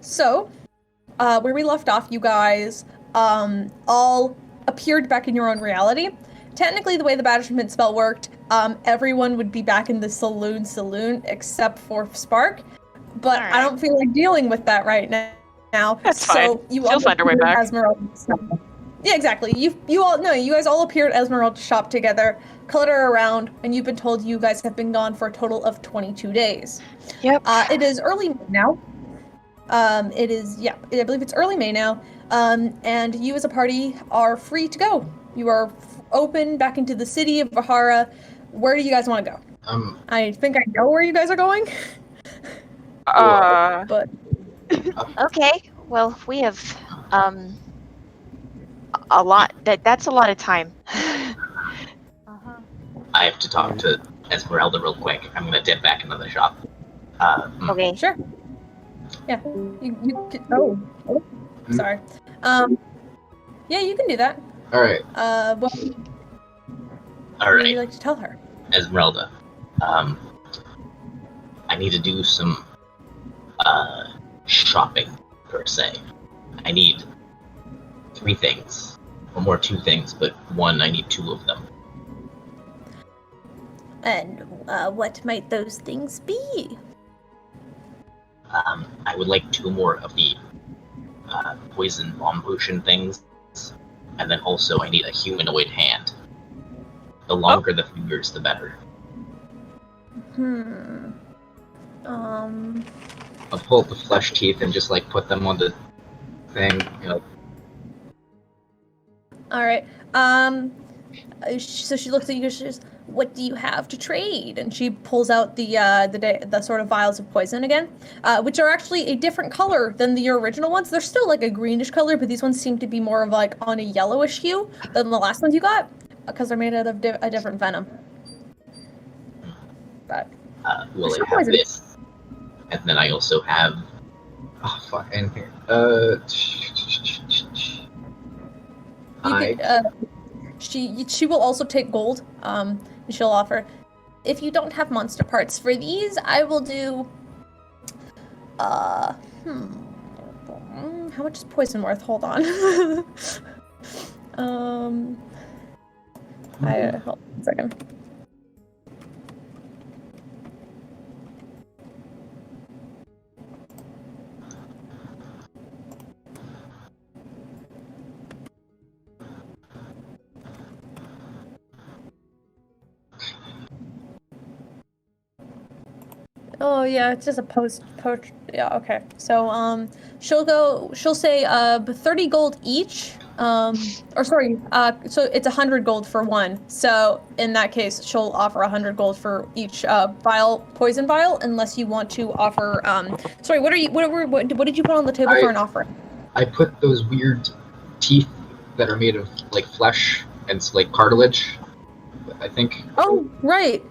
So, where we left off, you guys all appeared back in your own reality. Technically, the way the banishment spell worked, everyone would be back in the saloon except for Spark. But Alright. I don't feel like dealing with that right now. That's so fine. you She'll all find her way appeared back. Esmeralda. Yeah, exactly. You all no, you guys all appeared at Esmeralda's shop together, clutter around, and you've been told you guys have been gone for a total of 22 days. Yep. It is early now. I believe it's early May now. And you as a party are free to go. You are open back into the city of Bahara. Where do you guys want to go? I think I know where you guys are going. But Okay. Well, we have a lot. That's a lot of time. I have to talk to Esmeralda real quick. I'm gonna dip back into the shop. Okay. Sure. Yeah. Sorry. Yeah, you can do that. All right. What All would you right, like to tell her? Esmeralda. I need to do some shopping per se. I need 3 things, or more 2 things, but one I need 2 of them. And what might those things be? I would like 2 more of the poison bomb potion things, and then also I need a humanoid hand. The longer the fingers, the better. I'll pull up the flesh teeth and just put them on the thing. All right. So she looks at you. She says, "What do you have to trade?" And she pulls out the sort of vials of poison again, which are actually a different color than the original ones. They're still like a greenish color, but these ones seem to be more of like on a yellowish hue than the last ones you got, because they're made out of a different venom. But Will I have this? And then I also have. Oh fuck! Anything? She will also take gold. And she'll offer. If you don't have monster parts for these, I will do. How much is poison worth? Hold on. Hold on a second. Oh yeah, it's just a post. Yeah, okay. So she'll say 30 gold each. So it's 100 gold for one. So in that case, she'll offer 100 gold for each poison vial, unless you want to offer. Sorry, what did you put on the table for an offer? I put those weird teeth that are made of flesh and cartilage, I think. Oh right.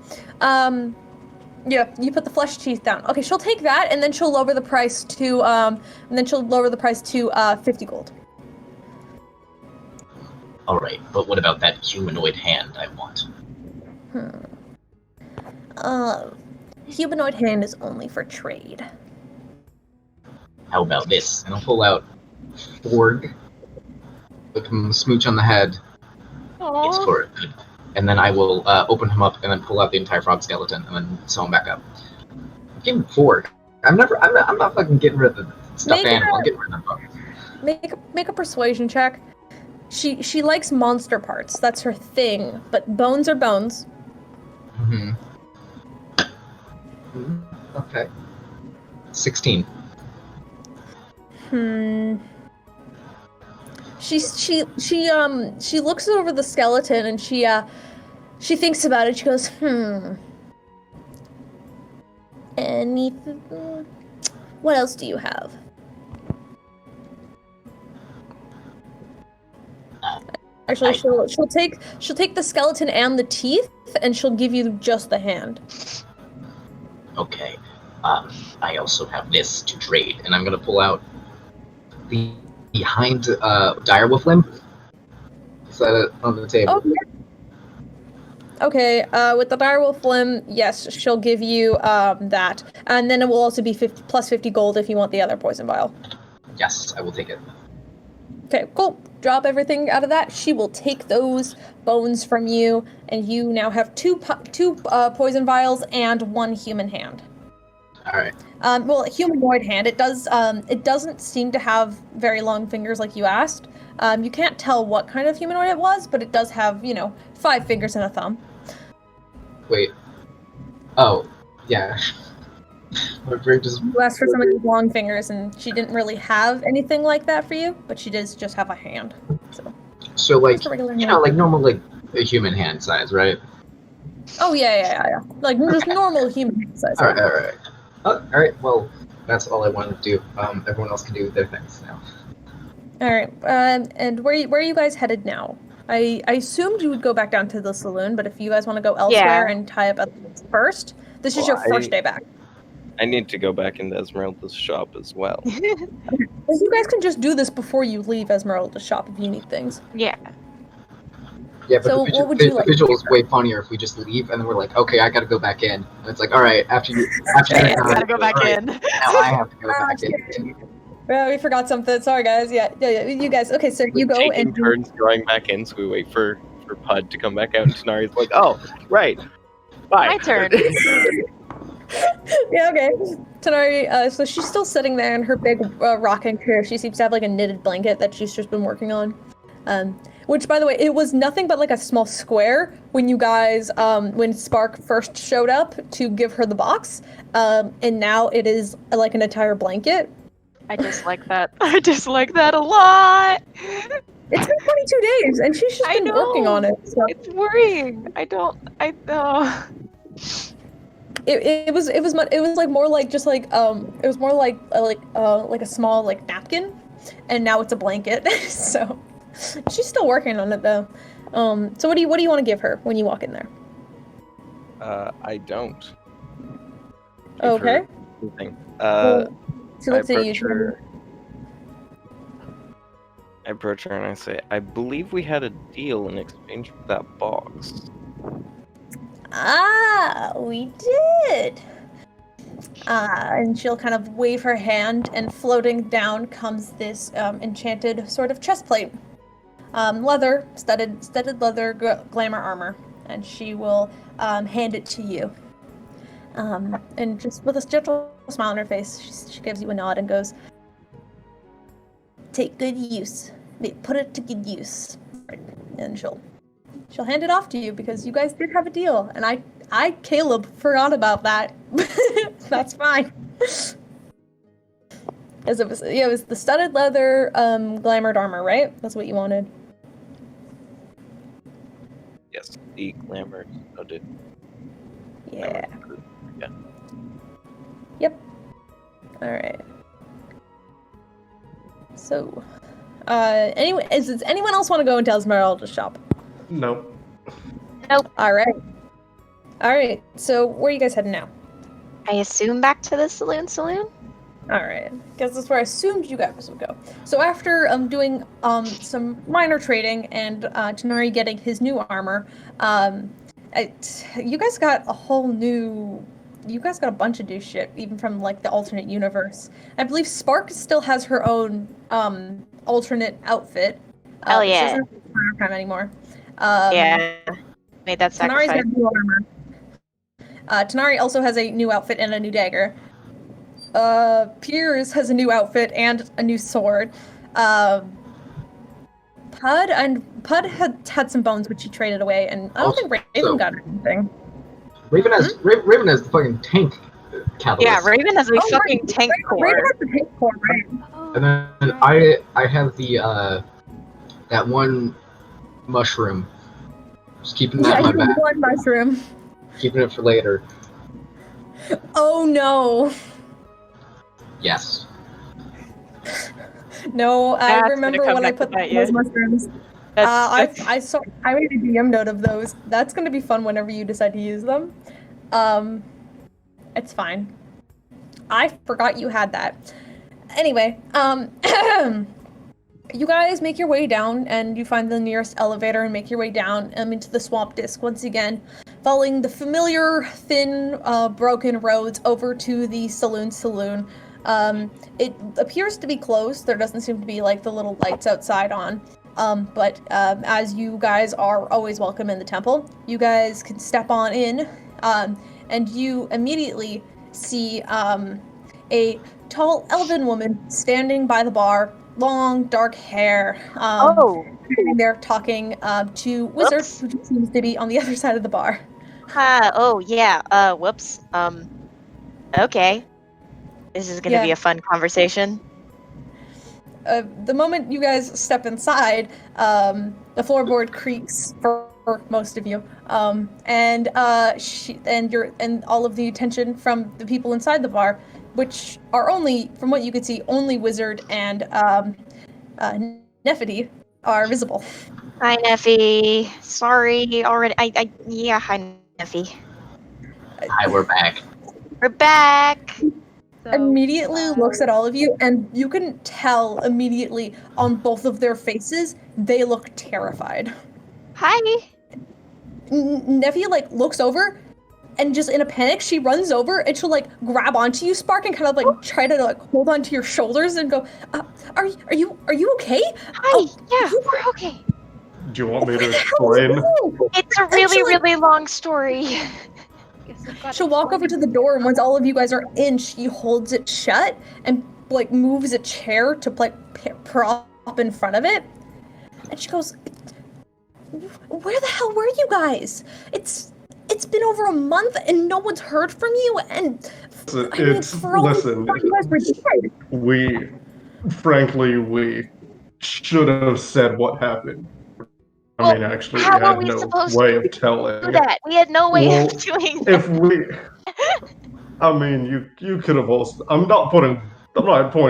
Yeah, you put the flesh teeth down. Okay, she'll take that, and then she'll lower the price to 50 gold. All right, but what about that humanoid hand I want? Humanoid hand is only for trade. How about this? And I'll pull out Forg, look him smooch on the head. Aww. It's for good. And then I will open him up and then pull out the entire frog skeleton and then sew him back up. Give him Forg. I'm not fucking getting rid of the stuffed animal. I'm getting rid of them. Make a persuasion check. She likes monster parts. That's her thing. But bones are bones. Okay. 16. She looks over the skeleton and she thinks about it. She goes, anything? What else do you have? Actually, she'll take the skeleton and the teeth, and she'll give you just the hand. Okay. I also have this to trade, and I'm gonna pull out the behind direwolf limb. Is that on the table? Oh, yeah. Okay, with the direwolf limb, yes, she'll give you that. And then it will also be 50 gold if you want the other poison vial. Yes, I will take it. Okay, cool. Drop everything out of that. She will take those bones from you, and you now have two poison vials and one human hand. All right. Well, a humanoid hand. It doesn't seem to have very long fingers like you asked. You can't tell what kind of humanoid it was, but it does have, 5 fingers and a thumb. Wait. Oh, yeah. My brain just... You asked for somebody with long fingers, and she didn't really have anything like that for you, but she does just have a hand. So like, just a regular like hand. normal, like a human hand size, right? Oh yeah. Like just normal human hand size. All right. Oh, all right. Well, that's all I wanted to do. Everyone else can do their things now. All right. And where are you guys headed now? I assumed you would go back down to the saloon, but if you guys want to go elsewhere and tie up others first, this is your first day back. I need to go back into Esmeralda's shop as well. Well, you guys can just do this before you leave Esmeralda's shop if you need things. Yeah. Yeah, but So the what would you like the visual to is way funnier if we just leave and then we're like, okay, I gotta go back in. And it's like, all right, after you Gotta go back in. Now I have to go back in. Well, we forgot something. Sorry, guys. Yeah. You guys. Okay, so you go taking and turns going back in, so we wait for Puud to come back out, and Tanar'ri's like, oh, right. Bye. My turn. Yeah, okay. Tanar'ri, so she's still sitting there in her big rocking chair. She seems to have like a knitted blanket that she's just been working on. Which, by the way, it was nothing but like a small square when you guys, when Spark first showed up to give her the box. And now it is like an entire blanket. I dislike that. I dislike that a lot. It's been 22 days, and she's just been working on it. So. It's worrying. I know. It was like more like just like it was more like a small like napkin, and now it's a blanket. So she's still working on it though. So what do you want to give her when you walk in there? I don't. Give Okay. her anything. She looks at you. I approach her and I say, I believe we had a deal in exchange for that box. Ah, we did. And she'll kind of wave her hand, and floating down comes this enchanted sort of chest plate. Leather, studded leather glamour armor, and she will hand it to you. And just with a gentle smile on her face, she gives you a nod and goes, "Take good use. Put it to good use." And she'll hand it off to you because you guys did have a deal, and I Kaleb forgot about that. That's fine. As it was the studded leather glamored armor, right? That's what you wanted. Yes, the glamour studded. Yeah. Yeah. Yep. All right. So, anyway, does anyone else want to go into Esmeralda's shop? Nope. All right. So, where are you guys heading now? I assume back to the saloon. All right, because that's where I assumed you guys would go. So after doing some minor trading and Tanar'ri getting his new armor, you guys got a bunch of new shit, even from like the alternate universe. I believe Spark still has her own alternate outfit. Oh yeah. She doesn't have Fire Prime anymore. Yeah. Made that Tanar'ri's sacrifice. got new armor. Tanar'ri also has a new outfit and a new dagger. Peirs has a new outfit and a new sword. Puud had some bones which he traded away, and I don't think Raven got anything. Raven has the fucking tank catalyst. Yeah, Raven has a fucking tank core. Raven has the tank core, right? And then I have the that one mushroom. Just keeping that in my bag. One mushroom. Keeping it for later. Oh no. Yes. No, I That's remember gonna come when I back to put bite those you. mushrooms. I made a DM note of those. That's gonna be fun whenever you decide to use them. It's fine. I forgot you had that. Anyway, You guys make your way down, and you find the nearest elevator and make your way down into the swamp disc once again, following the familiar, thin, broken roads over to the saloon. It appears to be closed. There doesn't seem to be, like, the little lights outside on. But as you guys are always welcome in the temple, you guys can step on in, and you immediately see a tall elven woman standing by the bar, long dark hair. Sitting there talking to Wizard, who seems to be on the other side of the bar. Whoops. Okay. This is gonna be a fun conversation. The moment you guys step inside, the floorboard creaks for most of you, and all of the attention from the people inside the bar, which are only, from what you could see, only Wizard and Nefidi are visible. Hi, Neffy. Sorry, already. Hi, Neffy. Hi, we're back. We're back. Immediately looks at all of you, and you can tell immediately on both of their faces they look terrified. Hi. Neffy looks over, and just in a panic, she runs over and she'll grab onto you, Spark, and kind of try to hold onto your shoulders and go, "Are you okay?" Hi. Yeah, we're okay. Do you want me to explain? It's a really long story. She'll walk over to the door, and once all of you guys are in, she holds it shut and moves a chair to prop in front of it, and she goes, "Where the hell were you guys? It's been over a month and no one's heard from you, and we should have said what happened. I mean, actually, how we are had we no supposed way to of telling. do that? We had no way of doing that. I mean, you could have also. I'm not pointing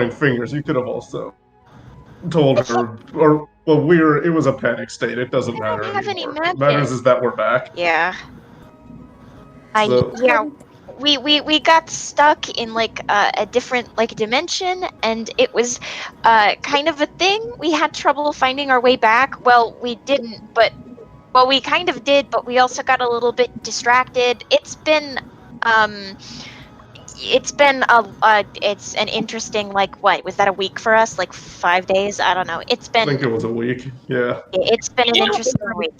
fingers. You could have also told her, it was a panic state. It doesn't matter have any anymore. magic. What matters is that we're back. Yeah. So, We got stuck in a different dimension, and it was kind of a thing. We had trouble finding our way back. Well, we didn't, but we kind of did, but we also got a little bit distracted. It's an interesting, what was that, a week for us? 5 days? I don't know. I think it was a week. Yeah. It's been an interesting week.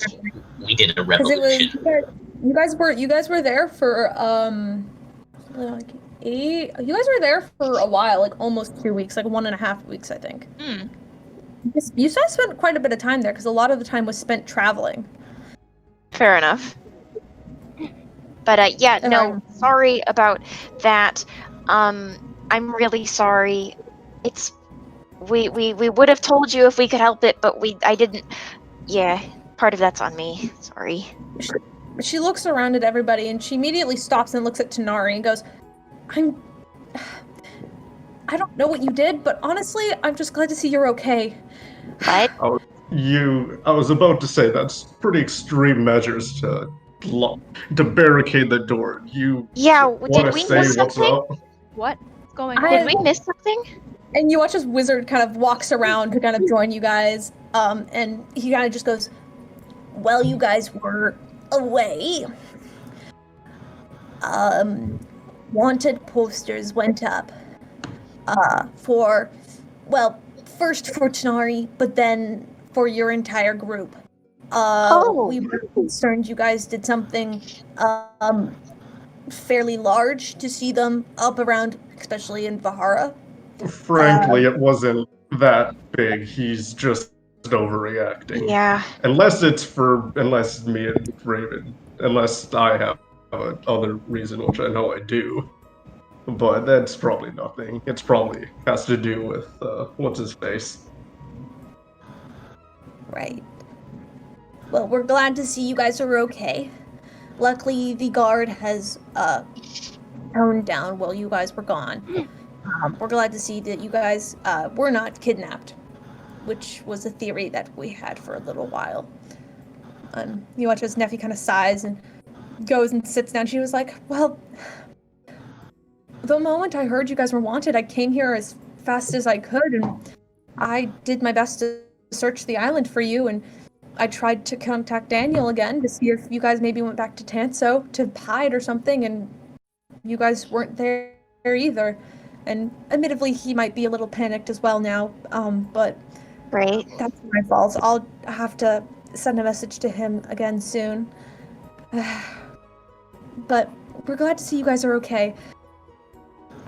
We did a revolution. You guys were there for you guys were there for a while, almost 2 weeks, 1.5 weeks, I think. You guys spent quite a bit of time there because a lot of the time was spent traveling. Fair enough. But sorry about that. I'm really sorry. We would have told you if we could help it, but I didn't. Yeah, part of that's on me. Sorry. She looks around at everybody, and she immediately stops and looks at Tanar'ri and goes, I don't know what you did, but honestly, I'm just glad to see you're okay. What? I was about to say that's pretty extreme measures to barricade the door. You did we miss something? What's going on? Did we miss something? And you watch this Wizard kind of walks around to kind of join you guys, and he kind of just goes, "Well, you guys were away. Wanted posters went up first for Tanar'ri, but then for your entire group. We were concerned you guys did something fairly large to see them up around, especially in Vahara. Frankly, it wasn't that big. He's just overreacting. Yeah. Unless me and Raven, unless I have other reason, which I know I do. But that's probably nothing. It's probably has to do with what's his face. Right. Well, we're glad to see you guys are okay. Luckily, the guard has toned down while you guys were gone. We're glad to see that you guys were not kidnapped, which was a theory that we had for a little while. You watch as Neffy kind of sighs and goes and sits down. She was like, well, the moment I heard you guys were wanted, I came here as fast as I could, and I did my best to search the island for you, and I tried to contact Daniel again to see if you guys maybe went back to Tanso to hide or something, and you guys weren't there either. And admittedly, he might be a little panicked as well now, but Right. that's my fault. I'll have to send a message to him again soon. But we're glad to see you guys are okay.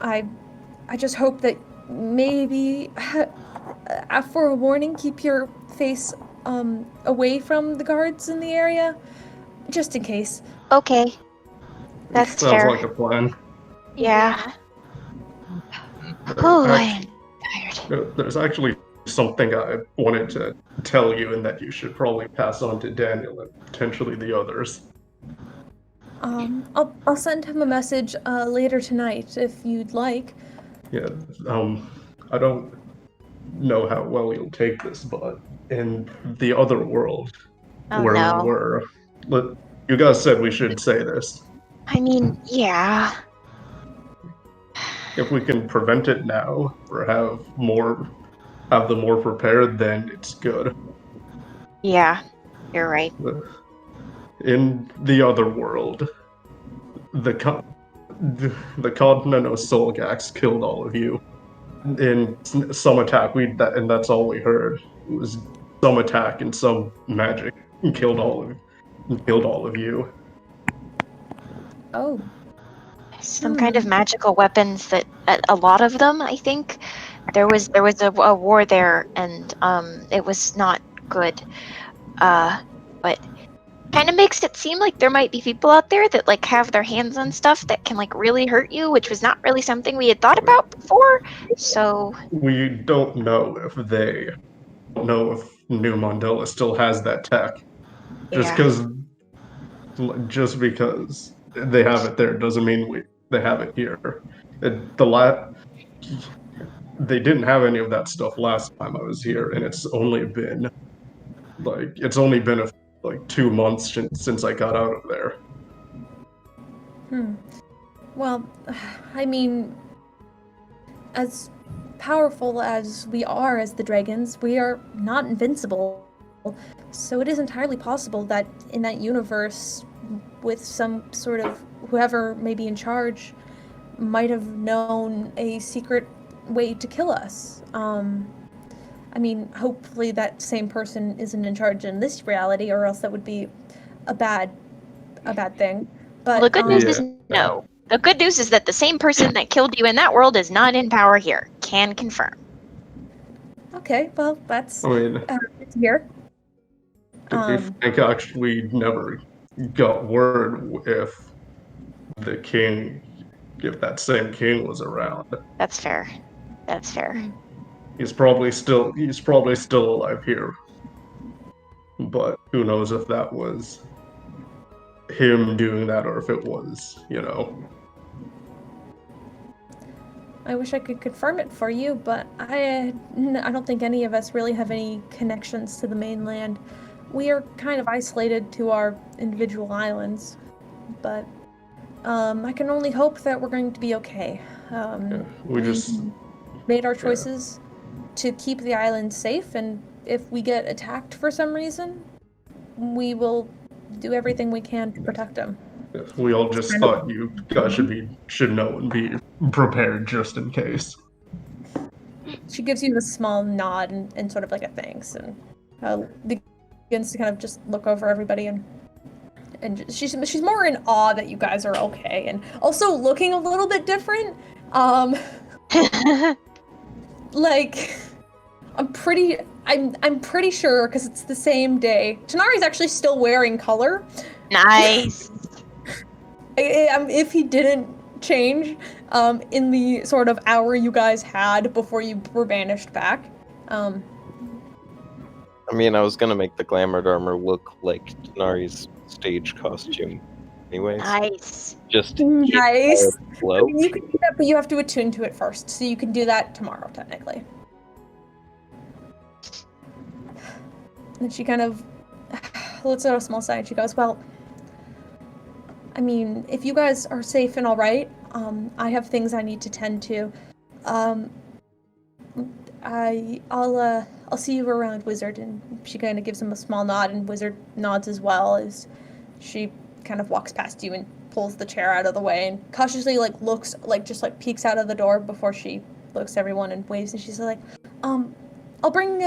I just hope that maybe, for a warning, keep your face away from the guards in the area, just in case. Okay. That's Sounds fair. like a plan. Yeah. Oh, I am tired. There's actually something I wanted to tell you and that you should probably pass on to Daniel and potentially the others. I'll send him a message later tonight if you'd like. Yeah, I don't know how well you'll take this, but in the other world Oh, where no. we were, you guys said we should say this. I mean, yeah. If we can prevent it now or have them more prepared, then it's good. Yeah. You're right. In the other world, the continent of Solgax killed all of you. In some attack, and that's all we heard. It was some attack and some magic killed all of you. Oh. Some kind of magical weapons that a lot of them, I think. There was a war there, and it was not good. But kind of makes it seem like there might be people out there that like have their hands on stuff that can like really hurt you, which was not really something we had thought about before. So We don't know if New Mandela still has that tech. yeah. Just because they have it there doesn't mean they have it here. They didn't have any of that stuff last time I was here, and it's only been like 2 months since I got out of there. Well, I mean, as powerful as we are as the dragons, we are not invincible. So it is entirely possible that in that universe, with some sort of whoever may be in charge, might have known a secret way to kill us. I mean, hopefully that same person isn't in charge in this reality, or else that would be a bad thing. But Well, the good news is Yeah. no. The good news is that the same person that killed you in that world is not in power here. Can confirm. okay, well, that's I mean, good to hear. to be frank, actually, we never got word if that same king was around. That's fair. That's fair. He's probably still alive here. But who knows if that was him doing that or if it was, I wish I could confirm it for you, but I don't think any of us really have any connections to the mainland. We are kind of isolated to our individual islands, but I can only hope that we're going to be okay. we just made our choices to keep the island safe, and if we get attacked for some reason, we will do everything we can to protect them. we all just thought you guys should know and be prepared just in case. She gives you a small nod and sort of like a thanks, and begins to kind of just look over everybody, and she's more in awe that you guys are okay, and also looking a little bit different. Like, I'm pretty sure, because it's the same day. Tanar'ri's actually still wearing color. Nice. If he didn't change in the sort of hour you guys had before you were banished back. I mean, I was gonna make the glamored armor look like Tanar'ri's stage costume, anyways. Nice. Just Nice. flow. I mean, you can do that, but you have to attune to it first, so you can do that tomorrow, technically. And she kind of lets out a small sigh, and she goes, well, I mean, if you guys are safe and all right, I have things I need to tend to. I'll see you around, Wizard. And she kind of gives him a small nod, and Wizard nods as well as she kind of walks past you and pulls the chair out of the way and cautiously looks just peeks out of the door before she looks at everyone and waves, and she's like, I'll bring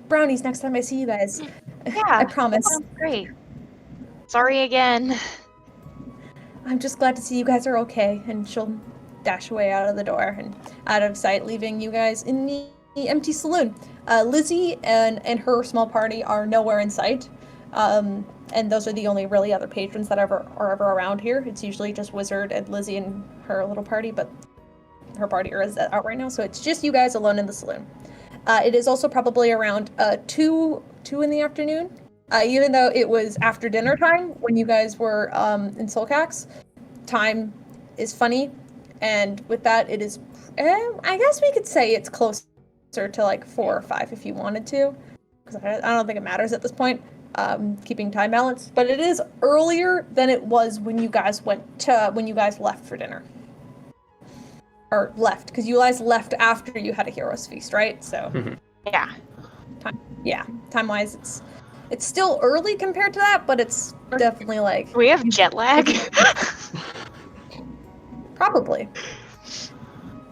brownies next time I see you guys. Yeah, I promise. That sounds great. Sorry again. I'm just glad to see you guys are okay. And she'll dash away out of the door and out of sight, leaving you guys in the empty saloon. Lizzie and her small party are nowhere in sight. And those are the only really other patrons that are ever around here. It's usually just Wizard and Lizzie and her little party, but her party is out right now, so it's just you guys alone in the saloon. It is also probably around 2 in the afternoon, even though it was after dinner time when you guys were in Solcax. Time is funny, and with that, it is. I guess we could say it's closer to 4 or 5 if you wanted to, because I don't think it matters at this point. Keeping time balance, but it is earlier than it was when you guys left for dinner. Or left, because you guys left after you had a hero's feast, right? So yeah. Time-wise, it's still early compared to that, but it's definitely Do we have jet lag? Probably.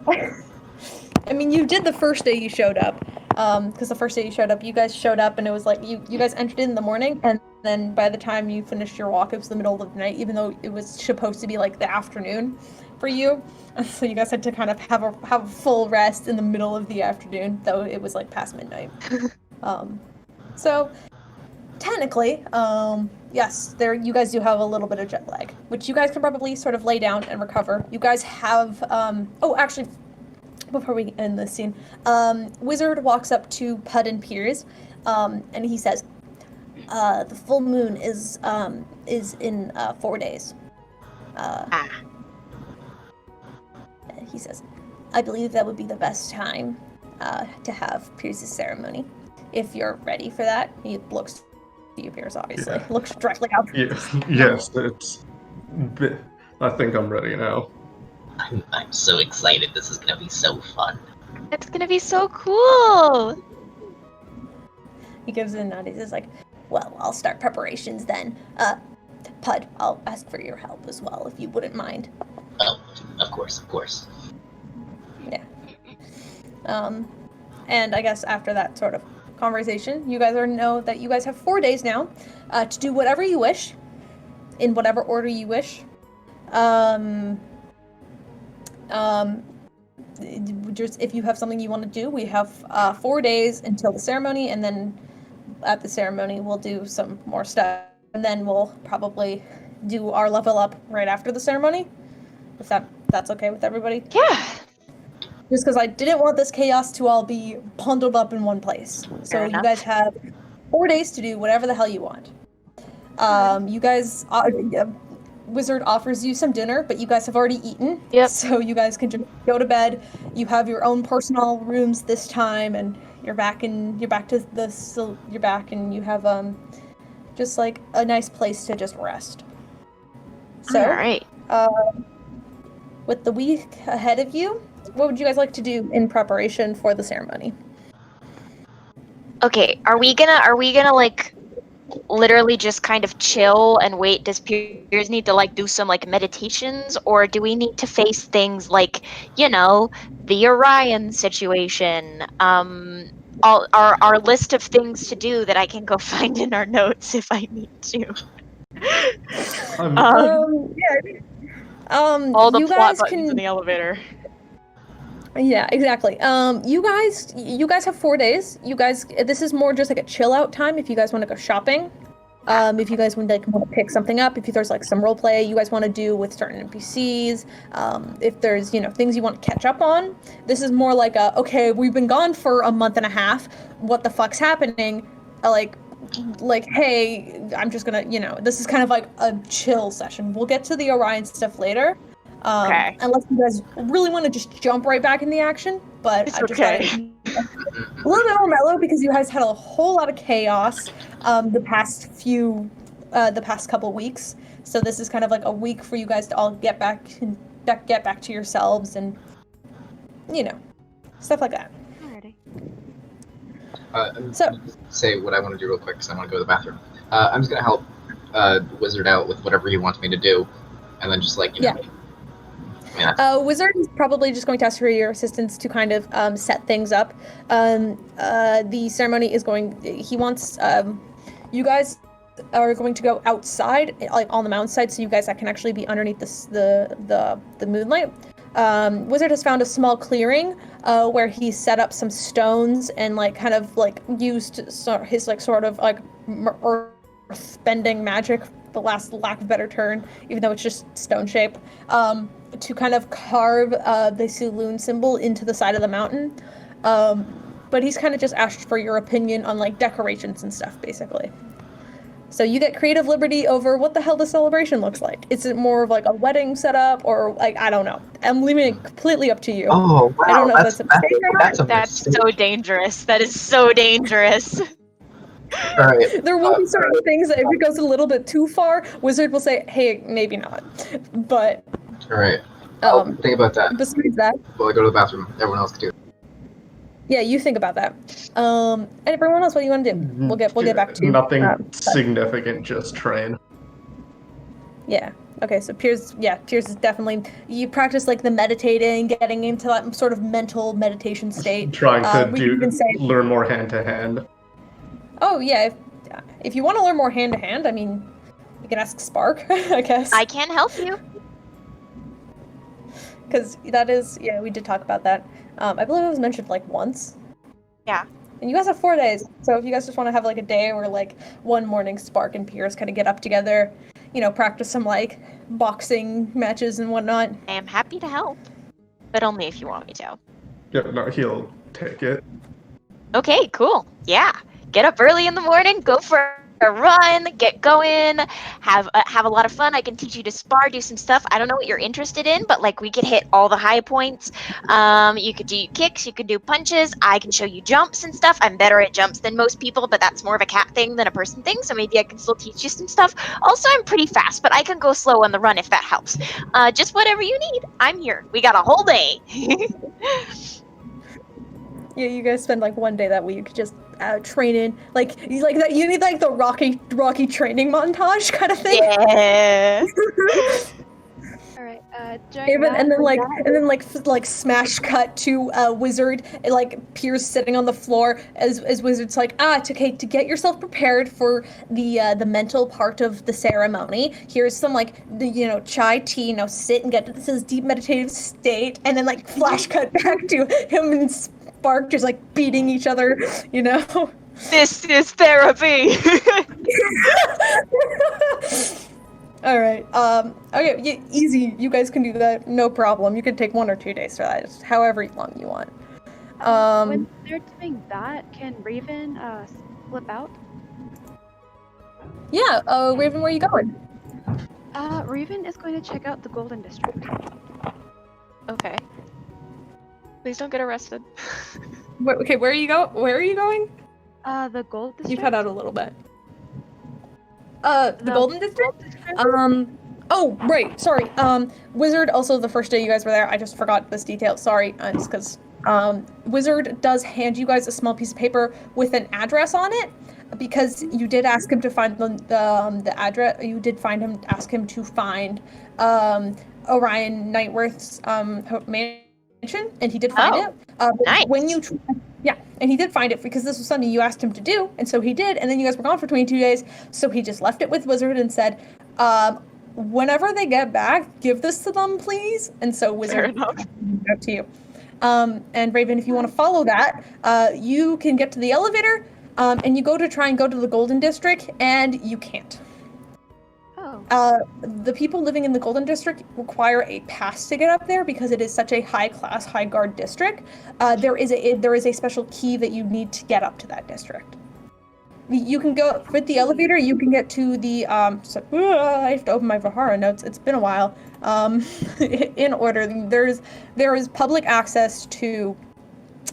I mean, you did the first day you showed up, because the first day you showed up, you guys showed up, and it was you guys entered in the morning, and then by the time you finished your walk, it was the middle of the night, even though it was supposed to be the afternoon for you. So you guys had to kind of have a full rest in the middle of the afternoon, though it was past midnight. So technically, yes, you guys do have a little bit of jet lag, which you guys can probably sort of lay down and recover. You guys have, actually, before we end this scene, Wizard walks up to Puud and Peirs, and he says, the full moon is in 4 days. He says, I believe that would be the best time to have Peirs' ceremony. If you're ready for that. He looks to you, Peirs, obviously. Yeah. Looks directly out. Yes, I think I'm ready now. I'm so excited. This is gonna be so fun. It's gonna be so cool. He gives a nod. He says, well, I'll start preparations then. Puud, I'll ask for your help as well, if you wouldn't mind. Oh, of course. Yeah. And I guess after that sort of conversation, you guys know that you guys have 4 days now to do whatever you wish, in whatever order you wish. Just if you have something you want to do, we have 4 days until the ceremony, and then at the ceremony we'll do some more stuff, and then we'll probably do our level up right after the ceremony. If that's okay with everybody? Yeah. Just because I didn't want this chaos to all be bundled up in one place. So you guys have 4 days to do whatever the hell you want. You guys, Wizard offers you some dinner, but you guys have already eaten. Yep. So you guys can just go to bed. You have your own personal rooms this time, and you're back and you have just a nice place to just rest. So, all right. With the week ahead of you, what would you guys like to do in preparation for the ceremony? Okay, are we gonna literally just kind of chill and wait? Does Peirs need to do some meditations, or do we need to face things the Orion situation? Our list of things to do that I can go find in our notes if I need to. All the you plot guys buttons can in the elevator. Yeah, exactly. You guys have 4 days. This is more just a chill out time if you guys want to go shopping. If you guys want to pick something up, if there's some role play you guys want to do with certain NPCs, if there's things you want to catch up on. This is more okay, we've been gone for a month and a half. What the fuck's happening? Hey, I'm just gonna this is kind of a chill session. We'll get to the Orion stuff later. Okay. Unless you guys really want to just jump right back in the action, but It's I just okay. a little bit more mellow because you guys had a whole lot of chaos the past couple weeks. So this is kind of a week for you guys to all get back to yourselves and stuff like that. Alrighty. So- Let me just say what I want to do real quick because I want to go to the bathroom. I'm just gonna help Wizard out with whatever he wants me to do, and then just like you know. Yeah. Wizard is probably just going to ask for your assistance to kind of set things up. The ceremony is going. He wants you guys are going to go outside, like on the mountainside, so you guys that can actually be underneath the moonlight. Wizard has found a small clearing where he set up some stones and like kind of like used his like sort of like earth bending magic, the lack of a better term, even though it's just stone shape, to kind of carve the Saloon symbol into the side of the mountain. But he's kind of just asked for your opinion on like decorations and stuff, basically. So you get creative liberty over what the hell the celebration looks like. Is it more of like a wedding setup or like, I don't know. I'm leaving it completely up to you. Oh, wow. I don't know if that's a mistake or not. That's so dangerous. That is so dangerous. All right. There will be certain things that if it goes a little bit too far, Wizard will say, hey, maybe not. But All right. Think about that. besides that, While I go to the bathroom, everyone else can do. yeah, you think about that. And everyone else, what do you want to do? We'll get back to Nothing but- significant, just train. Yeah. Okay, so Peirs is definitely, you practice like the meditating, getting into that sort of mental meditation state. Trying to we can even say, learn more hand to hand. oh yeah, if you want to learn more hand to hand, I mean, you can ask Spark, I guess. I can help you. Because that is, yeah, we did talk about that. I believe it was mentioned like once. Yeah. And you guys have 4 days, so if you guys just want to have like a day where like one morning Spark and Peirs kind of get up together, you know, practice some like boxing matches and whatnot. I am happy to help, but only if you want me to. Yeah, no, he'll take it. Okay, cool. Yeah. Get up early in the morning, go for a run, get going, have a lot of fun. I can teach you to spar, do some stuff. I don't know what you're interested in, but like we could hit all the high points. You could do kicks, you could do punches. I can show you jumps and stuff. I'm better at jumps than most people, but that's more of a cat thing than a person thing. So maybe I can still teach you some stuff. Also, I'm pretty fast, but I can go slow on the run if that helps. Just whatever you need. I'm here. We got a whole day. Yeah, you guys spend like one day that week just training, like that. You need like the Rocky training montage kind of thing. Yeah. All right. During And then that- like smash cut to Wizard, and, like Peirs sitting on the floor as Wizard's like, it's okay to get yourself prepared for the mental part of the ceremony. Here's some like chai tea. Sit and get to this deep meditative state, and then like flash cut back to him and Spark just like beating each other. This is therapy. All right. Okay. Yeah, easy. You guys can do that. No problem. You can take 1 or 2 days for that. Just however long you want. when they're doing that, can Raven slip out? Yeah. Raven, where are you going? Raven is going to check out the Golden District. Okay. Please don't get arrested. Okay. Where are you going? The Gold District. You cut out a little bit. The Golden District? Oh, right. Sorry. Wizard, also the first day you guys were there, I just forgot this detail. Sorry. It's because Wizard does hand you guys a small piece of paper with an address on it, because you did ask him to find the address. You did ask him to find Orion Nightworth's mansion, and he did find it. Nice. And he did find it because this was something you asked him to do, and so he did, and then you guys were gone for 22 days, so he just left it with Wizard and said, whenever they get back, give this to them, please. And so Wizard, up to you. And Raven, if you want to follow that, you can get to the elevator, and you try and go to the Golden District, and you can't. Oh. The people living in the Golden District require a pass to get up there because it is such a high-class, high-guard district. There is a special key that you need to get up to that district. You can go with the elevator. You can get to the. I have to open my Vahara notes. It's been a while. In order, there is public access to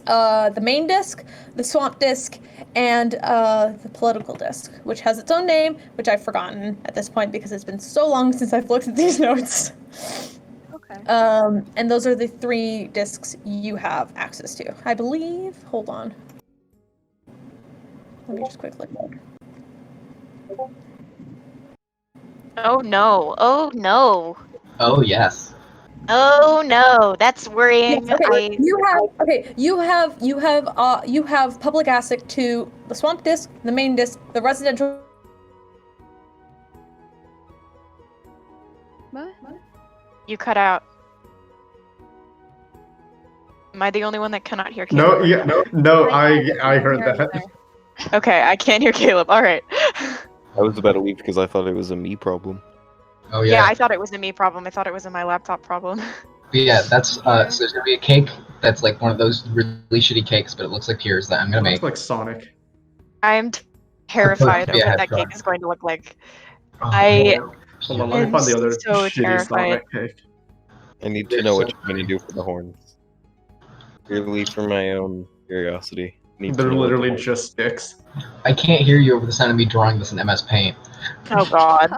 the main disc, the swamp disc, and the political disc, which has its own name, which I've forgotten at this point because it's been so long since I've looked at these notes. Okay. And those are the 3 discs you have access to, I believe. Hold on. Let me just quickly look. Oh no! Oh no! Oh yes. Oh no! That's worrying. Yes, okay. You have public access to the swamp disc, the main disc, the residential. What? You cut out. Am I the only one that cannot hear Caleb? No, yeah, no, I heard hear that. either. Okay, I can't hear Caleb. All right. I was about to leave because I thought it was a me problem. Oh Yeah, yeah. I thought it was a me problem. I thought it was a my laptop problem. But yeah, that's so there's gonna be a cake that's like one of those really shitty cakes, but it looks like Peirs that I'm gonna make. It's like Sonic. I'm terrified of Yeah, what that sure. cake is going to look like. Oh, I- Hold on, let me find the other so shitty terrified. Sonic cake. I need to know what you're gonna do for the horns. Purely for my own curiosity. Need to They're know what literally the- just sticks. I can't hear you over the sound of me drawing this in MS Paint. Oh god.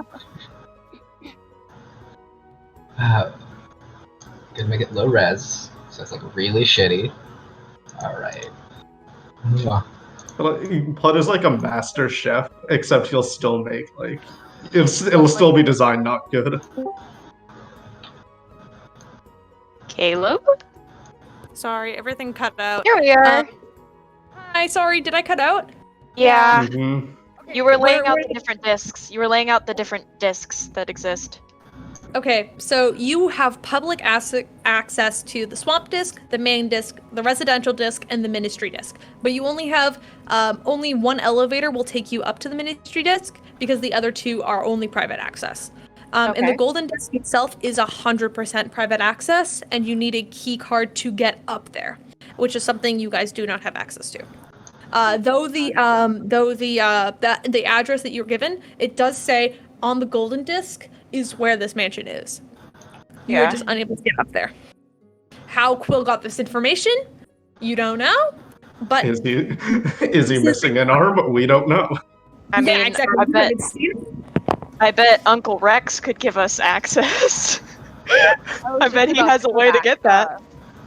Gonna make it low res, so it's like really shitty. Alright. Puud is like a master chef, except he'll still make like it'll still be designed not good. Caleb? Sorry, everything cut out. Here we are. Hi, sorry, did I cut out? Yeah. Mhm. You were laying Where- out where- the different discs. You were laying out the different discs that exist. Okay, so you have public access to the swamp disc, the main disc, the residential disc, and the ministry disc. But you only have only one elevator will take you up to the ministry disc because the other two are only private access. And the Okay. golden disc itself is 100% private access, and you need a key card to get up there, which is something you guys do not have access to. Though the address that you're given, it does say on the golden disc is where this mansion is. You're Yeah. just unable to get up there. How Quill got this information, you don't know. But Is he missing an arm? We don't know. I mean, yeah, exactly. I bet Uncle Rex could give us access. I bet he has a way to get that.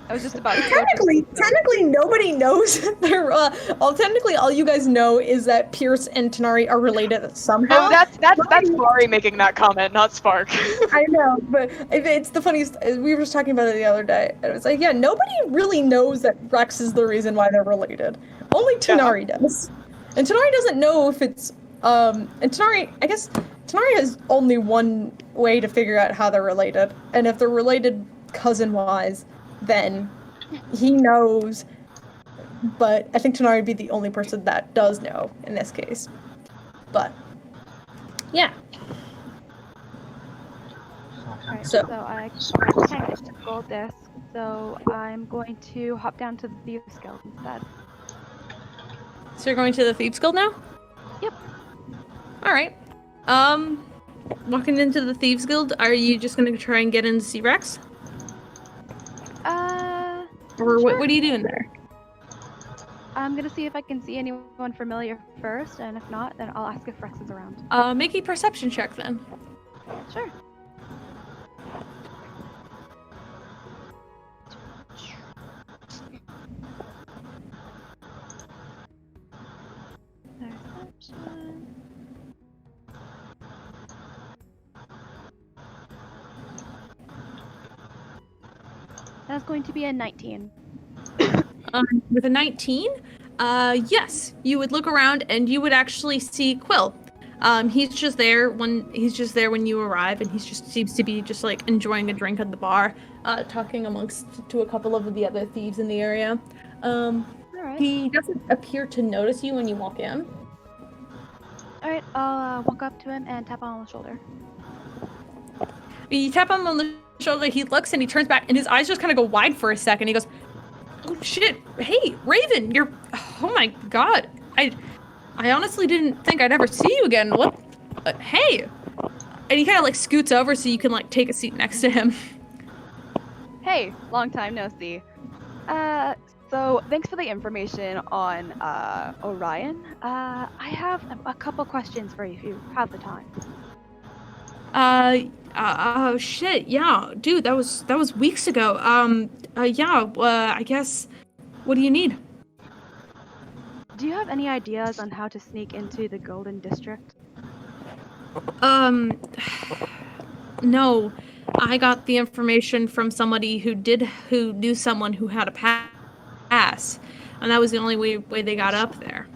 I was just about to go to- Technically, nobody knows. Technically, all you guys know is that Peirs and Tanar'ri are related somehow. Oh, that's Mari making that comment, not Spark. I know, but it's the funniest. We were just talking about it the other day, and it was like, yeah, nobody really knows that Rex is the reason why they're related. Only Tanar'ri does, and Tanar'ri doesn't know if it's and Tanar'ri. I guess Tanar'ri has only one way to figure out how they're related, and if they're related cousin-wise, then he knows. But I think Tanar'ri would be the only person that does know in this case. But yeah. Alright, So- so I can't get the gold disc, so I'm going to hop down to the Thieves Guild instead. So you're going to the Thieves Guild now? Yep. Alright. Walking into the Thieves Guild, are you just gonna try and get in to see Rex? Or Sure. what are you doing there? I'm gonna see if I can see anyone familiar first, and if not, then I'll ask if Rex is around. Make a perception check then. Sure. Perception. That's going to be a 19. With a 19, yes, you would look around and you would actually see Quill. He's just there when you arrive, and he just seems to be just like enjoying a drink at the bar, talking to a couple of the other thieves in the area. Alright. He doesn't appear to notice you when you walk in. Alright, I'll walk up to him and tap on the shoulder. You tap him on the shoulder, he looks and he turns back, and his eyes just kind of go wide for a second. He goes, "Oh shit! Hey, Raven, you're! Oh my god! I honestly didn't think I'd ever see you again. What? Hey!" And he kind of like scoots over so you can like take a seat next to him. Hey, long time no see. So thanks for the information on Orion. I have a couple questions for you if you have the time. Oh shit! Yeah, dude, that was weeks ago. I guess. What do you need? Do you have any ideas on how to sneak into the Golden District? No. I got the information from somebody who knew someone who had a pass, and that was the only way they got up there.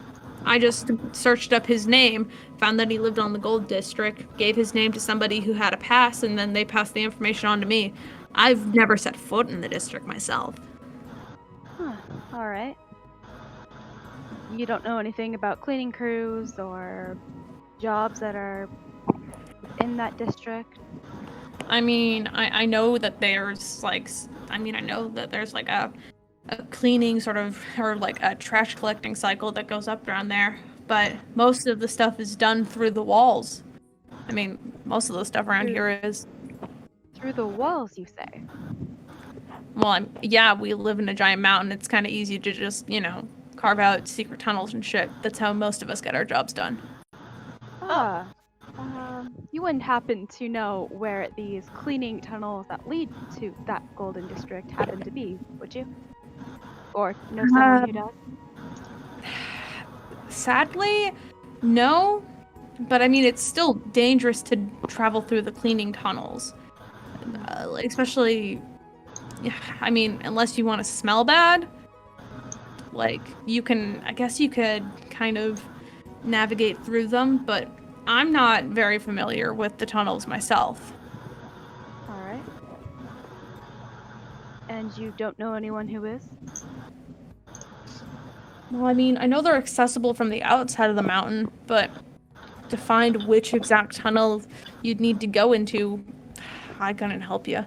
I just searched up his name, found that he lived on the Gold District, gave his name to somebody who had a pass, and then they passed the information on to me. I've never set foot in the district myself. Huh. All right. You don't know anything about cleaning crews or jobs that are in that district? I mean, I know that there's like, I know that there's like a cleaning sort of, or like a trash collecting cycle that goes up around there, but most of the stuff is done through the walls. I mean, most of the stuff around here is. Through the walls, you say? Well, yeah, we live in a giant mountain. It's kind of easy to just, carve out secret tunnels and shit. That's how most of us get our jobs done. You wouldn't happen to know where these cleaning tunnels that lead to that Golden District happen to be, would you? Or know someone who does? Sadly, no. But I mean, it's still dangerous to travel through the cleaning tunnels. Especially, I mean, unless you want to smell bad. I guess you could kind of navigate through them, but I'm not very familiar with the tunnels myself. Alright. And you don't know anyone who is? Well, I mean, I know they're accessible from the outside of the mountain, but to find which exact tunnel you'd need to go into, I couldn't help you.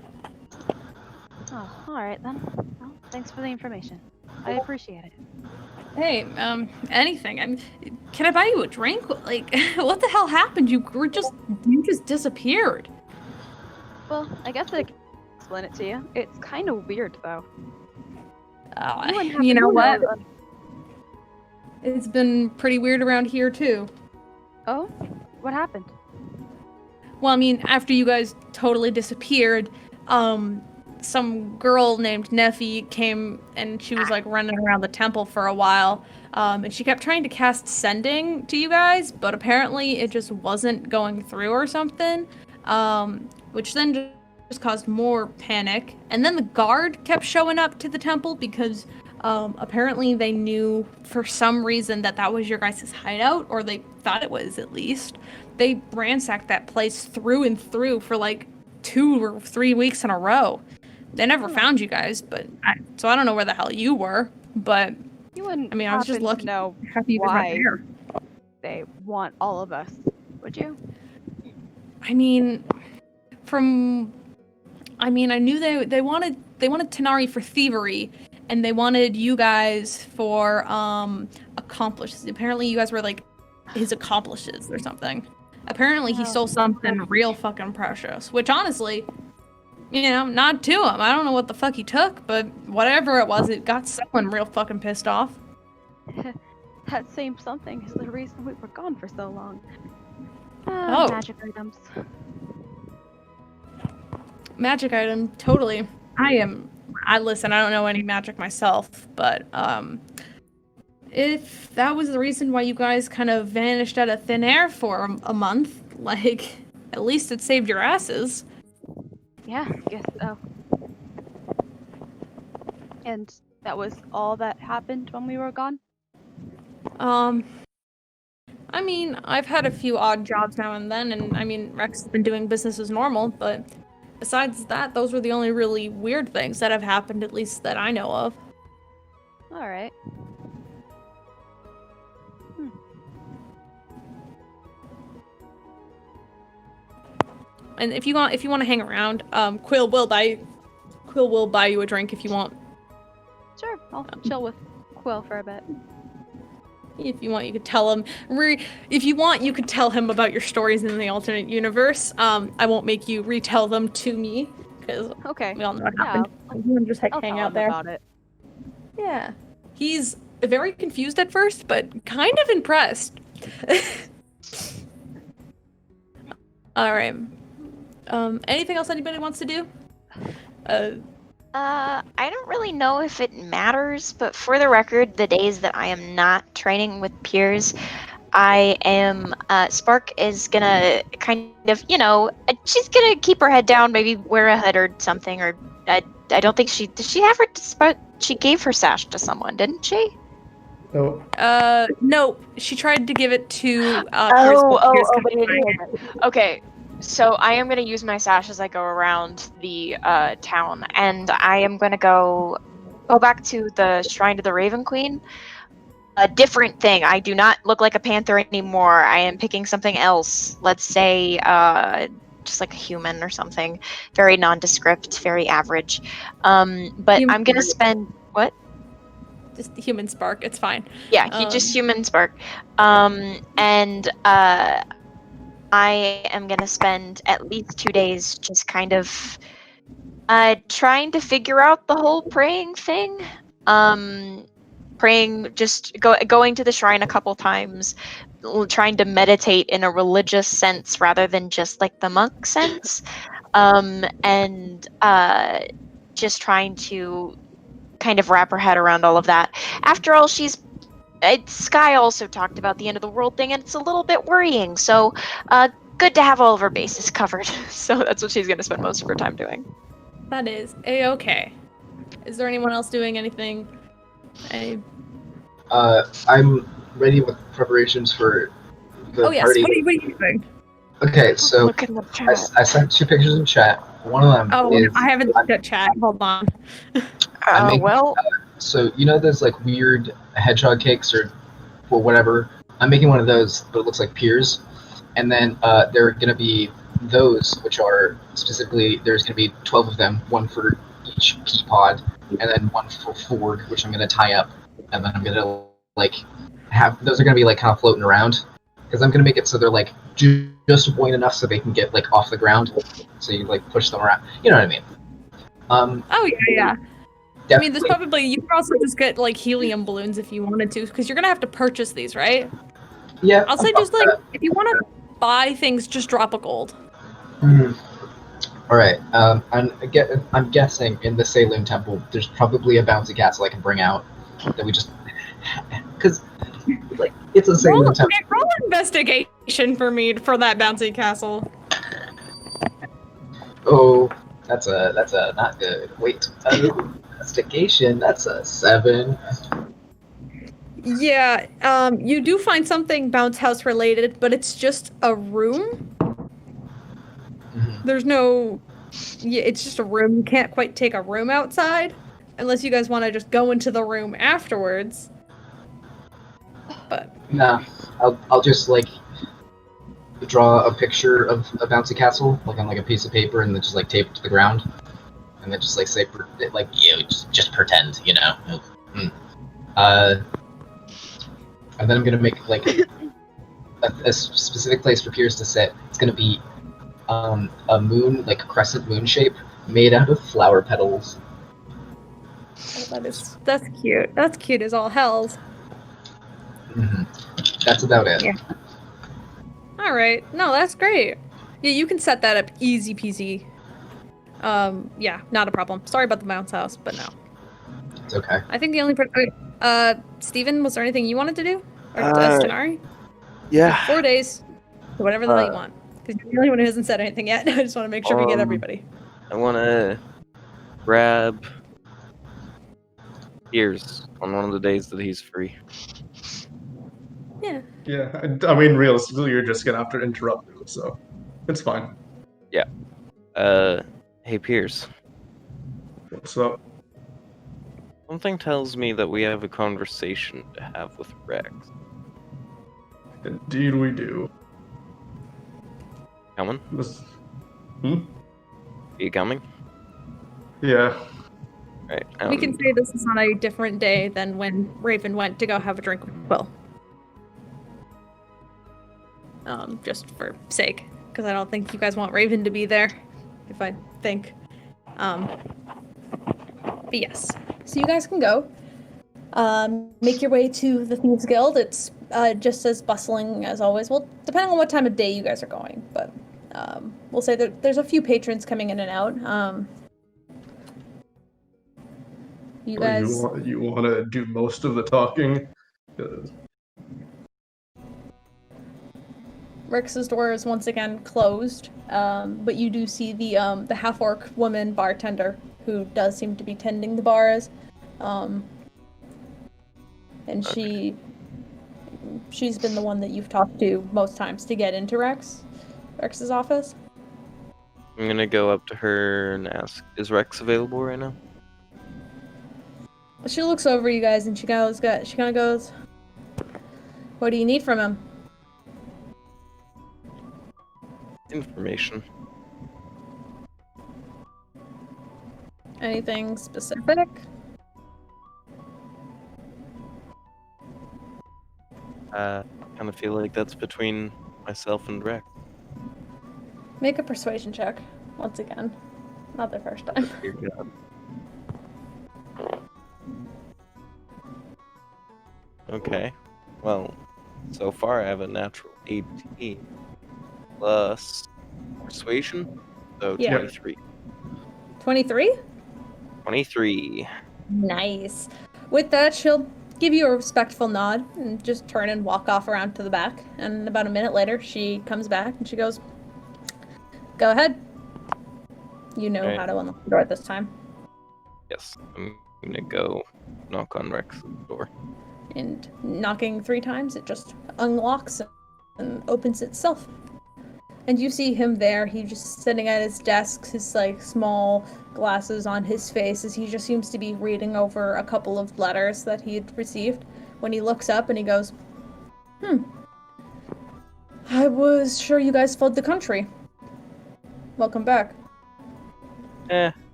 Oh, alright then. Well, thanks for the information. I appreciate it. Hey, anything. Can I buy you a drink? Like, what the hell happened? You just disappeared. Well, I guess I can explain it to you. It's kind of weird, though. You know what? It's been pretty weird around here, too. Oh? What happened? Well, I mean, after you guys totally disappeared, some girl named Neffy came and she was like running around the temple for a while. And she kept trying to cast sending to you guys, but apparently it just wasn't going through or something. Which then just caused more panic. And then the guard kept showing up to the temple because apparently they knew for some reason that was your guys' hideout, or they thought it was at least. They ransacked that place through and through for like 2 or 3 weeks in a row. They never found you guys, so I don't know where the hell you were, but You wouldn't. I mean, I was just lucky to know happy you guys why were there. they want all of us, would you? I mean, I knew they wanted Tanar'ri for thievery, and they wanted you guys for accomplices. Apparently, you guys were like his accomplices or something. Apparently, he stole something real fucking precious, which honestly, not to him. I don't know what the fuck he took, but whatever it was, it got someone real fucking pissed off. That same something is the reason we were gone for so long. Oh. Magic items. Magic item, totally. Listen, I don't know any magic myself, but if that was the reason why you guys kind of vanished out of thin air for a month, like, at least it saved your asses. Yeah, I guess so. And that was all that happened when we were gone? I mean, I've had a few odd jobs now and then, and I mean, Rex has been doing business as normal, but besides that, those were the only really weird things that have happened, at least that I know of. Alright. And if you want to hang around, Quill will buy you a drink if you want. Sure, I'll chill with Quill for a bit. If you want, you could tell him. If you want, you could tell him about your stories in the alternate universe. I won't make you retell them to me because Okay. we all know what happened. You can just I'll hang tell out him there. about it. Yeah, he's very confused at first, but kind of impressed. All right. Anything else anybody wants to do? I don't really know if it matters, but for the record, the days that I am not training with Peirs, I am, Spark is gonna kind of, she's gonna keep her head down, maybe wear a hood or something, or I don't think did she have her, she gave her sash to someone, didn't she? Oh, No, she tried to give it to Peirs, Oh, but Peirs but it is. Okay, so I am going to use my sash as I go around the town, and I am going to go back to the Shrine to the Raven Queen. A different thing. I do not look like a panther anymore. I am picking something else. Let's say, just like a human or something. Very nondescript, very average. But Human I'm going to spark. spend... What? Just the human spark. It's fine. Yeah, just human spark. And I am gonna spend at least 2 days just kind of trying to figure out the whole praying thing. Praying, just going to the shrine a couple times, trying to meditate in a religious sense rather than just like the monk sense. And just trying to kind of wrap her head around all of that. After all, Sky also talked about the end of the world thing, and it's a little bit worrying. So, good to have all of her bases covered. So that's what she's going to spend most of her time doing. That is a-okay. Is there anyone else doing anything? I'm ready with preparations for the yes. party. What are you doing? Okay, so Look in the chat. I sent 2 pictures in chat. One of them is... I haven't looked at chat. Hold on. I'm making, Well, so those like weird hedgehog cakes or whatever. I'm making one of those, but it looks like Peirs. And then there are going to be those, which are specifically, there's going to be 12 of them, one for each pea pod, and then one for Ford, which I'm going to tie up. And then I'm going to like have, those are going to be like kind of floating around. Because I'm going to make it so they're like just buoyant enough so they can get like off the ground. So you like push them around. You know what I mean? Yeah. Definitely. I mean, there's probably, you could also just get like helium balloons if you wanted to, because you're gonna have to purchase these, right? Yeah. I'll say just like, if you want to buy things, just drop a gold. All right. I'm guessing in the Saloon Temple, there's probably a bouncy castle I can bring out that we just, because like it's a Saloon Temple. Roll investigation for me for that bouncy castle. Oh, that's a not good. Wait, investigation. That's a 7. Yeah, you do find something bounce house related, but it's just a room. There's no, it's just a room. You can't quite take a room outside, unless you guys want to just go into the room afterwards. But nah, I'll just like draw a picture of a bouncy castle, like on like a piece of paper, and then just like tape it to the ground, and then just like say like just pretend, and then I'm gonna make like a specific place for Peirs to sit. It's gonna be a moon, like a crescent moon shape, made out of flower petals. that's cute. That's cute as all hells. That's about it. Yeah. All right. No, that's great. Yeah, you can set that up easy peasy. Yeah, not a problem. Sorry about the bounce house, but no. It's okay. I think the only Steven, was there anything you wanted to do? Or Tanar'ri? Yeah. 4 days. Whatever the hell you want. Because you're the only one who hasn't said anything yet. I just want to make sure we get everybody. I want to grab Peirs on one of the days that he's free. Yeah. yeah. I mean, realistically, you're just gonna have to interrupt him, so it's fine. Yeah. Hey Peirs. What's up? Something tells me that we have a conversation to have with Rex. Indeed, we do. Coming? Are you coming? Yeah. Right. We can say this is on a different day than when Raven went to go have a drink with Will. Just for sake, because I don't think you guys want Raven to be there, if I think. But yes, so you guys can go. Make your way to the Thieves Guild. It's just as bustling as always. Well, depending on what time of day you guys are going, but we'll say that there's a few patrons coming in and out. You Or guys. you want to do most of the talking? 'Cause Rex's door is once again closed, but you do see the half-orc woman bartender who does seem to be tending the bars, and Okay. she's been the one that you've talked to most times to get into Rex's office. I'm gonna go up to her and ask, is Rex available right now? She looks over you guys and she kind of goes, "What do you need from him?" Information. Anything specific? Kind of feel like that's between myself and Rex. Make a persuasion check once again, not the first time. Dear God. Okay. Well, so far I have a natural 18 plus persuasion, so Yeah. 23. 23? 23. Nice. With that, she'll give you a respectful nod and just turn and walk off around to the back. And about a minute later, she comes back and she goes, "Go ahead. You know Right. how to unlock the door this time." Yes, I'm gonna go knock on Rex's door. And knocking 3 times, it just unlocks and opens itself. And you see him there. He's just sitting at his desk, his like small glasses on his face, as he just seems to be reading over a couple of letters that he had received. When he looks up and he goes, "I was sure you guys fled the country. Welcome back."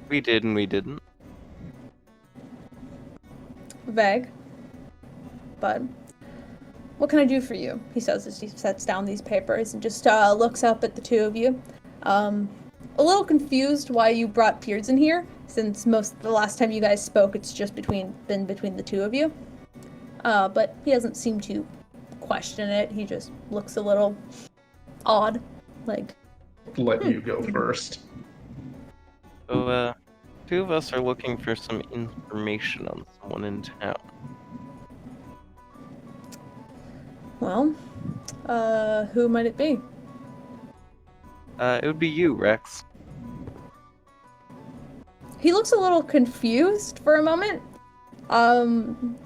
We did and we didn't. Vague. But what can I do for you? He says as he sets down these papers and just looks up at the two of you. A little confused why you brought Peirs in here, since the last time you guys spoke, it's just been between the two of you. But he doesn't seem to question it. He just looks a little odd, like. let you go first. So, two of us are looking for some information on someone in town. Well, who might it be? It would be you, Rex. He looks a little confused for a moment, and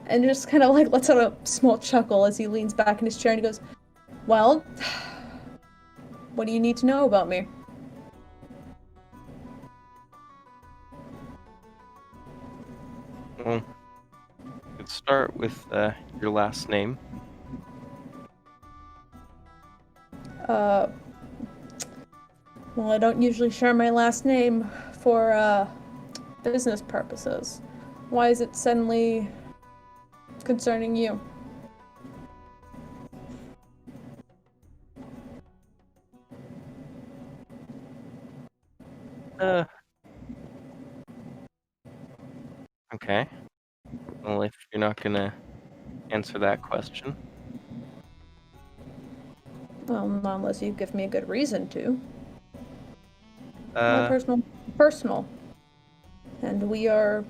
just kind of like lets out a small chuckle as he leans back in his chair and he goes, "Well, what do you need to know about me?" Well, could start with your last name. Well, I don't usually share my last name for business purposes. Why is it suddenly concerning you? Okay. Well, if you're not gonna answer that question. Well, not unless you give me a good reason to. Uh, Personal. And we are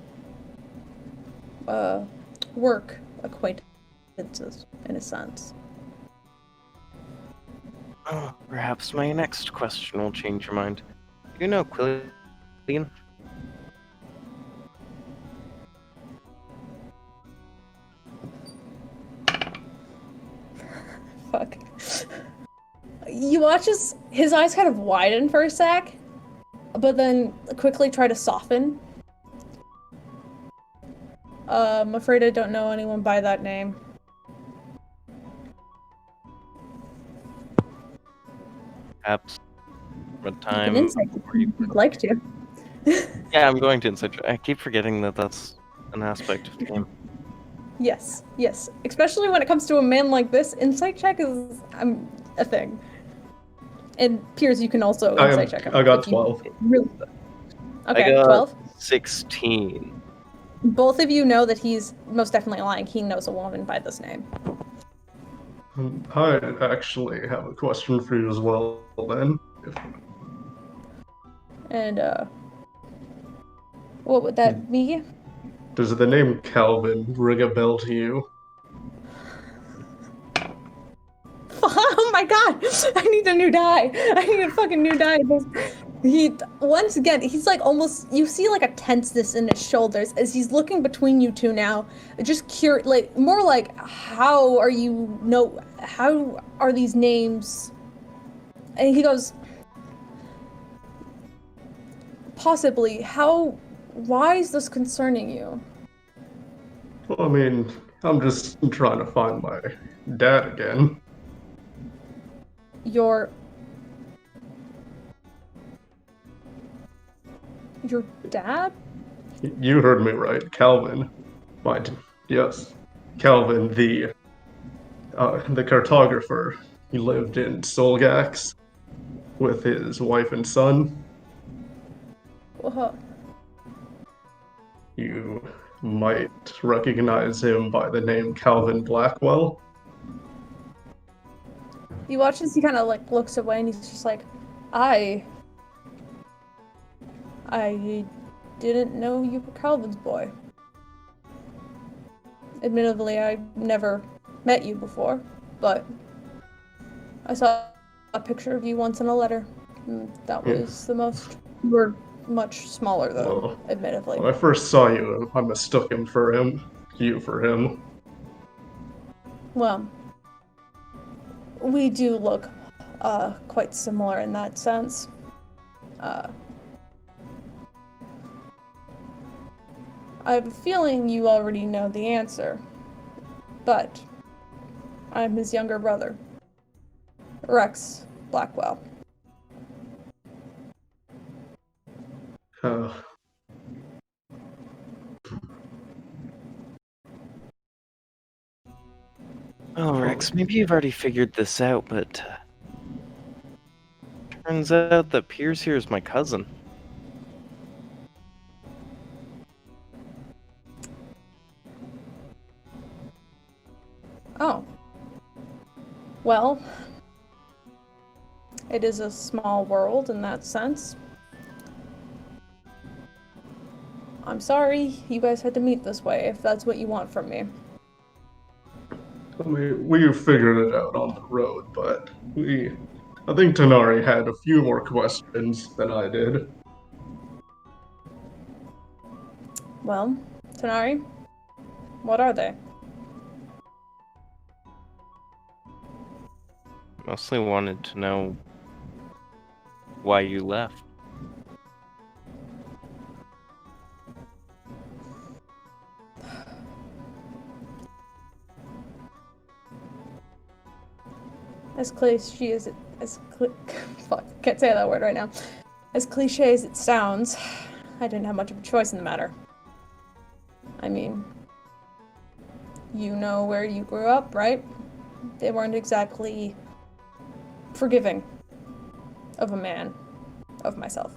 work acquaintances in a sense. oh, perhaps my next question will change your mind. Do you know Quillian? Fuck. You watch his eyes kind of widen for a sec, but then quickly try to soften. I'm afraid I don't know anyone by that name. Perhaps from a You time can insight before you... if you'd like to. Yeah, I'm going to insight. I keep forgetting that that's an aspect of the game. Yes. Especially when it comes to a man like this, insight check is a thing. And Peirs, you can also insight check him. I got if you 12. Really. Okay, I got 12. 16. Both of you know that he's most definitely lying. He knows a woman by this name. I actually have a question for you as well, then. And What would that be? Does the name Calvin ring a bell to you? Oh my god! I need a new die. I need a fucking new die. Once again, he's like almost. You see like a tenseness in his shoulders as he's looking between you two now. Just like more like how are you? How are these names? And he goes, possibly. How? Why is this concerning you? Well, I mean, I'm just trying to find my dad again. Your dad? You heard me right, Calvin. Yes, Calvin, the cartographer. He lived in Solgax with his wife and son. What? You might recognize him by the name Calvin Blackwell. You watch as he kind of like looks away and he's just like, I didn't know you were Calvin's boy. Admittedly, I never met you before, but I saw a picture of you once in a letter. That was the most. You were much smaller though, admittedly. When I first saw you, I mistook you for him. Well, we do look quite similar in that sense. I have a feeling you already know the answer, but I'm his younger brother, Rex Blackwell. Oh, Rex, maybe you've already figured this out, but turns out that Peirs here is my cousin. Oh. Well, it is a small world in that sense. I'm sorry you guys had to meet this way, if that's what you want from me. I mean, we figured it out on the road, but I think Tanar'ri had a few more questions than I did. Well, Tanar'ri, what are they? Mostly wanted to know why you left. As cliche as it fuck, can't say that word right now. As cliche as it sounds, I didn't have much of a choice in the matter. I mean, you know where you grew up, right? They weren't exactly forgiving of a man, of myself.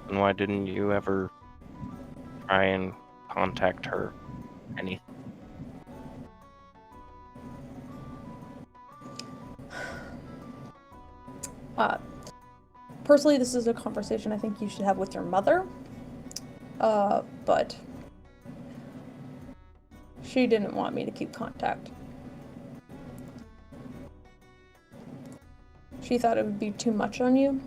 And why didn't you ever try and contact her? Anything? Personally, this is a conversation I think you should have with your mother. But she didn't want me to keep contact. She thought it would be too much on you.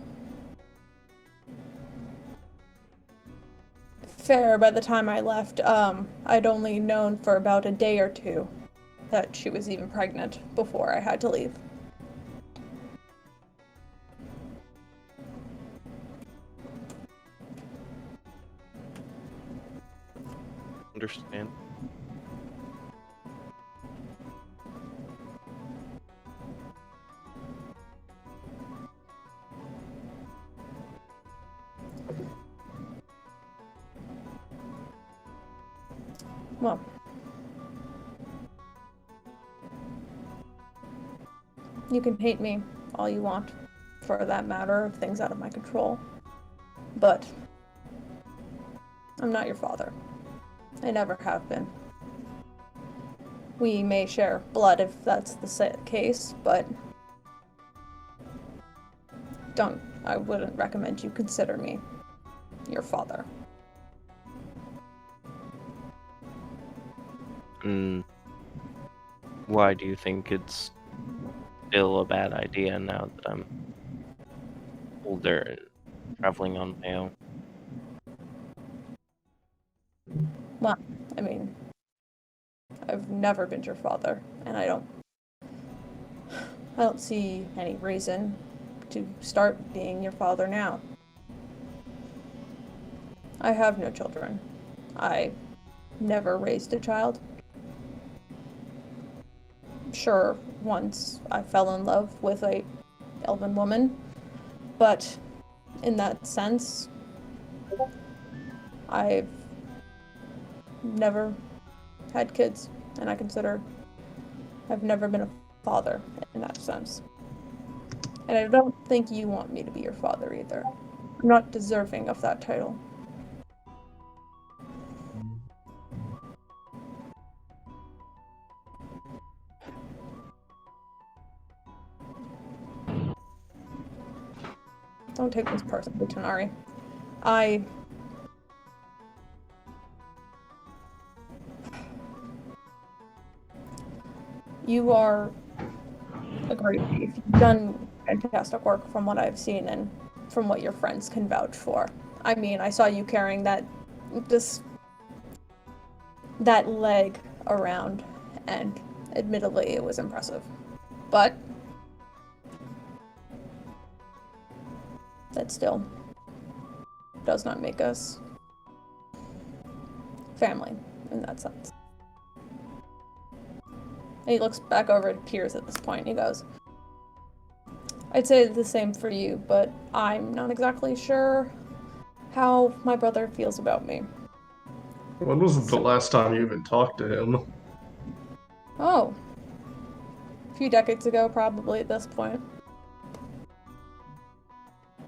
Fair, by the time I left, I'd only known for about a day or two that she was even pregnant before I had to leave. Understand. Well, you can hate me all you want, for that matter, of things out of my control. But I'm not your father. I never have been. We may share blood if that's the case, but I wouldn't recommend you consider me your father. Why do you think it's still a bad idea now that I'm older and traveling on my own? Well, I mean, I've never been your father, and I don't see any reason to start being your father now. I have no children. I never raised a child. Sure, once I fell in love with a elven woman, but in that sense, I've never had kids, and I've never been a father in that sense. And I don't think you want me to be your father either. I'm not deserving of that title. Don't take this personally, Tanar'ri. You are a great thief. You've done fantastic work from what I've seen and from what your friends can vouch for. I mean, I saw you carrying that leg around, and admittedly, it was impressive. But that still does not make us family in that sense. And he looks back over at Peirs at this point and he goes, I'd say the same for you, but I'm not exactly sure how my brother feels about me. When was the last time you even talked to him? Oh. A few decades ago, probably at this point.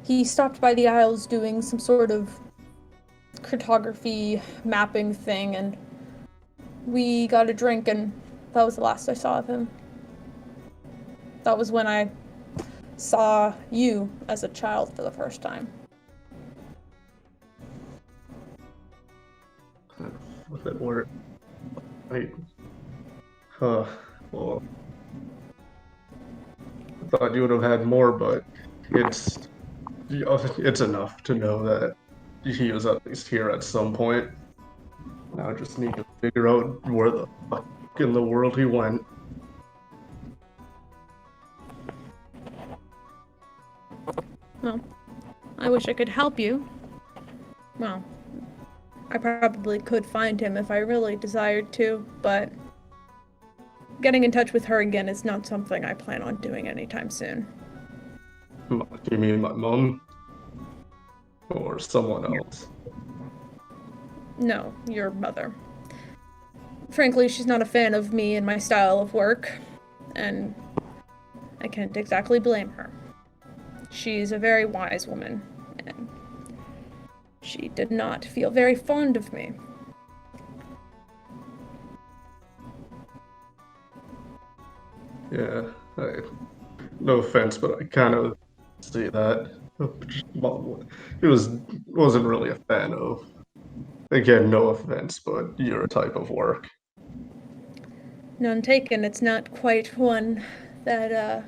He stopped by the Isles doing some sort of cartography mapping thing, and we got a drink, and that was the last I saw of him. That was when I saw you as a child for the first time. With it were, well, I thought you would have had more, but it's enough to know that he was at least here at some point. Now I just need to figure out where the fuck in the world he went. Well, I wish I could help you. Well, I probably could find him if I really desired to, but getting in touch with her again is not something I plan on doing anytime soon. Do you mean my mom? Or someone else? No, your mother. Frankly, she's not a fan of me and my style of work, and I can't exactly blame her. She's a very wise woman, and she did not feel very fond of me. Yeah, no offense, but I kind of see that. He wasn't really a fan of. Again, no offense, but your type of work. None taken. It's not quite one that,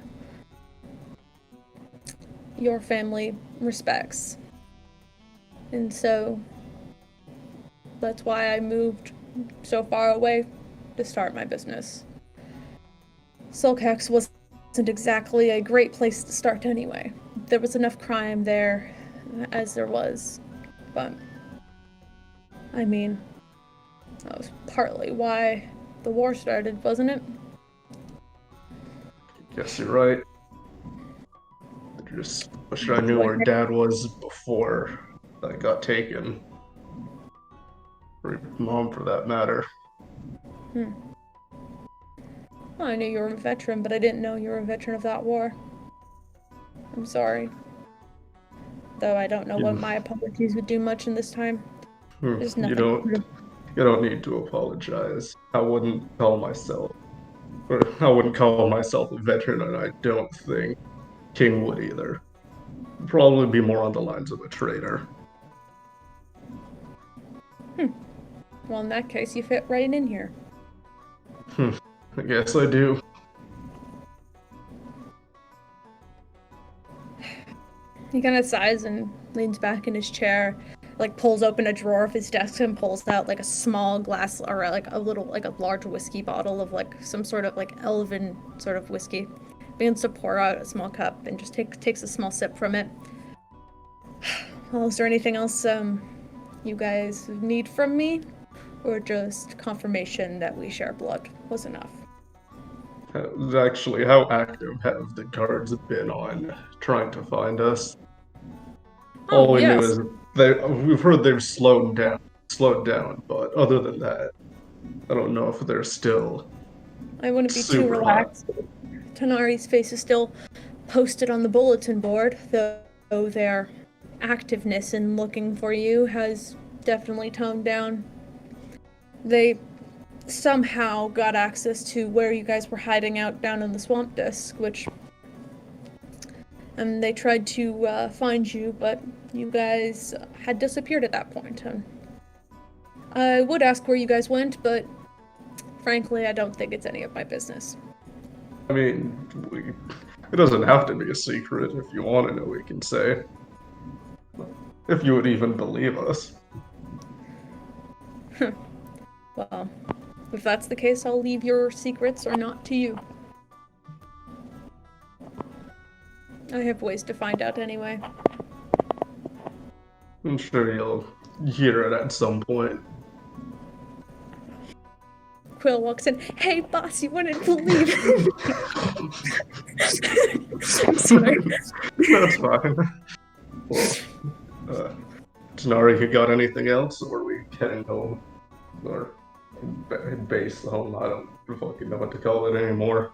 your family respects. And so that's why I moved so far away to start my business. Sulcax wasn't exactly a great place to start anyway. There was enough crime there as there was, but I mean, that was partly why the war started, wasn't it? Guess you're right. I just wish I knew where Dad was before I got taken. Or Mom, for that matter. Well, I knew you were a veteran, but I didn't know you were a veteran of that war. I'm sorry. Though I don't know what my apologies would do much in this time. There's nothing. You don't need to apologize. I wouldn't call myself a veteran, and I don't think King would either. Probably be more on the lines of a traitor. Well, in that case, you fit right in here. I guess I do. He kind of sighs and leans back in his chair, like pulls open a drawer of his desk and pulls out like a small glass or like a large whiskey bottle of like some sort of like elven sort of whiskey. Begins to pour out a small cup and just takes a small sip from it. Well, is there anything else you guys need from me? Or just confirmation that we share blood was enough? Actually, how active have the guards been on trying to find us? All we knew is we've heard they've slowed down, but other than that, I don't know if they're still. I wouldn't be too relaxed. Tanar'ri's face is still posted on the bulletin board, though their activeness in looking for you has definitely toned down. They somehow got access to where you guys were hiding out down in the swamp disk, and they tried to find you, but you guys had disappeared at that point. And I would ask where you guys went, but frankly, I don't think it's any of my business. I mean, it doesn't have to be a secret. If you want to know, we can say. If you would even believe us. Well, if that's the case, I'll leave your secrets or not to you. I have ways to find out anyway. I'm sure you'll hear it at some point. Quill walks in. Hey, boss, you wouldn't believe it. I'm sorry. That's fine. Well, Tanar'ri, you got anything else, or are we heading home? Or base home? I don't fucking know what to call it anymore.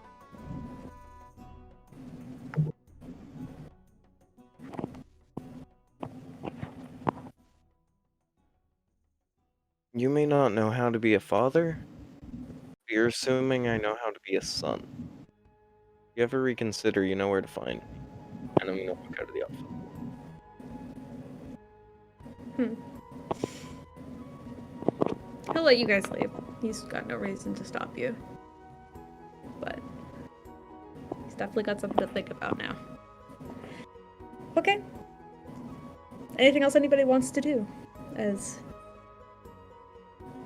You may not know how to be a father, but you're assuming I know how to be a son. If you ever reconsider, you know where to find me. And I'm gonna walk out of the office. He'll let you guys leave. He's got no reason to stop you. But he's definitely got something to think about now. Okay. Anything else anybody wants to do?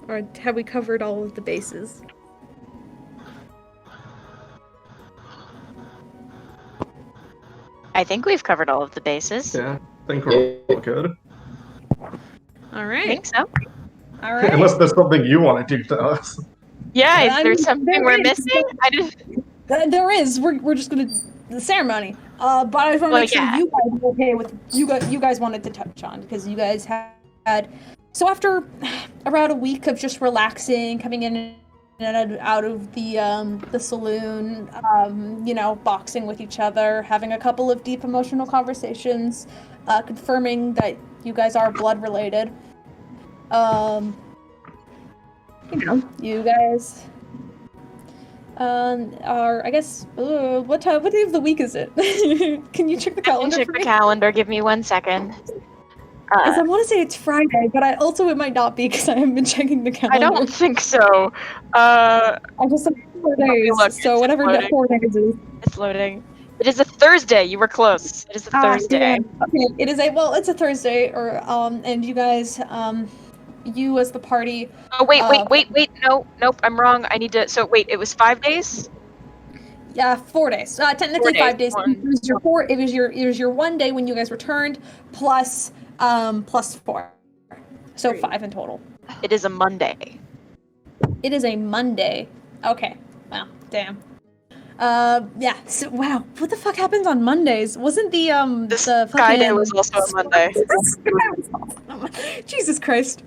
Or have we covered all of the bases? I think we've covered all of the bases. Yeah, I think we're all good. Alright. I think so. Alright. Unless there's something you want to do to us. Yeah, is there something we're missing? There is. We're just gonna the ceremony. But I just want to make sure you guys are okay with you guys wanted to touch on, because you guys had so after around a week of just relaxing, coming in and out of the saloon, boxing with each other, having a couple of deep emotional conversations, confirming that you guys are blood related. You guys are, I guess, what day of the week is it? Can you check the calendar? Check the calendar. Give me 1 second. I want to say it's Friday, but it might not be because I haven't been checking the calendar. I don't think so. I just said 4 days, so whatever that 4 days is. It's loading. It is a Thursday. You were close. It is a Thursday. Yeah. Okay, it's a Thursday, and you guys, you as the party. Oh wait. Nope, I'm wrong. I need to. So wait, it was 5 days. Yeah, 4 days. Technically 5 days. It was your 1 day when you guys returned, plus 4, so 5 in total. It is a Monday. It is a Monday. Okay. Wow. Damn. Yeah. So, wow. What the fuck happens on Mondays? Wasn't the Sky Day was also a Monday. Jesus Christ.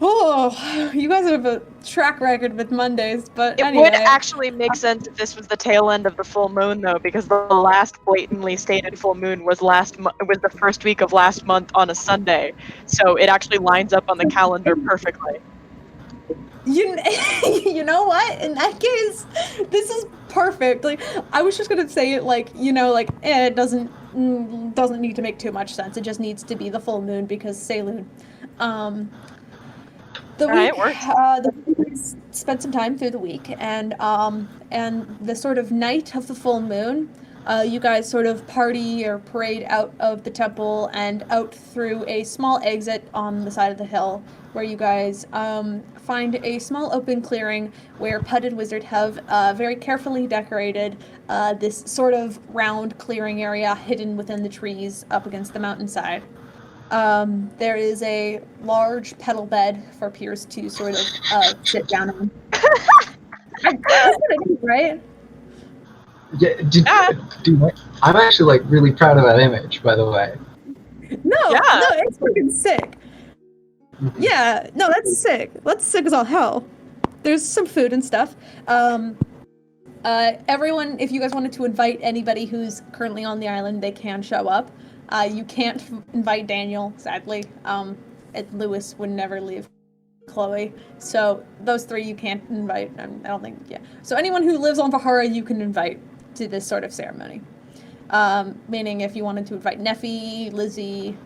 Oh, you guys have a track record with Mondays, but it anyway. would actually make sense if this was the tail end of the full moon, though, because the last blatantly stated full moon was the first week of last month on a Sunday, so it actually lines up on the calendar perfectly. You you know what? In that case, this is perfect. Like, I was just gonna say it like, it doesn't need to make too much sense. It just needs to be the full moon because Saloon. The Alright, week, works. the week spent some time through the week, and the sort of night of the full moon, you guys sort of party or parade out of the temple and out through a small exit on the side of the hill, where you guys find a small open clearing where Puud and Wizard have very carefully decorated this sort of round clearing area hidden within the trees up against the mountainside. There is a large pedal bed for Peirs to sort of sit down on. That's what it is, right? Yeah, I'm actually like really proud of that image, by the way. No, Yeah. no, it's freaking sick. Yeah, no, that's sick. That's sick as all hell. There's some food and stuff. Everyone, if you guys wanted to invite anybody who's currently on the island, they can show up. You can't invite Daniel, sadly. Lewis would never leave Chloe. So those three you can't invite. I don't think, yeah. So anyone who lives on Vahara, you can invite to this sort of ceremony. Meaning if you wanted to invite Neffy, Lizzie,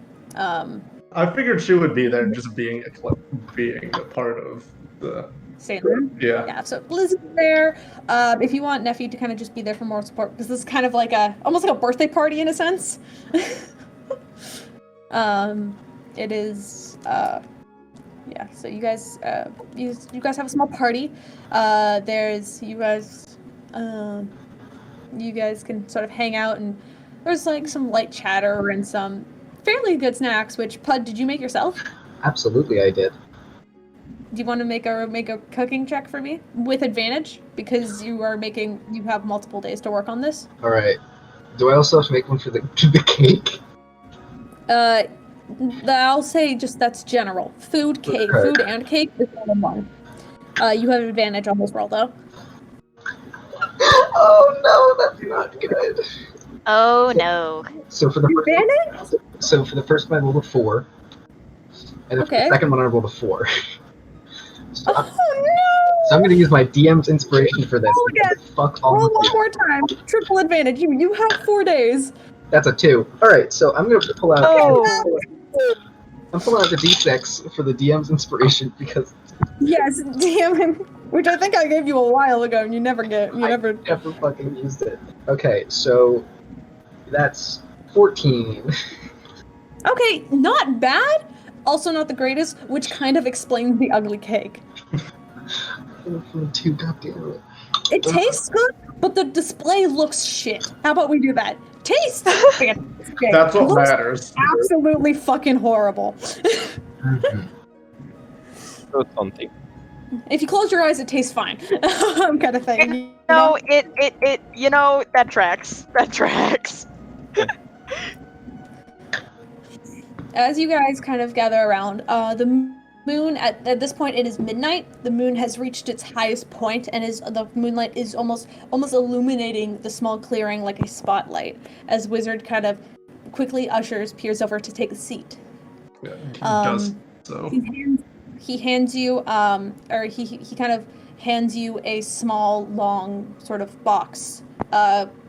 I figured she would be there, just being a part of the. Sailor. Yeah. Yeah, so Lizzie's there. If you want Neffy to kind of just be there for more support, because this is kind of like almost like a birthday party in a sense. It is, yeah, so you guys, you guys have a small party. You guys can sort of hang out, and there's like some light chatter and some fairly good snacks, which, Puud, did you make yourself? Absolutely, I did. Do you want to make a cooking check for me with advantage because you have multiple days to work on this? All right. Do I also have to make one for the cake? I'll say just that's general. Food and cake is all in one. You have advantage on this roll though. Oh no, that's not good. Oh no. So for the first one I rolled a 4, and for the second one I rolled a 4. So Oh no! I'm gonna use my DM's inspiration for this. Roll again. Fuck all Roll of one you. more time. Triple advantage. You have 4 days. That's a 2. All right, so I'm gonna pull out. Oh. I'm pulling out the D6 for the DM's inspiration because Yes, DM, which I think I gave you a while ago, and you never never fucking used it. Okay, so that's 14. Okay, not bad. Also not the greatest, which kind of explains the ugly cake. 2, goddamn it. It tastes good, but the display looks shit. How about we do that? Taste fantastic. That's what Looks matters. absolutely fucking horrible. Mhm. So something. If you close your eyes, it tastes fine. Kind of thing. you No, know? it, that tracks. That tracks. As you guys kind of gather around, the moon at this point it is midnight. The moon has reached its highest point, and the moonlight is almost illuminating the small clearing like a spotlight. As Wizard kind of quickly ushers Peirs over to take a seat. Yeah, he does so. He hands you, or he kind of hands you a small, long sort of box,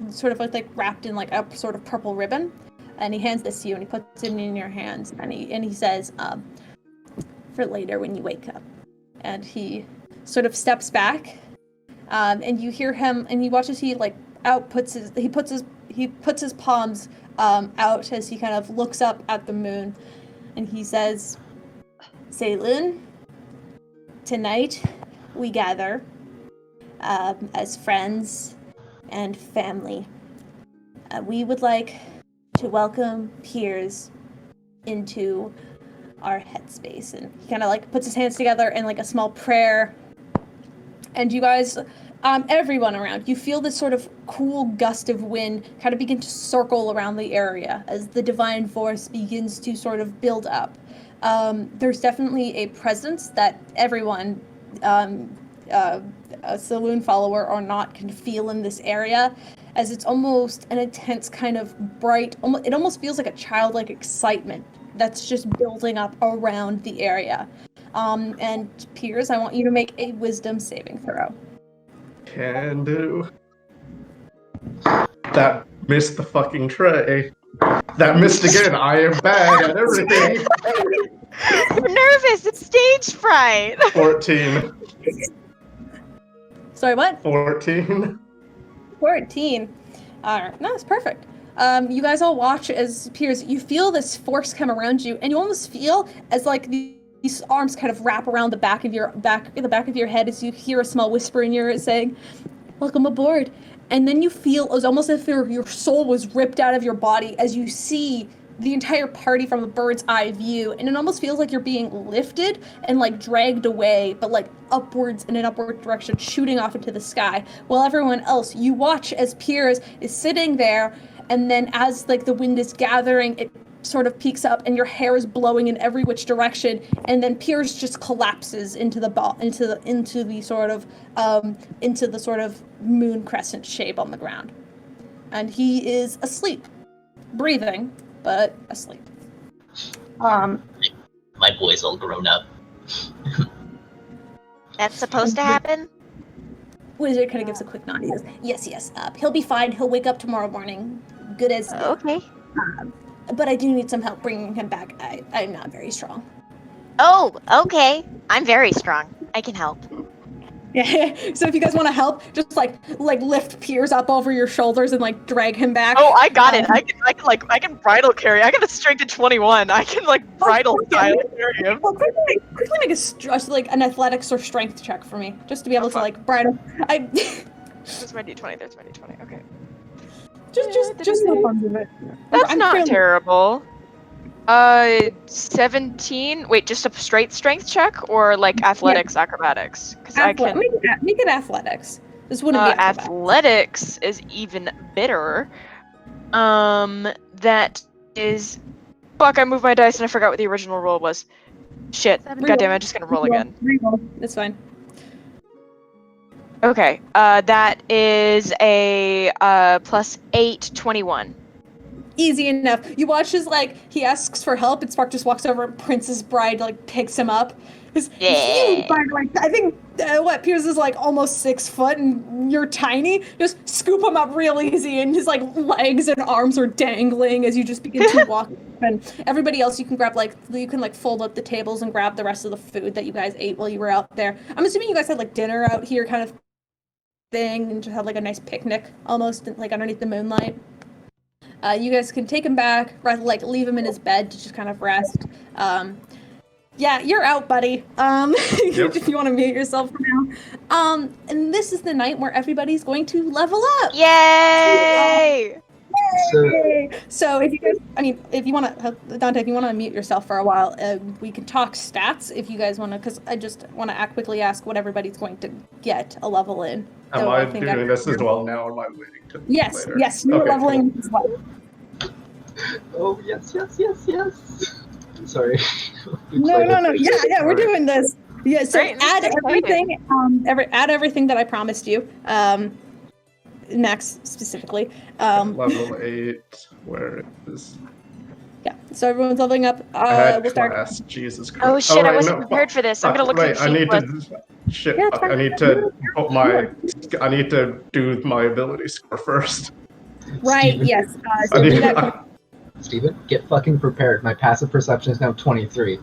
sort of like wrapped in like a sort of purple ribbon. And he hands this to you, and he puts it in your hands, and he says, "For later when you wake up." And he sort of steps back, and you hear him, and you watch as he like puts his palms out as he kind of looks up at the moon, and he says, "Saloon, tonight we gather as friends and family. We would like to welcome Peirs into our headspace." And he kind of like puts his hands together in like a small prayer. And you guys, everyone around, you feel this sort of cool gust of wind kind of begin to circle around the area as the divine force begins to sort of build up. There's definitely a presence that everyone, a saloon follower or not, can feel in this area, as it's almost an intense kind of bright, it almost feels like a childlike excitement that's just building up around the area. And Peirs, I want you to make a wisdom saving throw. Can do. That missed the fucking tray. That missed again. I am bad at everything. I'm nervous. It's stage fright. 14. Sorry, what? 14. 14. No, it's perfect. You guys all watch as Peirs, you feel this force come around you, and you almost feel as like these arms kind of wrap around the back of your head as you hear a small whisper in your ear saying, "Welcome aboard." And then you feel it was almost as if your soul was ripped out of your body as you see the entire party from a bird's eye view, and it almost feels like you're being lifted and like dragged away, but like upwards in an upward direction, shooting off into the sky. While everyone else, you watch as Peirs is sitting there, and then as like the wind is gathering, it sort of peaks up, and your hair is blowing in every which direction, and then Peirs just collapses into the sort of moon crescent shape on the ground, and he is asleep, breathing, but asleep. My boy's all grown up. That's supposed to happen? Wizard kind of gives a quick nod. He goes, yes. He'll be fine. He'll wake up tomorrow morning. Good as new. Okay. But I do need some help bringing him back. I'm not very strong. Oh, okay. I'm very strong. I can help. Yeah. So if you guys want to help, just like lift Peirs up over your shoulders and like drag him back. Oh, I got it. I can bridal carry. I got a strength of 21. I can bridal style carry him. Well, quickly make an athletics or strength check for me, just to be able to bridal. There's my d20. There's my d20. Okay. Just for the fun of it. That's not terrible. 17. Wait, just a straight strength check or athletics, acrobatics? Because I can make it athletics. This wouldn't be acrobatics. Athletics is even better. That is. Fuck! I moved my dice and I forgot what the original roll was. Shit! Goddamn! I'm just gonna roll again. Reroll. That's fine. Okay. That is a +8, 21. Easy enough. You watch as he asks for help, and Spark just walks over, and Princess Bride picks him up. He's huge, I think Peirs is almost 6 foot, and you're tiny. Just scoop him up real easy, and his legs and arms are dangling as you just begin to walk. And everybody else, you can grab you can fold up the tables and grab the rest of the food that you guys ate while you were out there. I'm assuming you guys had dinner out here, kind of thing, and just had a nice picnic almost underneath the moonlight. You guys can take him back, leave him in his bed to just kind of rest. Yeah, you're out, buddy. If you want to mute yourself for now. And this is the night where everybody's going to level up. Yay! So if you guys, if you want to, Dante, if you want to mute yourself for a while, we can talk stats if you guys want to, because I just want to quickly ask what everybody's going to get a level in. Am I doing this as well now, or am I waiting to Yes, later? yes, you're leveling as well. Oh, yes. Sorry. No. Yeah, we're doing this. Yeah, so Great, add this is everything, add everything that I promised you. Max specifically. Level 8, where is... Yeah, so everyone's leveling up. I had We'll start. class, Jesus Christ. Oh shit! I right, wasn't no, prepared for this. I'm gonna look right, at I the need sheet. to... Shit, Yeah, it's fine. I need to put my... I need to do my ability score first. Right, Steven. yes. I So need, do that. Steven, get fucking prepared. My passive perception is now 23.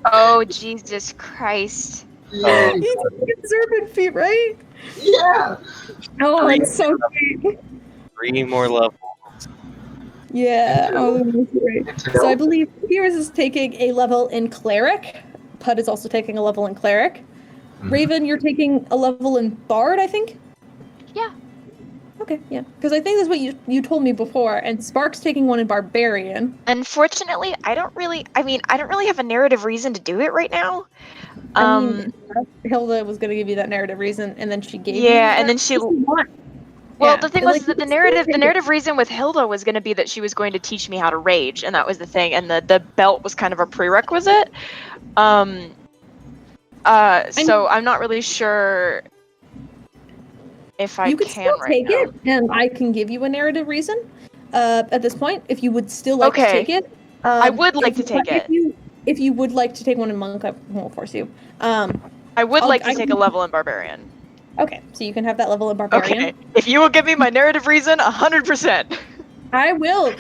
Oh Jesus Christ! He's observant feat, right? Yeah! Oh, it's so great. 3 more levels. Yeah, oh, that's great. So I believe Peirs is taking a level in Cleric. Puud is also taking a level in Cleric. Raven, you're taking a level in Bard, I think? Yeah. Okay, yeah. Because I think that's what you told me before, and Spark's taking one in Barbarian. Unfortunately, I don't really have a narrative reason to do it right now. Hilda was going to give you that narrative reason, and then she gave you Yeah, that. and then she. Yeah, Well, the thing but, was that the narrative reason with Hilda was going to be that she was going to teach me how to rage, and that was the thing, and the belt was kind of a prerequisite. So I'm not really sure if I you could can still right take now. it, and I can give you a narrative reason at this point, if you would still like to Okay. take it. I would like to take it. If you would like to take one in monk, I won't force you. I would like to take a level in barbarian. Okay, so you can have that level in barbarian. Okay, if you will give me my narrative reason, 100%. I will.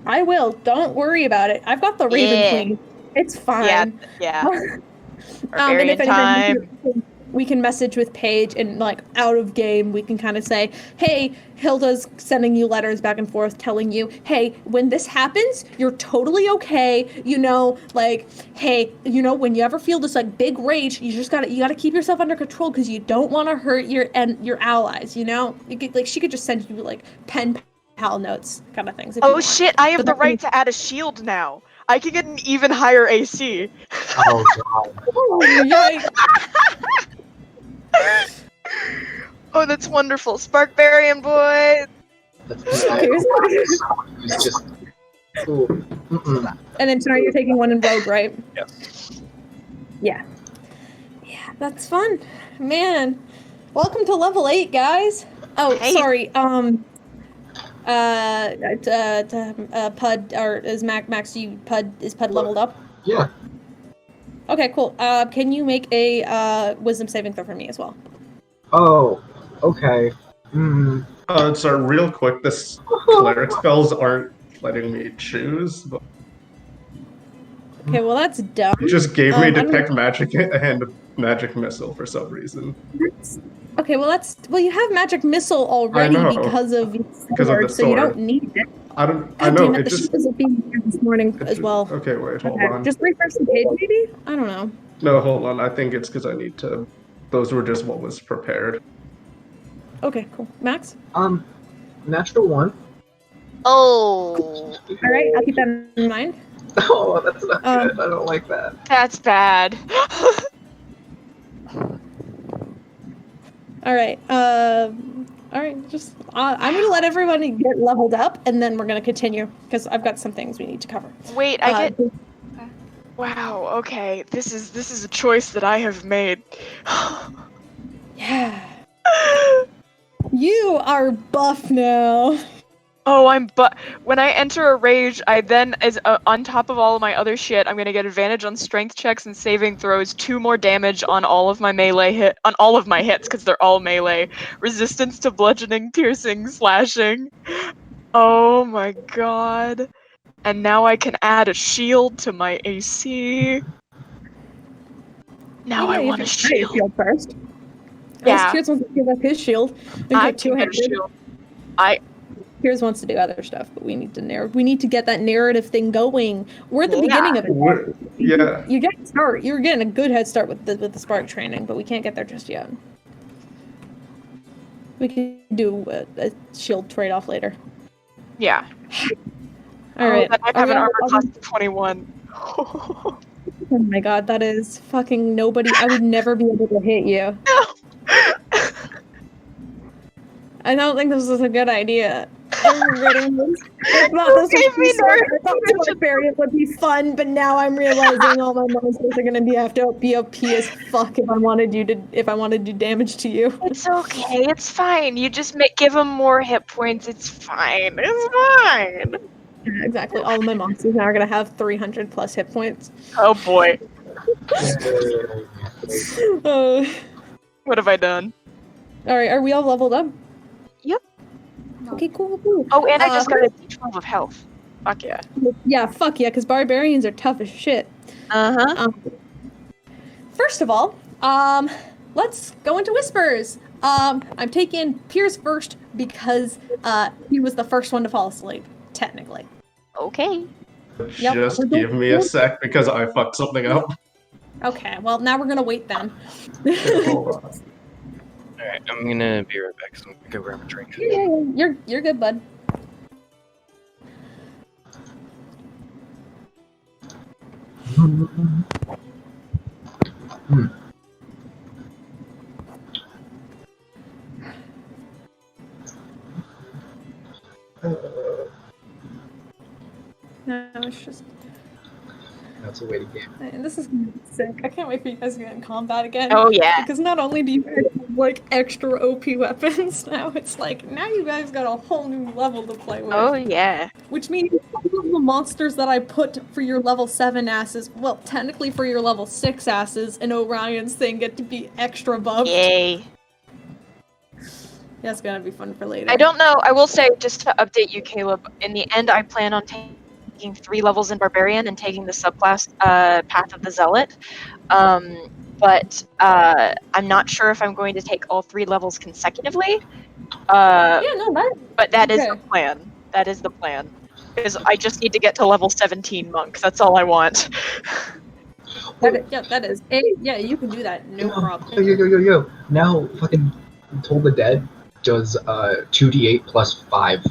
I will. Don't worry about it. I've got the Raven Queen. It's fine. Yeah. And Barbarian if anything, time. we can message with Paige and like out of game, we can kind of say, hey, Hilda's sending you letters back and forth telling you, hey, when this happens, you're totally okay. You know, like, hey, you know, when you ever feel this like big rage, you gotta keep yourself under control because you don't want to hurt your allies. You know, she could just send you like pen pal notes kind of things. Oh shit! I have the right to add a shield now. I can get an even higher AC. Oh god. Oh, yikes. Oh, that's wonderful. Sparkbarian boy! That's who's just cool. And then tonight you're taking one in Rogue, right? Yes. Yeah. Yeah, that's fun. Man. Welcome to level 8, guys. Oh, Hey. sorry. Puud, or is Max, is Puud leveled up? Yeah. Okay, cool. Can you make a wisdom saving throw for me as well? Oh, okay. So real quick, this cleric spells aren't letting me choose, but Okay, well that's dumb. it just gave me I don't- detect magic and magic missile for some reason. Okay, well you have magic missile already I know. because of your Because of the sword, so you sword. don't need it. I God know damn it, it the just. ship isn't being here this morning it as just- well. Okay, wait, hold Okay, on. just refresh the page, maybe? I don't know. No, hold on. I think it's because I need to. Those were just what was prepared. Okay, cool. Max? Natural 1. Oh. All right, I'll keep that in mind. Oh, that's not good. I don't like that. That's bad. All right. Just I'm gonna let everyone get leveled up, and then we're gonna continue because I've got some things we need to cover. Wait, I get. Wow. Okay, this is a choice that I have made. Yeah. You are buff now. Oh, when I enter a rage, I then, on top of all of my other shit, I'm gonna get advantage on strength checks and saving throws, 2 more damage on all of my hits, because they're all melee. Resistance to bludgeoning, piercing, slashing. Oh my god. And now I can add a shield to my AC. Now I want a shield. First. Yeah. Piers wants to give up his shield. I can get a shield. Piers wants to do other stuff, but we need to get that narrative thing going. We're at the beginning of it. Yeah. You're getting a start. You're getting a good head start with the Spark training, but we can't get there just yet. We can do a shield trade-off later. Yeah. All right. I have an armor class of 21. Oh my god, that is fucking nobody. I would never be able to hit you. I don't think this is a good idea. I'm regretting this. I thought Sparkbarian would be fun, but now I'm realizing all my monsters are gonna have to be OP as fuck if I wanted to do damage to you. It's okay. It's fine. You just give them more hit points. It's fine. It's fine. Yeah, exactly. All of my monsters now are gonna have 300 plus hit points. Oh boy. What have I done? All right, are we all leveled up? Yep. Okay, cool. Oh, and I just got a D12 of health. Fuck yeah. Yeah, fuck yeah, because barbarians are tough as shit. Uh-huh. First of all, let's go into whispers. I'm taking Peirs first because he was the first one to fall asleep, technically. Okay. Yep, Just give me a sec because I fucked something up. Okay, well now we're gonna wait then. Hold on. Alright, I'm gonna be right back, so I'm gonna go grab a drink. Yeah, you're good, bud. No, it's just. That's a waiting game. This is gonna be sick. I can't wait for you guys to get in combat again. Oh yeah. Because not only do you guys like extra OP weapons now. It's like now you guys got a whole new level to play with. Oh yeah. Which means all of the monsters that I put for your level 7 asses, well, technically for your level 6 asses and Orion's thing get to be extra buffed. Yay. That's gonna be fun for later. I don't know. I will say, just to update you, Caleb, in the end, I plan on taking 3 levels in Barbarian and taking the subclass Path of the Zealot. But I'm not sure if I'm going to take all 3 levels consecutively. Yeah, no, But that is okay. the plan. That is the plan. Because I just need to get to level 17 monk. That's all I want. That is. Yeah, you can do that, no problem. Yo. Now fucking Toll the Dead does 2d8 plus 5.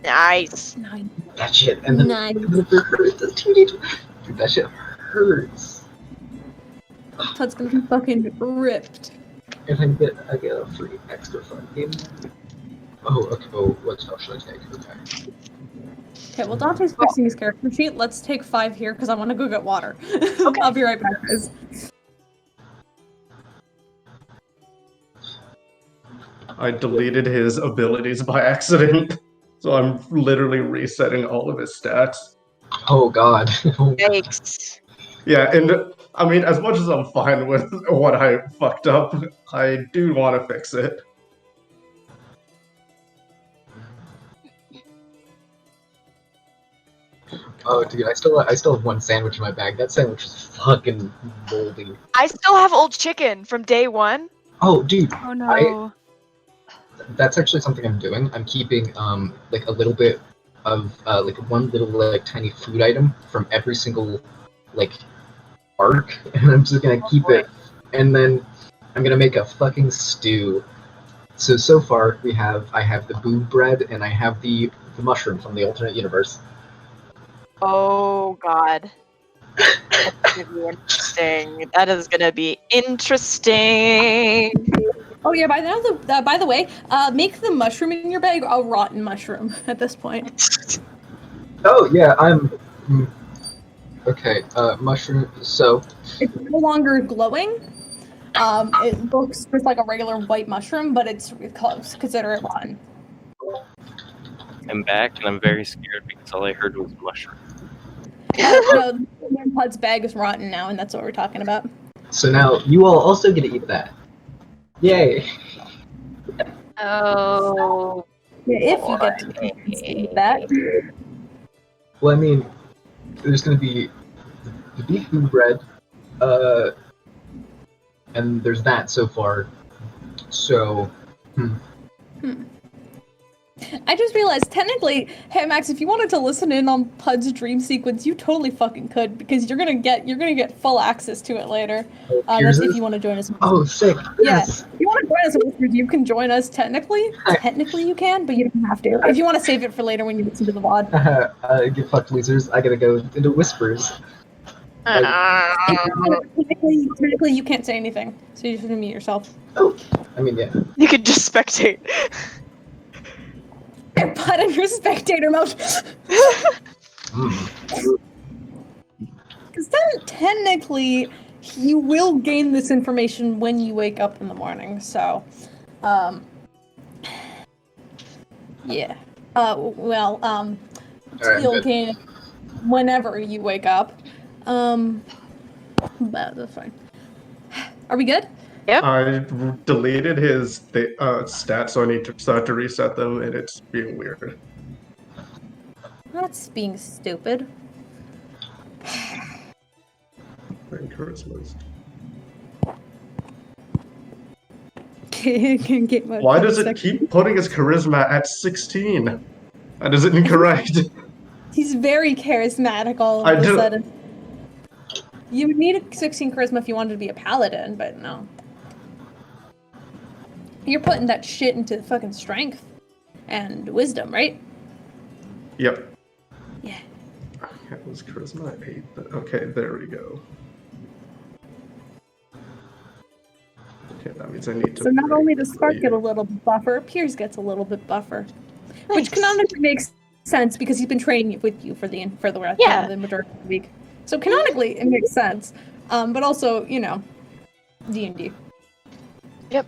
Nice. Nice. That shit. And then Nice. it does 2d8. Dude, that shit hurts. Todd's gonna be fucking ripped. And I get a free extra fun game. Oh, okay. Oh, what spell should I take? Okay. Okay, well, Dante's fixing his character sheet. Let's take 5 here because I want to go get water. Okay. I'll be right back, guys. I deleted his abilities by accident, so I'm literally resetting all of his stats. Oh god. Yikes. Yeah, and I mean, as much as I'm fine with what I fucked up, I do want to fix it. Oh, dude, I still have 1 sandwich in my bag. That sandwich is fucking moldy. I still have old chicken from day 1. Oh, dude, Oh no. that's actually something I'm doing. I'm keeping like a little bit of like one little like tiny food item from every single like arc, and I'm just gonna keep it, and then I'm gonna make a fucking stew. So far I have the Puud bread and I have the mushroom from the alternate universe. Oh god. That's gonna be interesting. That is gonna be interesting. Oh yeah, by the way, make the mushroom in your bag a rotten mushroom at this point. Oh yeah, okay. Mushroom. So It's no longer glowing. It looks just like a regular white mushroom, but it's close. Consider it rotten. I'm back and I'm very scared because all I heard was mushroom. No, Pud's bag is rotten now, and that's what we're talking about. so now you all also get to eat that. Yay! Oh. Yeah, if you get to eat that. Well, I mean, there's gonna be the beef Puud bread, and there's that so far. So, I just realized, technically, hey Max, if you wanted to listen in on Pud's dream sequence, you totally fucking could, because you're gonna get full access to it later. That's if you want to join us. Oh, sick! Yes. Yeah, if you want to join us, you can join us technically. Technically, you can, but you don't have to. If you want to save it for later when you listen to the VOD. Get fucked, losers! I gotta go into whispers. Technically, you can't say anything, so you just have to mute yourself. Oh, I mean, yeah. You could just spectate. Put in your spectator mode. Because then, technically, you will gain this information when you wake up in the morning. So, yeah. You'll gain it whenever you wake up. But that's fine. Are we good? I deleted his stats, so I need to start to reset them, and it's being weird. That's being stupid. Charismas. Can get my Why does it keep putting his charisma at 16? That is incorrect. He's very charismatic all of a sudden. You would need a 16 charisma if you wanted to be a paladin, but no. You're putting that shit into fucking strength and wisdom, right? Yep. Yeah. It was charisma 8. Okay, there we go. Okay, that means I need to. So not only does Spark get a little bit buffer, Peirs gets a little bit buffer, which canonically makes sense because he's been training with you for the rest of the majority of the week. So canonically, it makes sense, but also, D&D. Yep.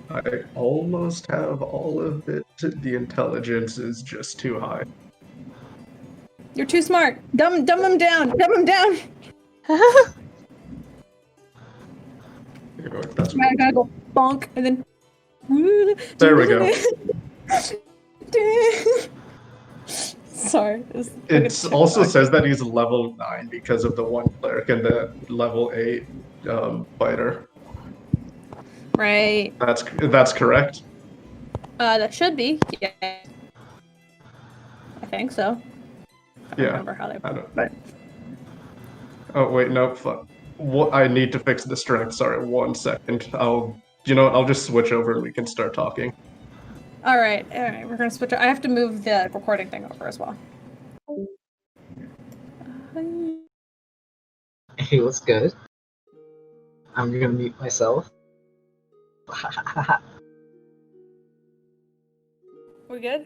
I almost have all of it. The intelligence is just too high. You're too smart. Dumb him down. Dumb him down. That's I gotta go bonk and then. There we go. Sorry. It also says that he's level 9 because of the one cleric and the level 8 fighter. Right. That's correct. That should be. Yeah. I think so. I don't remember how they. Oh wait, no. Fuck. What? I need to fix the strength. Sorry, 1 second. I'll just switch over and we can start talking. All right. We're gonna switch. I have to move the recording thing over as well. Hey, what's good? I'm gonna mute myself. We good?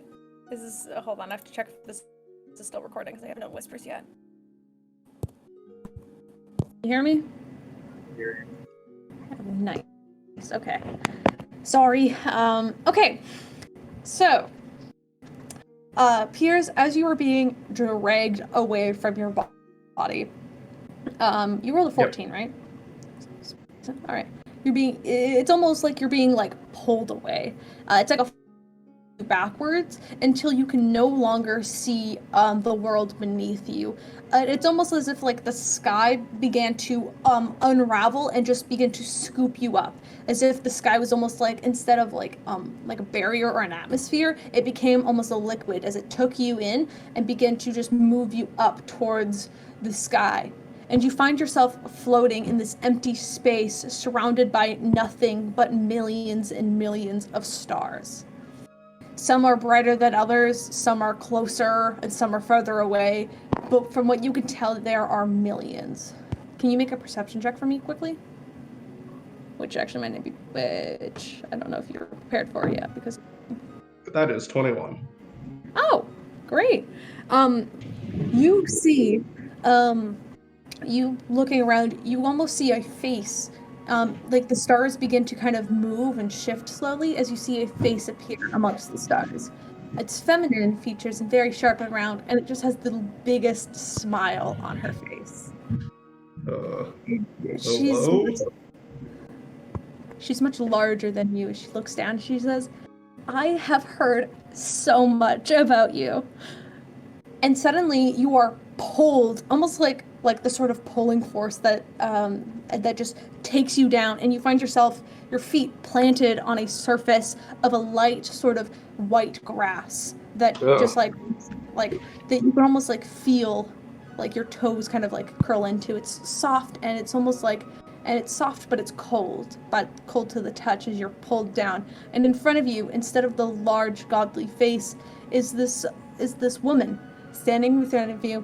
Is this? Hold on. I have to check if this is still recording because I have no whispers yet. You hear me? Nice. Okay. Sorry. Okay. So, Peirs, as you were being dragged away from your body, you rolled a 14, right? All right. It's almost like you're being like pulled away. It's like a backwards until you can no longer see the world beneath you. It's almost as if like the sky began to unravel and just begin to scoop you up, as if the sky was almost like, instead of like a barrier or an atmosphere, it became almost a liquid as it took you in and began to just move you up towards the sky. And you find yourself floating in this empty space surrounded by nothing but millions and millions of stars. Some are brighter than others, some are closer, and some are further away. But from what you can tell, there are millions. Can you make a perception check for me quickly? Which actually might not be, which I don't know if you're prepared for yet, because... That is 21. Oh, great. You see, you looking around, you almost see a face. Like the stars begin to kind of move and shift slowly as you see a face appear amongst the stars. It's feminine features and very sharp and round, and it just has the biggest smile on her face. She's much larger than you. She looks down and she says, "I have heard so much about you." And suddenly you are pulled, almost like the sort of pulling force that that just takes you down, and you find your feet planted on a surface of a light sort of white grass that just like that you can almost like feel like your toes kind of like curl into. It's soft and it's almost like, and it's soft but it's cold to the touch as you're pulled down. And in front of you, instead of the large godly face, is this woman standing in front of you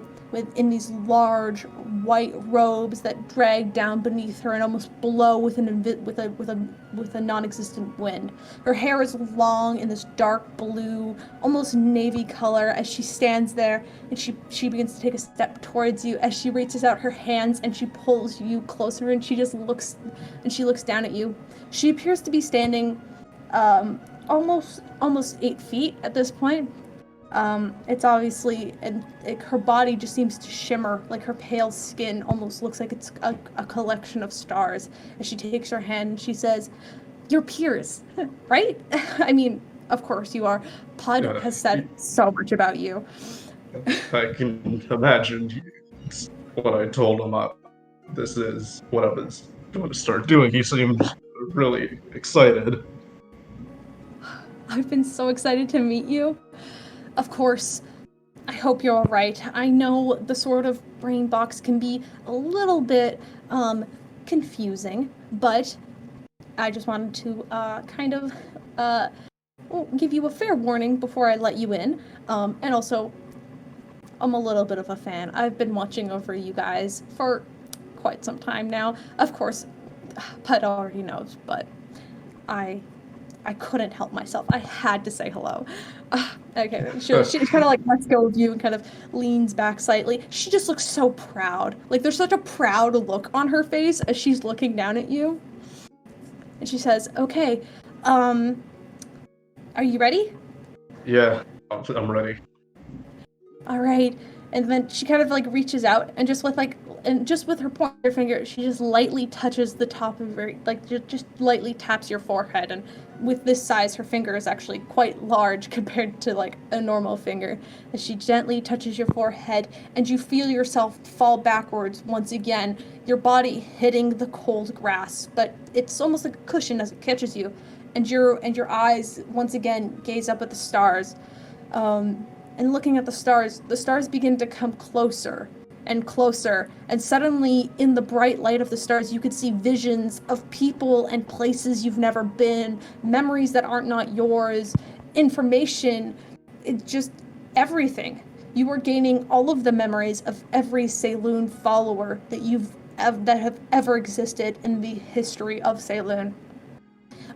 in these large white robes that drag down beneath her and almost blow with a non-existent wind. Her hair is long in this dark blue, almost navy color as she stands there, and she begins to take a step towards you as she reaches out her hands and she pulls you closer, and she looks down at you. She appears to be standing almost 8 feet at this point. It's obviously, and her body just seems to shimmer, like her pale skin almost looks like it's a collection of stars. As she takes her hand and she says, "You're Peirs, right?" I mean, of course you are. Puud has said so much about you. I can imagine when I told him this is what I was going to start doing. He seemed really excited. I've been so excited to meet you. Of course, I hope you're all right. I know the sort of brain box can be a little bit confusing, but I just wanted to kind of give you a fair warning before I let you in. And also, I'm a little bit of a fan. I've been watching over you guys for quite some time now. Of course, Puud already knows, but I couldn't help myself. I had to say hello. Okay, she kind of like lets go of you and kind of leans back slightly. She just looks so proud. Like there's such a proud look on her face as she's looking down at you. and she says, "Okay, are you ready?" Yeah, I'm ready. All right. And then she kind of like reaches out and just with her pointer finger, she just lightly touches the top of your, like just lightly taps your forehead. And with this size, her finger is actually quite large compared to like a normal finger. And she gently touches your forehead, and you feel yourself fall backwards once again, your body hitting the cold grass, but it's almost like a cushion as it catches you. And your eyes once again gaze up at the stars. And looking at the stars begin to come closer and closer, and suddenly, in the bright light of the stars, you could see visions of people and places you've never been, memories that aren't not yours, information, it's just everything. You are gaining all of the memories of every Saloon follower that have ever existed in the history of Saloon.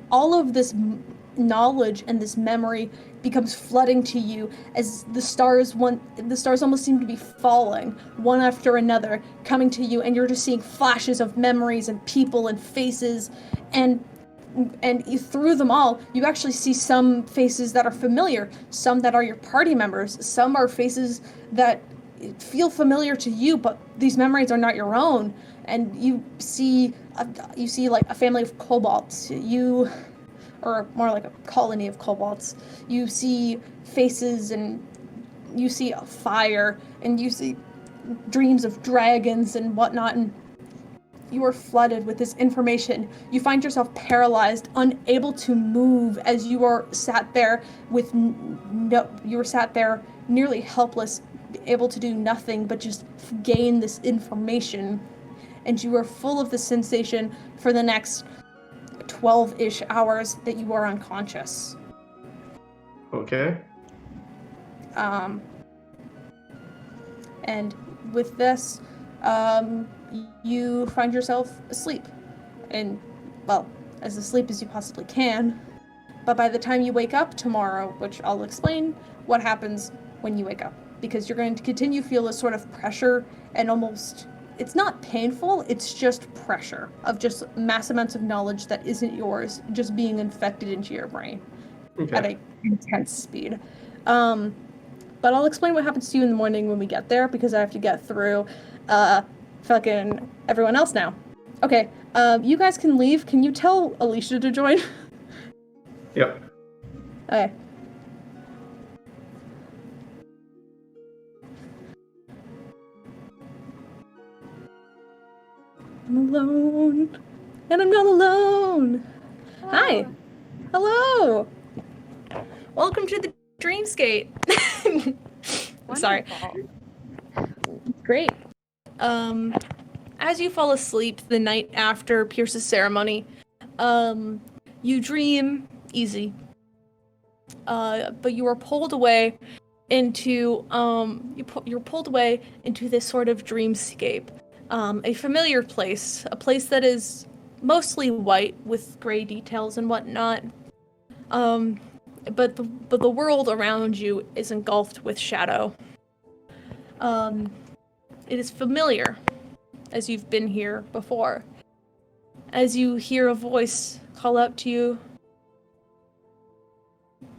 All of this knowledge and this memory becomes flooding to you as the stars almost seem to be falling one after another, coming to you, and you're just seeing flashes of memories and people and faces, and through them all you actually see some faces that are familiar, some that are your party members, some are faces that feel familiar to you, but these memories are not your own. And you see like a family of kobolds, or more like a colony of kobolds. You see faces, and you see a fire, and you see dreams of dragons and whatnot, and you are flooded with this information. You find yourself paralyzed, unable to move, as you are sat there nearly helpless, able to do nothing but just gain this information. And you are full of the sensation for the next 12-ish hours that you are unconscious. Okay. And with this, you find yourself asleep. And, well, as asleep as you possibly can. But by the time you wake up tomorrow, which I'll explain what happens when you wake up, because you're going to continue to feel this sort of pressure, and almost, it's not painful, it's just pressure of just mass amounts of knowledge that isn't yours just being infected into your brain at an intense speed. But I'll explain what happens to you in the morning when we get there, because I have to get through fucking everyone else now. Okay, you guys can leave. Can you tell Alycia to join? Yep. Okay. I'm alone. And I'm not alone. Oh. Hi. Hello. Welcome to the Dreamscape. Sorry. Great. As you fall asleep the night after Peirs' ceremony, you dream easy. But you are pulled away into you're pulled away into this sort of dreamscape. A familiar place, a place that is mostly white with gray details and whatnot. But the world around you is engulfed with shadow. It is familiar, as you've been here before. As you hear a voice call out to you,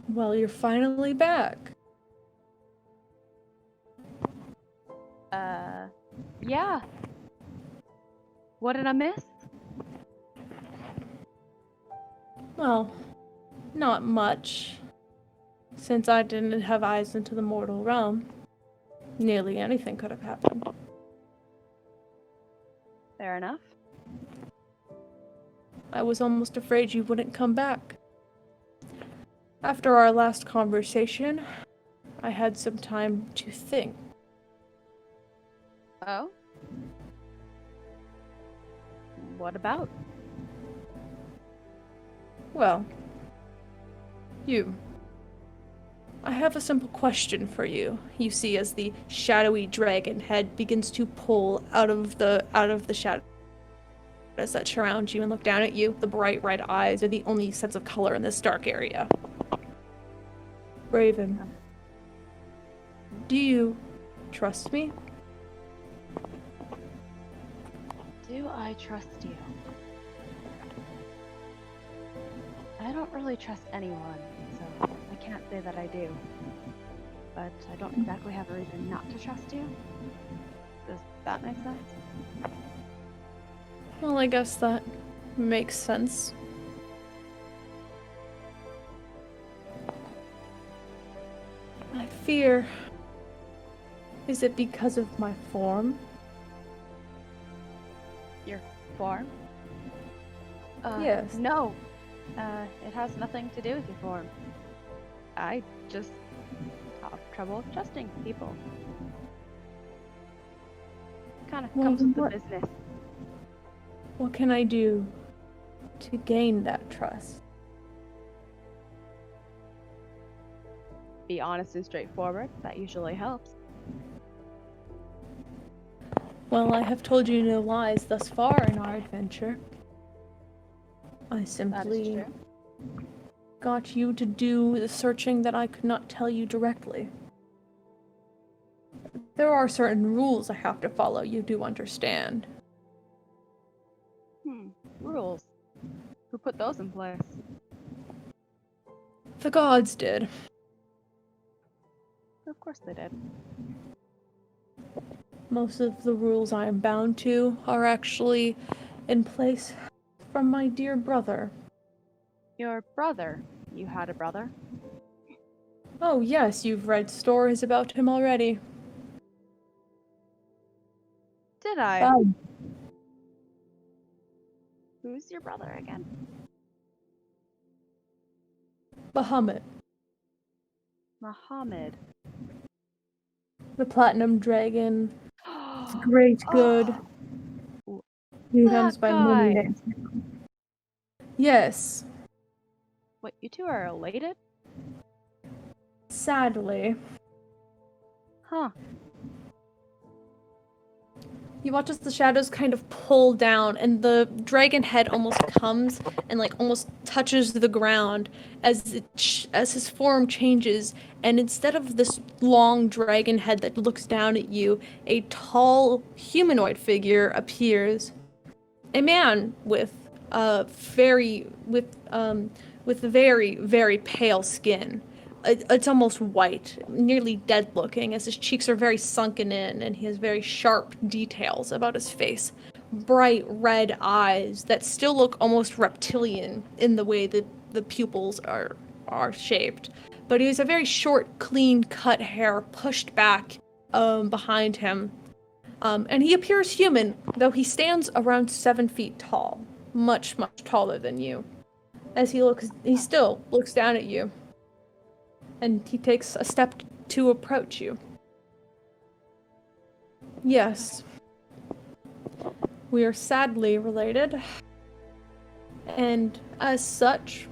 "Well, you're finally back." Yeah. What did I miss? Well, not much. Since I didn't have eyes into the mortal realm, nearly anything could have happened. Fair enough. I was almost afraid you wouldn't come back. After our last conversation, I had some time to think. Oh? What about? Well, I have a simple question for you. You see as the shadowy dragon head begins to pull out of the shadows that surround you and look down at you. The bright red eyes are the only sense of color in this dark area. Raven, do you trust me? Do I trust you? I don't really trust anyone, so I can't say that I do. But I don't exactly have a reason not to trust you. Does that make sense? Well, I guess that makes sense. I fear... Is it because of my form? Your form? Yes. No. It has nothing to do with your form. I just have trouble trusting people. Kind of Well, comes with the what- business. What can I do to gain that trust? Be honest and straightforward. That usually helps. Well, I have told you no lies thus far in our adventure. I That is simply true. got you to do the searching that I could not tell you directly. There are certain rules I have to follow, you do understand. Rules. Who put those in place? The gods did. Of course they did. Most of the rules I am bound to are actually in place from my dear brother. Your brother. You had a brother? Oh yes, you've read stories about him already. Did I? Oh, Who's your brother again? Bahamut, Muhammad. the platinum dragon, great good. Oh, He that comes by guy. many names. Yes, What, you two are related? sadly. Huh. You watch as the shadows kind of pull down, and the dragon head almost comes and almost touches the ground as as his form changes. And instead of this long dragon head that looks down at you, a tall humanoid figure appears. A man with very very pale skin. It's almost white, nearly dead looking, as his cheeks are very sunken in and he has very sharp details about his face. Bright red eyes that still look almost reptilian in the way that the pupils are shaped. But he has a very short, clean cut hair pushed back behind him. And he appears human, though he stands around 7 feet tall. Much, much taller than you. As he still looks down at you. And he takes a step to approach you. Yes. We are sadly related. And as such,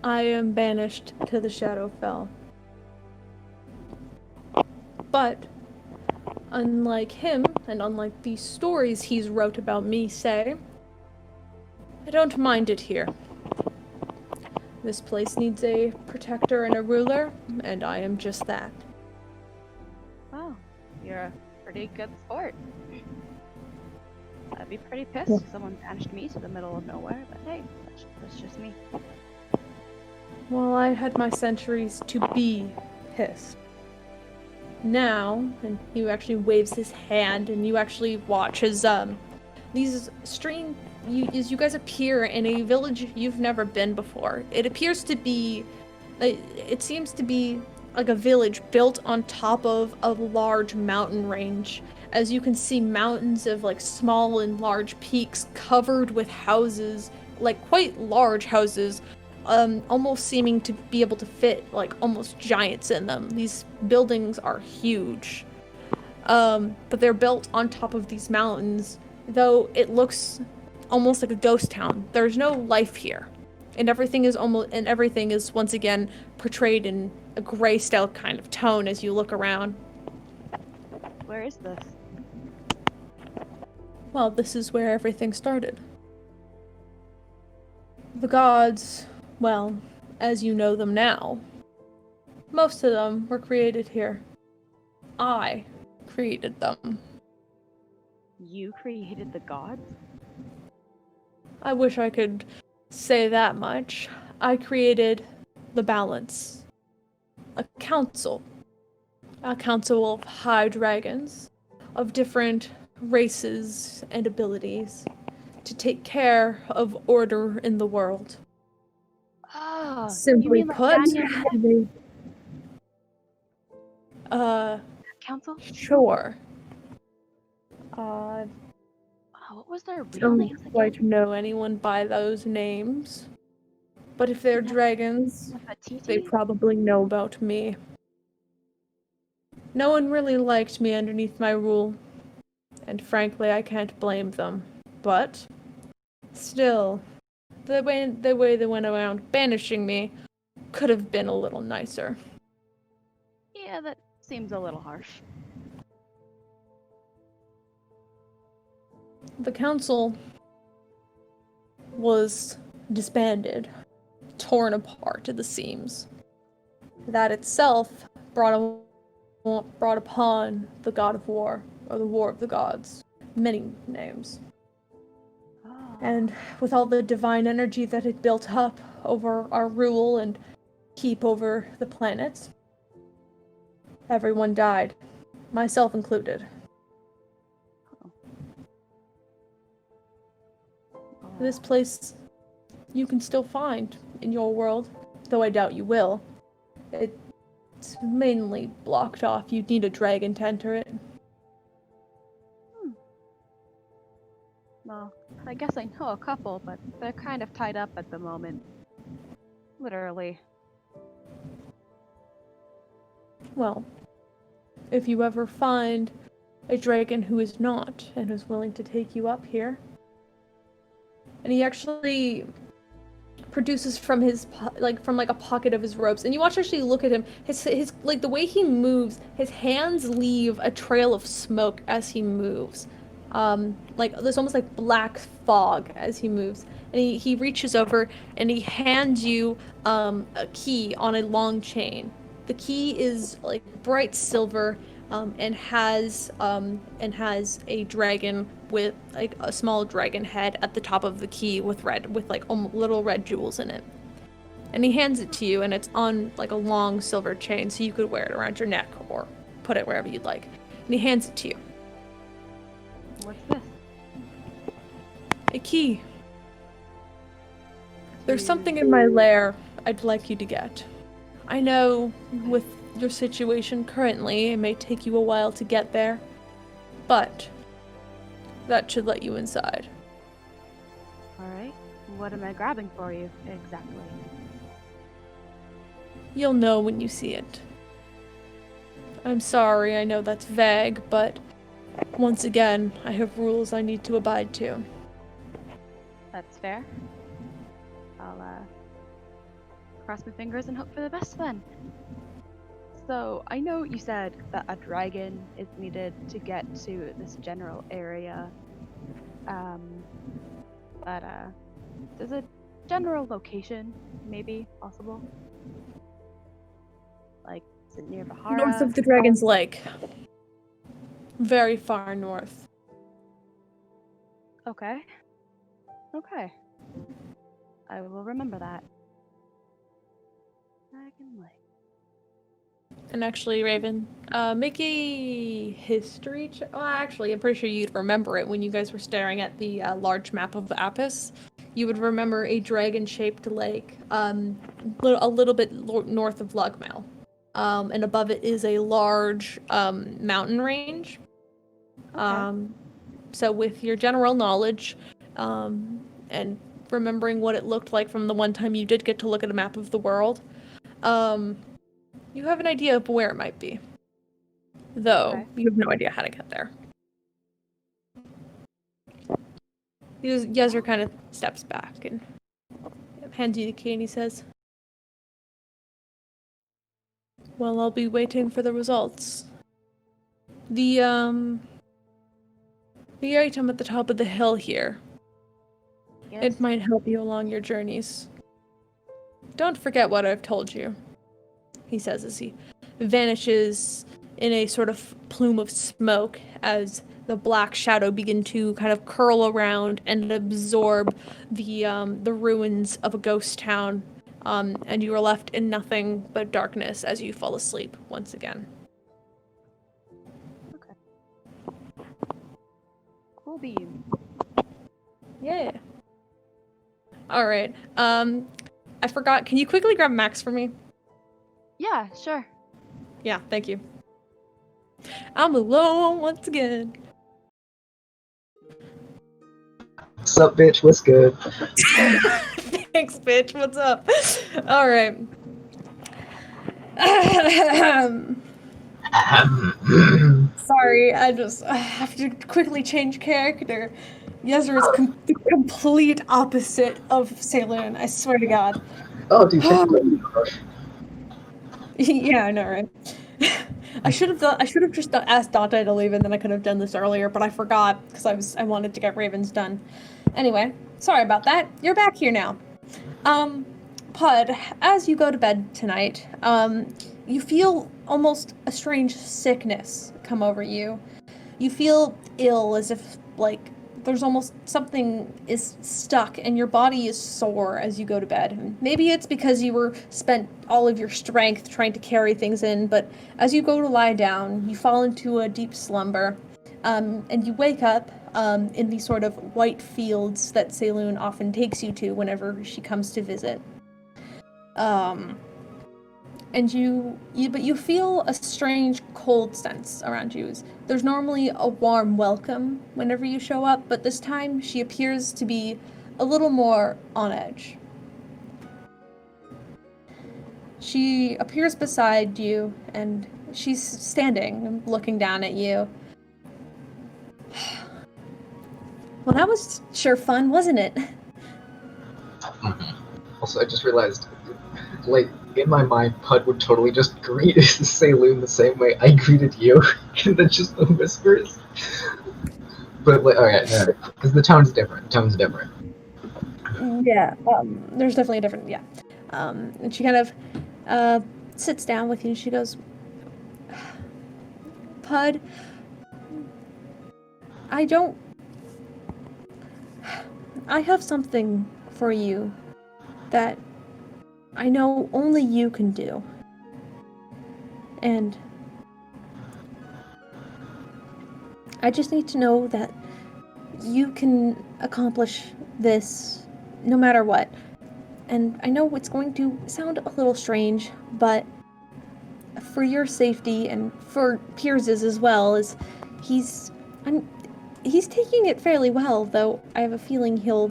I am banished to the Shadowfell. But, unlike him, and unlike these stories he's wrote about me say, I don't mind it here. This place needs a protector and a ruler, and I am just that. Oh, you're a pretty good sport. I'd be pretty pissed if someone banished me to the middle of nowhere, but hey, that's just me. Well, I had my centuries to be pissed. Now, and he actually waves his hand, and you actually watch as these as you guys appear in a village you've never been before. It appears to be, it seems to be like a village built on top of a large mountain range. As you can see mountains of small and large peaks covered with houses, quite large houses, almost seeming to be able to fit almost giants in them. These buildings are huge. But they're built on top of these mountains, though it looks almost like a ghost town. There's no life here. And everything is once again portrayed in a gray-style kind of tone as you look around. Where is this? Well, this is where everything started. The gods, well, as you know them now, most of them were created here. I created them. You created the gods? I wish I could say that much. I created the balance. A council of high dragons, of different races and abilities, to take care of order in the world. Oh, you Simply mean like put, Daniel Council? sure. Oh, what was their real Don't names again? quite know anyone by those names, but if they're dragons, they Nefertiti? probably know about me. No one really liked me underneath my rule, and frankly, I can't blame them. But still, the way they went around banishing me could have been a little nicer. Yeah, that seems a little harsh. The council was disbanded, torn apart at the seams. That itself brought upon the god of war, or the war of the gods, many names. Oh. And with all the divine energy that had built up over our rule and keep over the planets, everyone died, myself included. This place you can still find in your world, though I doubt you will. It's mainly blocked off. You'd need a dragon to enter it. Well, I guess I know a couple, but they're kind of tied up at the moment. Literally. Well, if you ever find a dragon who is not, and who's willing to take you up here, and he actually produces from his from a pocket of his robes, and you watch actually look at him. His like the way he moves, his hands leave a trail of smoke as he moves. Like there's almost like black fog as he moves, and he reaches over and he hands you a key on a long chain. The key is like bright silver, and has a dragon with like a small dragon head at the top of the key with like little red jewels in it. And he hands it to you, and it's on like a long silver chain, so you could wear it around your neck or put it wherever you'd like. And he hands it to you. What's this? A key. There's something in my lair I'd like you to get. I know with your situation currently, it may take you a while to get there, but that should let you inside. Alright. What am I grabbing for you, exactly? You'll know when you see it. I'm sorry, I know that's vague, but once again, I have rules I need to abide to. That's fair. I'll cross my fingers and hope for the best then. So, I know you said that a dragon is needed to get to this general area. But does a general location maybe possible? Like, is it near Bahara? North of the Dragon's Lake. Very far north. Okay. Okay. I will remember that. Dragon Lake. And actually, Raven, make a history check. Well, actually, I'm pretty sure you'd remember it when you guys were staring at the large map of Apis. You would remember a dragon-shaped lake, a little bit north of Lugmail. And above it is a large mountain range. Okay. So with your general knowledge, and remembering what it looked like from the one time you did get to look at a map of the world, you have an idea of where it might be. Though, Okay. you have no idea how to get there. Yezer kind of steps back and hands you the key and he says, well, I'll be waiting for the results. The item at the top of the hill here. Yes. It might help you along your journeys. Don't forget what I've told you, he says as he vanishes in a sort of plume of smoke as the black shadow begin to kind of curl around and absorb the ruins of a ghost town and you are left in nothing but darkness as you fall asleep once again. Cool beans. Yeah. All right. I forgot. Can you quickly grab Max for me? Yeah, sure. Yeah, thank you. I'm alone once again. What's up, bitch? What's good? Thanks, bitch. What's up? All right. Sorry, I have to quickly change character. Yezer is the complete opposite of Saloon, I swear to God. Oh, dude, check Yeah, I know, right? I should have just asked Dante to leave, and then I could have done this earlier, but I forgot because I wanted to get Ravens done. Anyway, sorry about that. You're back here now. Puud, as you go to bed tonight, you feel almost a strange sickness come over you. You feel ill, as if there's almost something is stuck and your body is sore as you go to bed. Maybe it's because you spent all of your strength trying to carry things in, but as you go to lie down, you fall into a deep slumber, and you wake up in these sort of white fields that Saloon often takes you to whenever she comes to visit. And you feel a strange cold sense around you. There's normally a warm welcome whenever you show up, but this time she appears to be a little more on edge. She appears beside you, and she's standing and looking down at you. Well, that was sure fun, wasn't it? Also, I just realized, in my mind, Puud would totally just greet Saloon the same way I greeted you, and then just the whispers. But, okay, because the tone's different. Yeah, there's definitely a different, yeah. And she kind of sits down with you, and she goes, Puud, I have something for you that I know only you can do. And I just need to know that you can accomplish this no matter what. And I know it's going to sound a little strange, but for your safety and for Peirs's as well, he's taking it fairly well, though I have a feeling he'll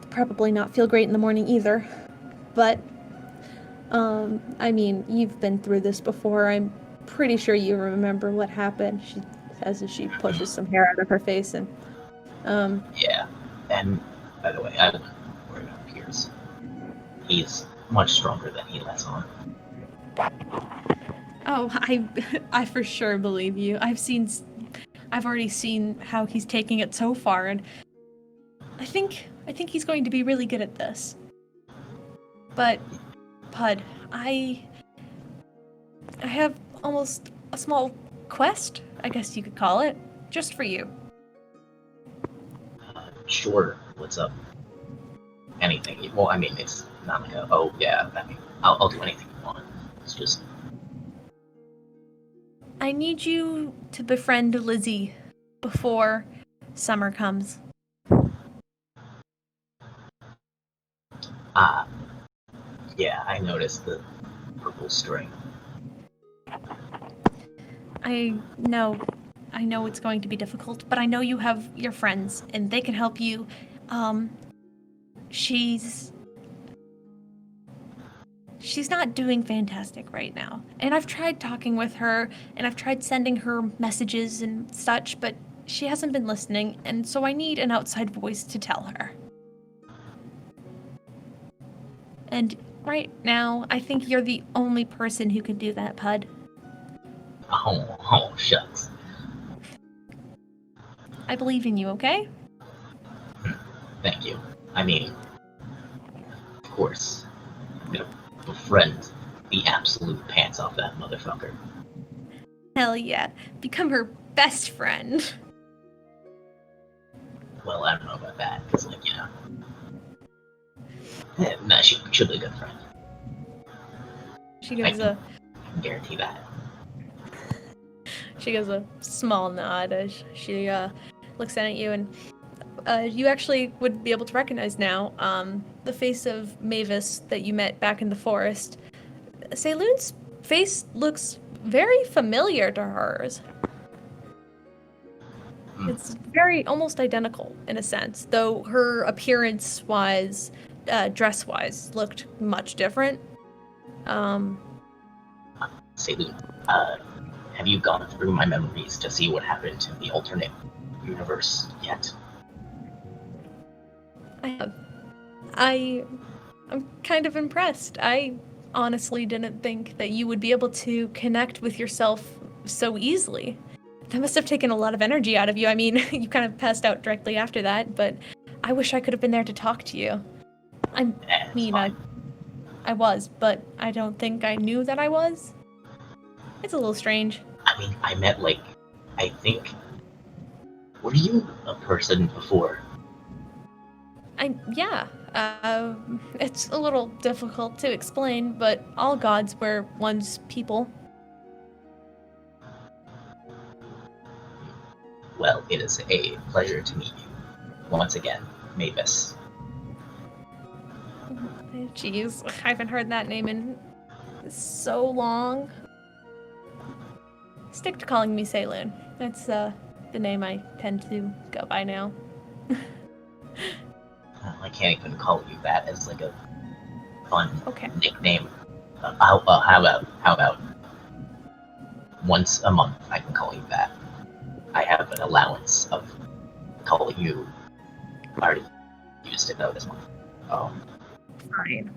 probably not feel great in the morning either. But, I mean, you've been through this before. I'm pretty sure you remember what happened, she says as she pushes some hair out of her face. And, Yeah, and by the way, I wouldn't worry about Peirs. He's much stronger than he lets on. Oh, I for sure believe you. I've already seen how he's taking it so far, and I think he's going to be really good at this. But, Puud, I have almost a small quest, I guess you could call it, just for you. Sure, what's up? Anything. Well, I mean, it's not like oh yeah, I mean, I'll do anything you want. It's just... I need you to befriend Lizzie before summer comes. Yeah, I noticed the purple string. I know it's going to be difficult, but I know you have your friends, and they can help you. She's not doing fantastic right now. And I've tried talking with her, and I've tried sending her messages and such, but she hasn't been listening, and so I need an outside voice to tell her. And right now, I think you're the only person who can do that, Puud. Oh, shucks. I believe in you, okay? Thank you. I mean, of course, I'm gonna befriend the absolute pants off that motherfucker. Hell yeah. Become her best friend. Well, I don't know about that, because, Nah, she'll be a good friend. She gives a I can guarantee that. She gives a small nod as she looks at you, and you actually would be able to recognize now the face of Mavis that you met back in the forest. Saloon's face looks very familiar to hers. It's very almost identical in a sense, though her appearance-wise, dress-wise, looked much different. Saloon, have you gone through my memories to see what happened in the alternate universe yet? I have. I'm kind of impressed. I honestly didn't think that you would be able to connect with yourself so easily. That must have taken a lot of energy out of you. I mean, you kind of passed out directly after that, but I wish I could have been there to talk to you. I was, but I don't think I knew that I was. It's a little strange. I mean, I met, I think... Were you a person before? Yeah. It's a little difficult to explain, but all gods were once people. Well, it is a pleasure to meet you. Once again, Mavis. Jeez, I haven't heard that name in so long. Stick to calling me Saloon. That's the name I tend to go by now. I can't even call you that as a fun nickname. How about once a month I can call you that? I have an allowance of calling you. I already used it though this month. Fine.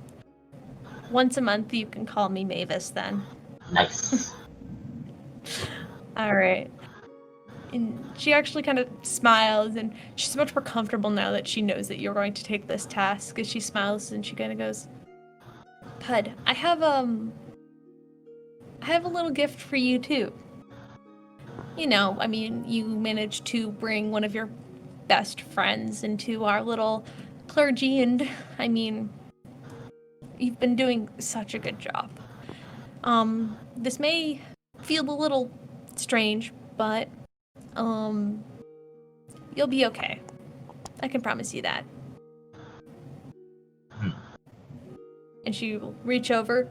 Once a month you can call me Mavis then. Nice. Alright. And she actually kind of smiles, and she's much more comfortable now that she knows that you're going to take this task, as she smiles and she kind of goes, Puud, I have a little gift for you too. You know, I mean, you managed to bring one of your best friends into our little clergy, and I mean, you've been doing such a good job. This may feel a little strange, but you'll be okay. I can promise you that. And she'll reach over,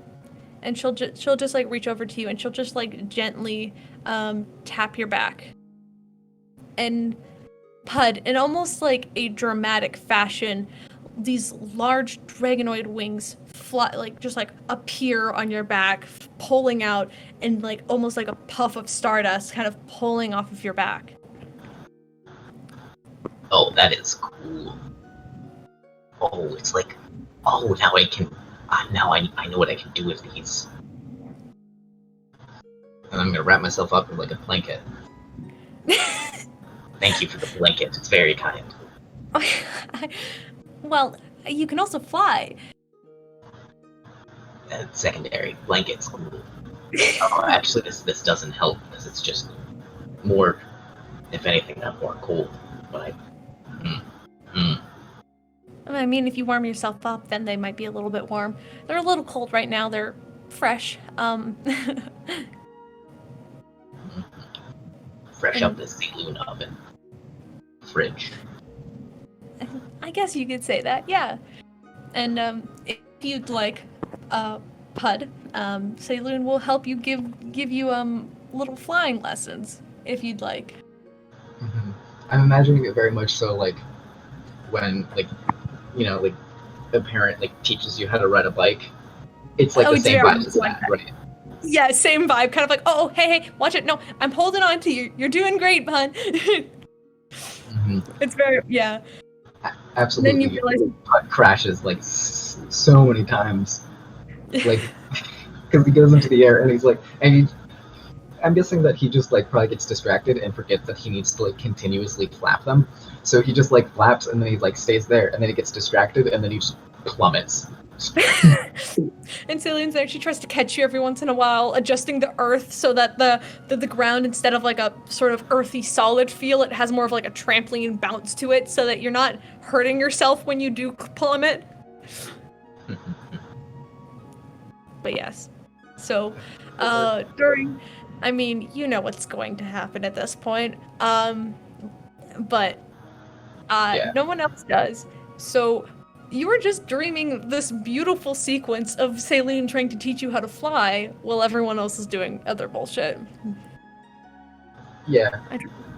and she'll just like reach over to you, and she'll just like gently tap your back. And Puud, in almost like a dramatic fashion, these large dragonoid wings fly, just appear on your back, pulling out, and like almost like a puff of stardust kind of pulling off of your back. Oh, that is cool. Oh, it's now I can. Now I know what I can do with these. And I'm gonna wrap myself up in a blanket. Thank you for the blanket. It's very kind. Well, you can also fly. Secondary. Blanket's cool. Actually, this doesn't help because it's just more. If anything, I'm more cold. But I mean, if you warm yourself up, then they might be a little bit warm. They're a little cold right now. They're fresh. Fresh up the saloon oven. Fridge. I guess you could say that, yeah. And if you'd like, Puud, Saloon will help you give you little flying lessons if you'd like. Mm-hmm. I'm imagining it very much so when a parent teaches you how to ride a bike. It's the same vibe as that, right? Yeah, same vibe. Kind of like, oh, hey, watch it. No, I'm holding on to you. You're doing great, Puud. Mm-hmm. It's very, yeah. Absolutely. Then you realize Puud crashes so many times, because he goes into the air and he's I'm guessing that he just probably gets distracted and forgets that he needs to continuously flap them. So he just flaps and then he stays there, and then he gets distracted and then he just plummets. And Celine's there. She tries to catch you every once in a while, adjusting the earth so that the ground, instead of a sort of earthy solid feel, it has more of a trampoline bounce to it, so that you're not hurting yourself when you do plummet. but yes. So, I mean, you know what's going to happen at this point. But no one else does. So you were just dreaming this beautiful sequence of Saline trying to teach you how to fly while everyone else is doing other bullshit. Yeah.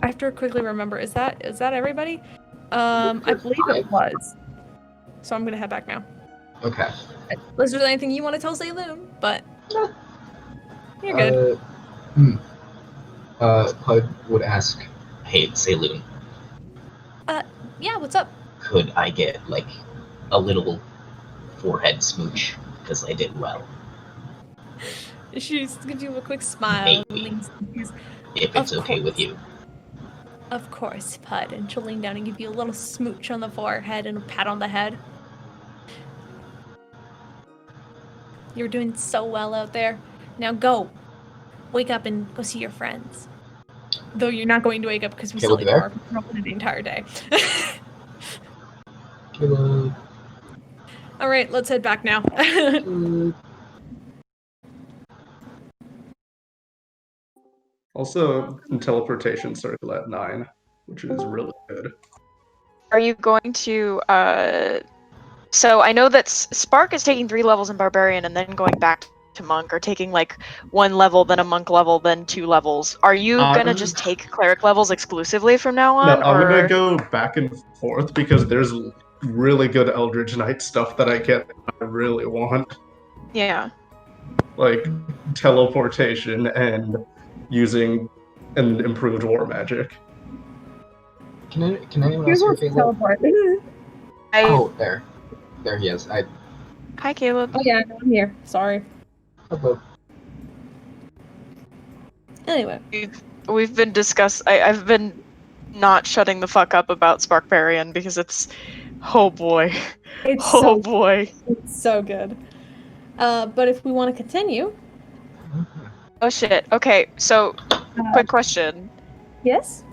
I have to quickly remember, is that everybody? I believe it was. So I'm gonna head back now. Okay. Unless there's anything you want to tell Saloon, but you're good. Puud would ask, Hey, Saloon, Yeah, what's up? could I get, like, a little forehead smooch? Because I did well. She gives you a quick smile. Maybe. And If it's okay with you. Of course, Puud. And she'll lean down and give you a little smooch on the forehead and a pat on the head. You're doing so well out there. Now go. Wake up and go see your friends. Though you're not going to wake up because we still need to work the entire day. Caleb. Alright, let's head back now. Also, teleportation circle at 9, which is really good. Are you going to, so I know that Spark is taking 3 levels in Barbarian and then going back to Monk, or taking like 1 level, then a Monk level, then 2 levels. Are you gonna just take Cleric levels exclusively from now on? No, I'm gonna go back and forth because there's really good Eldritch Knight stuff that I really want. Yeah. Like teleportation and using an improved war magic. Can anyone else hear Caleb? Teleport. Oh, there he is. Hi, Caleb. Oh yeah, I'm here. Sorry. Hello. Anyway. We've been I've been not shutting the fuck up about Sparkbarian because it's, oh boy. It's It's so good. But if we want to continue. Oh shit. Okay, so quick question. Yes?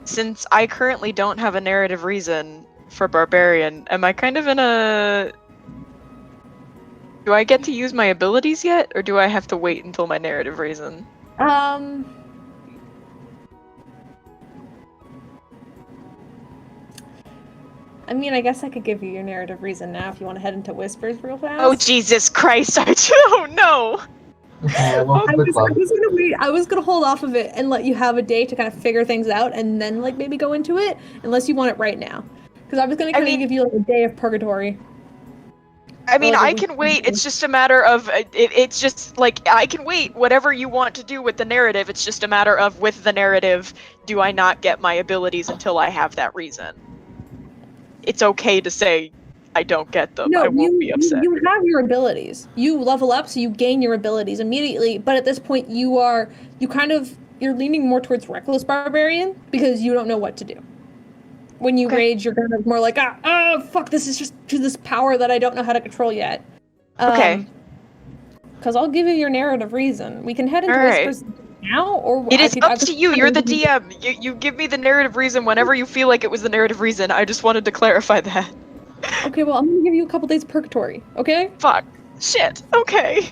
Since I currently don't have a narrative reason for Barbarian, am I kind of in a... Do I get to use my abilities yet, or do I have to wait until my narrative reason? I mean, I guess I could give you your narrative reason now if you want to head into Whispers real fast. Oh Jesus Christ, I don't know! I was gonna hold off of it and let you have a day to kind of figure things out and then like maybe go into it, unless you want it right now. Because I was gonna give you like a day of purgatory. I mean, I can wait. It's just a matter of it's just like I can wait. Whatever you want to do with the narrative, it's just a matter of with the narrative, do I not get my abilities until I have that reason? It's okay to say I don't get them. No, I won't be upset. You have your abilities. You level up, so you gain your abilities immediately. But at this point, you're leaning more towards Reckless Barbarian because you don't know what to do. When you rage, you're kind of more like, fuck, this is just this power that I don't know how to control yet. Okay. Because I'll give you your narrative reason. We can head into Whispers now, or it is up to you. You're the DM. You give me the narrative reason whenever you feel like it was the narrative reason. I just wanted to clarify that. Okay, well, I'm gonna give you a couple days of purgatory, okay? Fuck. Shit. Okay.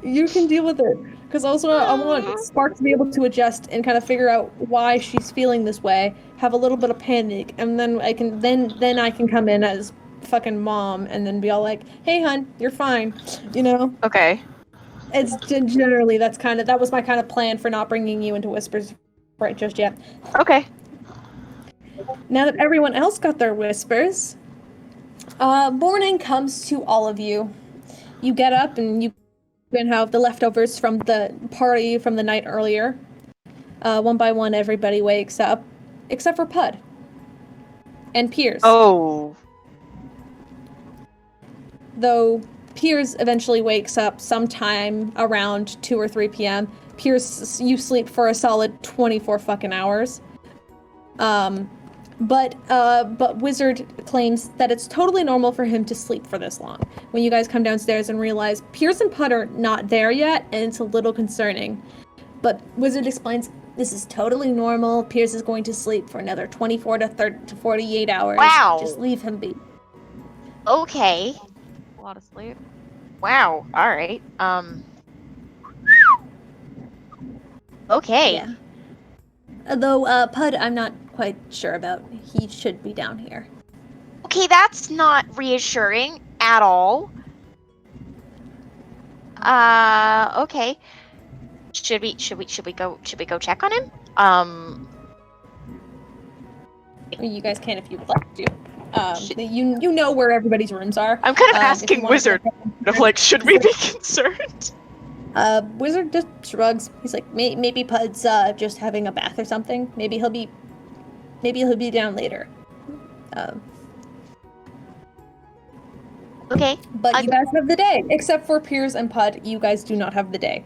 You can deal with it. Because also, I want Spark to be able to adjust and kind of figure out why she's feeling this way, have a little bit of panic, and then I can come in as fucking mom and then be all like, hey, hun, you're fine, you know? Okay. It's generally, that was my kind of plan for not bringing you into Whispers right just yet. Okay. Now that everyone else got their Whispers, morning comes to all of you. You get up and you can have the leftovers from the party from the night earlier. One by one, everybody wakes up, except for Puud and Peirs. Oh. Though Peirs eventually wakes up sometime around 2 or 3 p.m. Peirs, you sleep for a solid 24 fucking hours. But Wizard claims that it's totally normal for him to sleep for this long. When you guys come downstairs and realize Peirs and Puud are not there yet, and it's a little concerning. But Wizard explains this is totally normal. Peirs is going to sleep for another 24 to 48 hours. Wow. Just leave him be. Okay. A lot of sleep. Wow. All right. Okay. Yeah. Although, Puud, I'm not quite sure about. He should be down here. Okay, that's not reassuring at all. Okay. Should we go check on him? You guys can if you would like to. You know where everybody's rooms are. I'm kind of if you asking wanna Wizard. check I'm like, should we be concerned? Wizard just shrugs. He's like, maybe Pud's just having a bath or something. Maybe he'll be down later. Okay. But you guys have the day, except for Peirs and Puud. You guys do not have the day.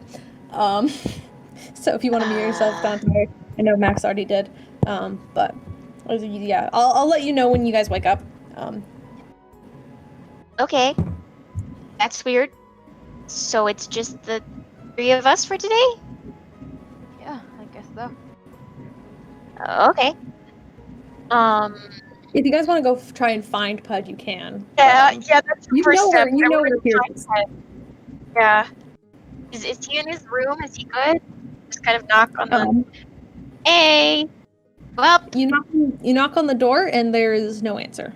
So if you want to mute yourself, Dante, I know Max already did. But yeah, I'll let you know when you guys wake up. Okay. That's weird. So it's just the 3 of us for today? Yeah, I guess so. Okay. If you guys want to go try and find Puud, you can. Yeah, that's the You first know step. where Peirs is. Yeah. Is he in his room? Is he good? Just kind of knock on the... Hey! Well... You knock on the door, and there is no answer.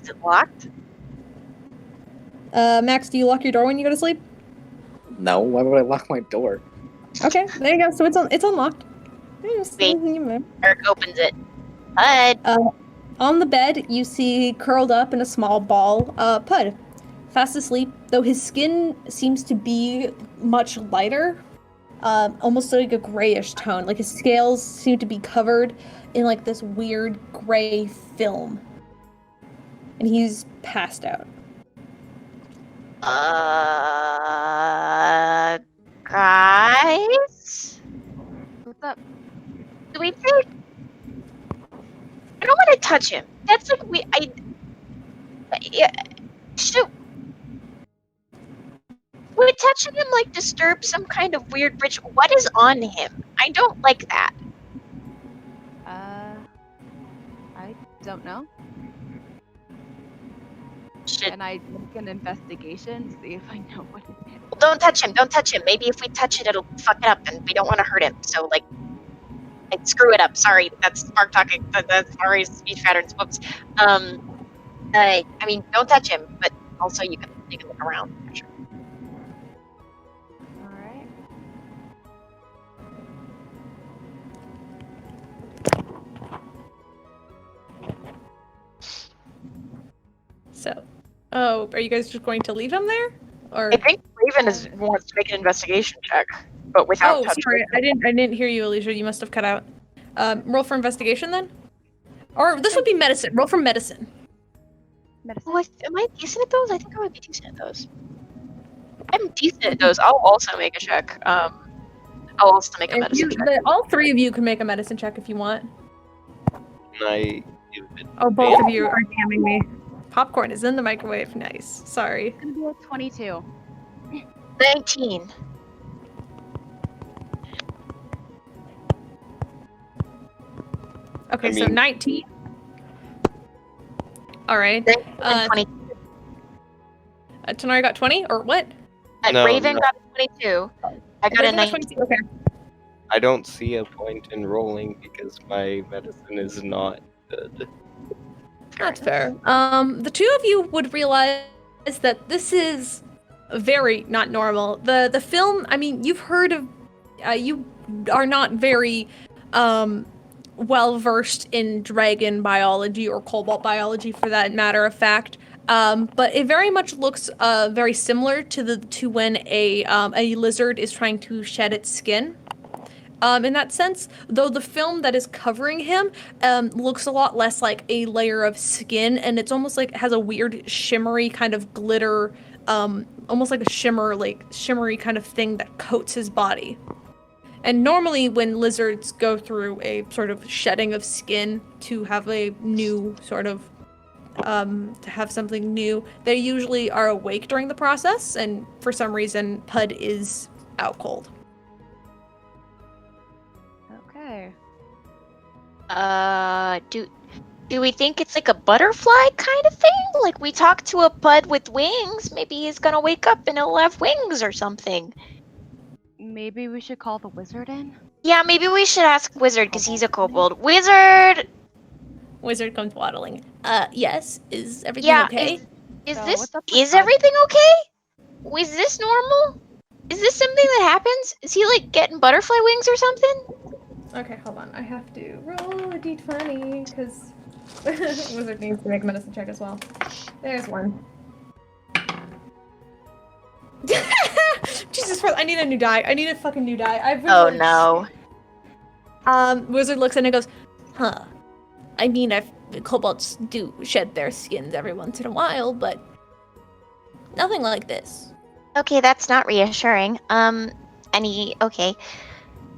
Is it locked? Max, do you lock your door when you go to sleep? No, why would I lock my door? Okay, there you go. So it's unlocked. Wait. Eric opens it. Puud! On the bed, you see curled up in a small ball, Puud. Fast asleep, though his skin seems to be much lighter, almost like a grayish tone. Like his scales seem to be covered in like this weird gray film. And he's passed out. Guys? What's up? Do we think... I don't want to touch him. That's like shoot. Would touching him like disturb some kind of weird ritual? What is on him? I don't like that. I don't know. Can I make an investigation, see if I know what it is? Well, don't touch him. Don't touch him. Maybe if we touch it, it'll fuck it up, and we don't want to hurt him. So, like, screw it up. Sorry, that's Spark talking. That's sorry, speech patterns. Whoops. I mean, don't touch him, but also you can look around. Sure. All right. So, are you guys just going to leave him there? Or I think Raven wants to make an investigation check, but without touching. Sorry, I didn't hear you, Alycia. You must have cut out. Roll for investigation then, or this would be medicine. Roll for medicine. Medicine. Oh, am I decent at those? I think I might be decent at those. I'm decent at those. I'll also make a check. I'll also make a medicine check. All 3 of you can make a medicine check if you want. Can I give it? Oh, both of you are damning me. Popcorn is in the microwave. Nice. Sorry. It's gonna be a 22. 19. Okay, so 19. All right. 20. Tanar'ri got 20, or what? No, Raven no. got a 22. I got a Raven 19. 22. Okay. I don't see a point in rolling because my medicine is not good. That's fair. The 2 of you would realize that this is very not normal. The film, I mean, you've heard of, you are not very well versed in dragon biology or cobalt biology for that matter of fact. But it very much looks very similar to when a lizard is trying to shed its skin. In that sense, though the film that is covering him looks a lot less like a layer of skin, and it's almost like it has a weird shimmery kind of glitter, almost like a shimmery kind of thing that coats his body. And normally when lizards go through a sort of shedding of skin to have a new sort of, to have something new, they usually are awake during the process, and for some reason, Puud is out cold. Okay. Do we think it's like a butterfly kind of thing? Like we talked to a Puud with wings. Maybe he's gonna wake up and he'll have wings or something. Maybe we should call the wizard in? Yeah, maybe we should ask Wizard because he's a kobold. Wizard! Wizard comes waddling. Yes. Is everything okay? Is everything okay? Is this normal? Is this something that happens? Is he like getting butterfly wings or something? Okay, hold on. I have to roll a d20 because Wizard needs to make a medicine check as well. There's one. Jesus Christ! I need a new die. I need a fucking new die. No. Wizard looks in and goes, "Huh. I mean, kobolds do shed their skins every once in a while, but nothing like this." Okay, that's not reassuring. Okay.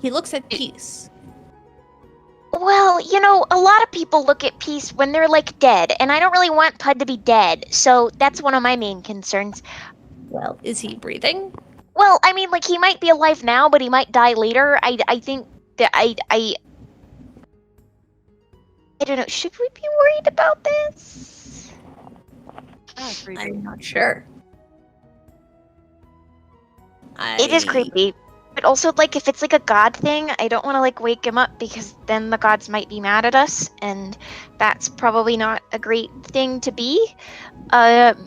He looks at peace. Well, a lot of people look at peace when they're like dead, and I don't really want Puud to be dead, so that's one of my main concerns. Well, is he breathing? Well, I mean, like, he might be alive now, but he might die later. I think that I don't know. Should we be worried about this? I'm not sure. It is creepy. But also, like, if it's like a god thing, I don't want to, like, wake him up because then the gods might be mad at us, and that's probably not a great thing to be,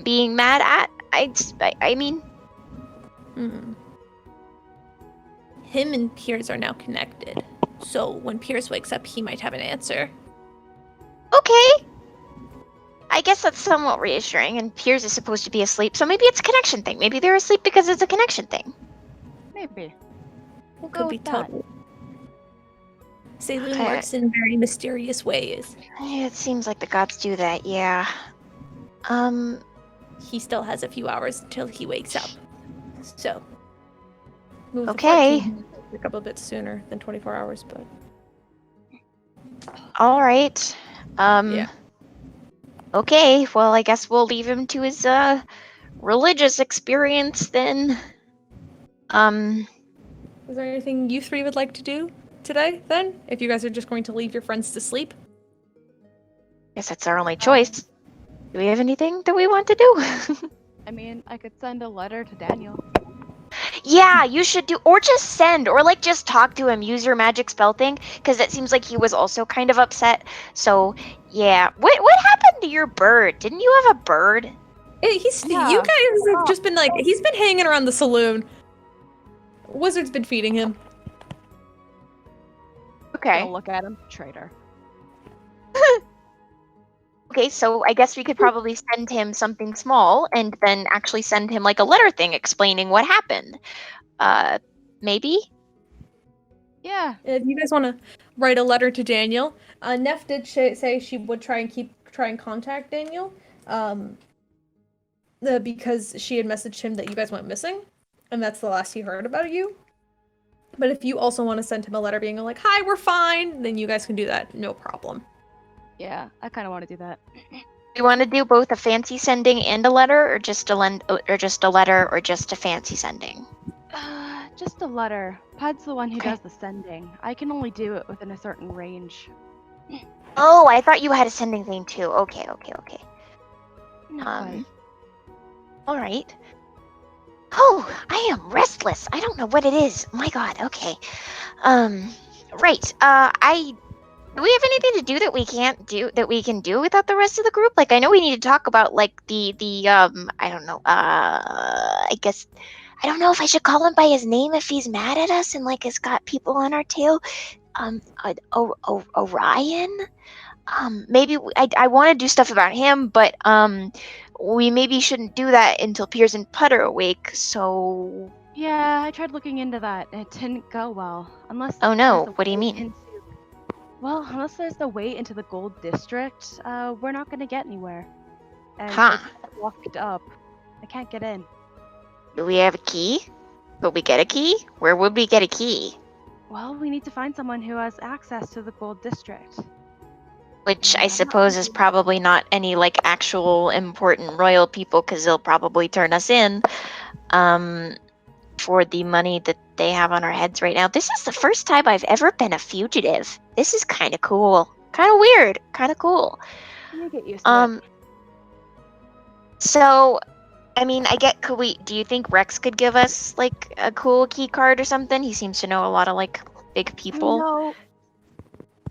being mad at. I mean... Him and Peirs are now connected, so when Peirs wakes up, he might have an answer. Okay. I guess that's somewhat reassuring, and Peirs is supposed to be asleep, so maybe it's a connection thing. Maybe they're asleep because it's a connection thing. Maybe. We'll Could go be with that. total. Saloon works in very mysterious ways. It seems like the gods do that, yeah. He still has a few hours until he wakes up. So. Move Okay. A couple bits sooner than 24 hours, but. All right. Yeah. Okay, well, I guess we'll leave him to his, religious experience then. Is there anything you three would like to do today, then? If you guys are just going to leave your friends to sleep? Guess that's our only choice. Do we have anything that we want to do? I mean, I could send a letter to Daniel. Yeah, you should do, or just send, or like just talk to him, use your magic spell thing, because it seems like he was also kind of upset. So, yeah. What happened to your bird? Didn't you have a bird? You guys have just been like, he's been hanging around the saloon. Wizard's been feeding him. Okay. I'll look at him. Traitor. Okay, so I guess we could probably send him something small and then actually send him like a letter thing explaining what happened. Maybe? Yeah. If you guys want to write a letter to Daniel, Neff did say she would try and contact Daniel, because she had messaged him that you guys went missing, and that's the last he heard about you. But if you also want to send him a letter being like, "Hi, we're fine," then you guys can do that, no problem. Yeah, I kind of want to do that. You want to do both a fancy sending and a letter, or just a letter, or just a fancy sending? Just a letter. Puud's the one who does the sending. I can only do it within a certain range. Oh, I thought you had a sending thing too. Okay. No, All right. Oh, I am restless. I don't know what it is. My God. Okay. Right. Do we have anything to do that we can't do that we can do without the rest of the group? Like, I know we need to talk about like the I don't know. I guess I don't know if I should call him by his name if he's mad at us and like has got people on our tail. Orion. Maybe I want to do stuff about him, but we maybe shouldn't do that until Peirs and Puud are awake. So yeah, I tried looking into that. It didn't go well. Unless. Oh no! What do you mean? Well, unless there's the way into the Gold District, we're not gonna get anywhere. And it's locked up. I can't get in. Do we have a key? Could we get a key? Where would we get a key? Well, we need to find someone who has access to the Gold District. Which I suppose is probably not any like actual important royal people, because they'll probably turn us in for the money that they have on our heads right now. This is the first time I've ever been a fugitive. This is kind of cool. kind of weird, kind of cool. You get used to it. So, I mean, do you think Rex could give us, like, a cool key card or something? He seems to know a lot of, like, big people. You know,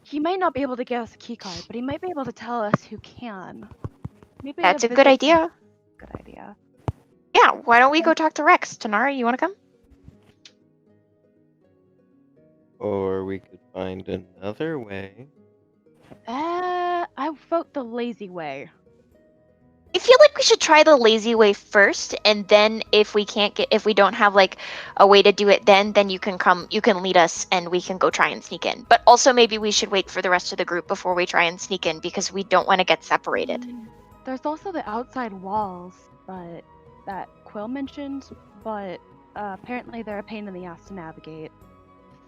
he might not be able to give us a key card, but he might be able to tell us who can. Maybe That's a good idea. Good idea. Yeah, why don't we go talk to Rex? Tanar'ri, you want to come? Or we could find another way. I vote the lazy way. I feel like we should try the lazy way first, and then if we don't have like a way to do it, then you can lead us, and we can go try and sneak in. But also maybe we should wait for the rest of the group before we try and sneak in, because we don't want to get separated. There's also the outside walls, but that Quill mentioned, but apparently they're a pain in the ass to navigate.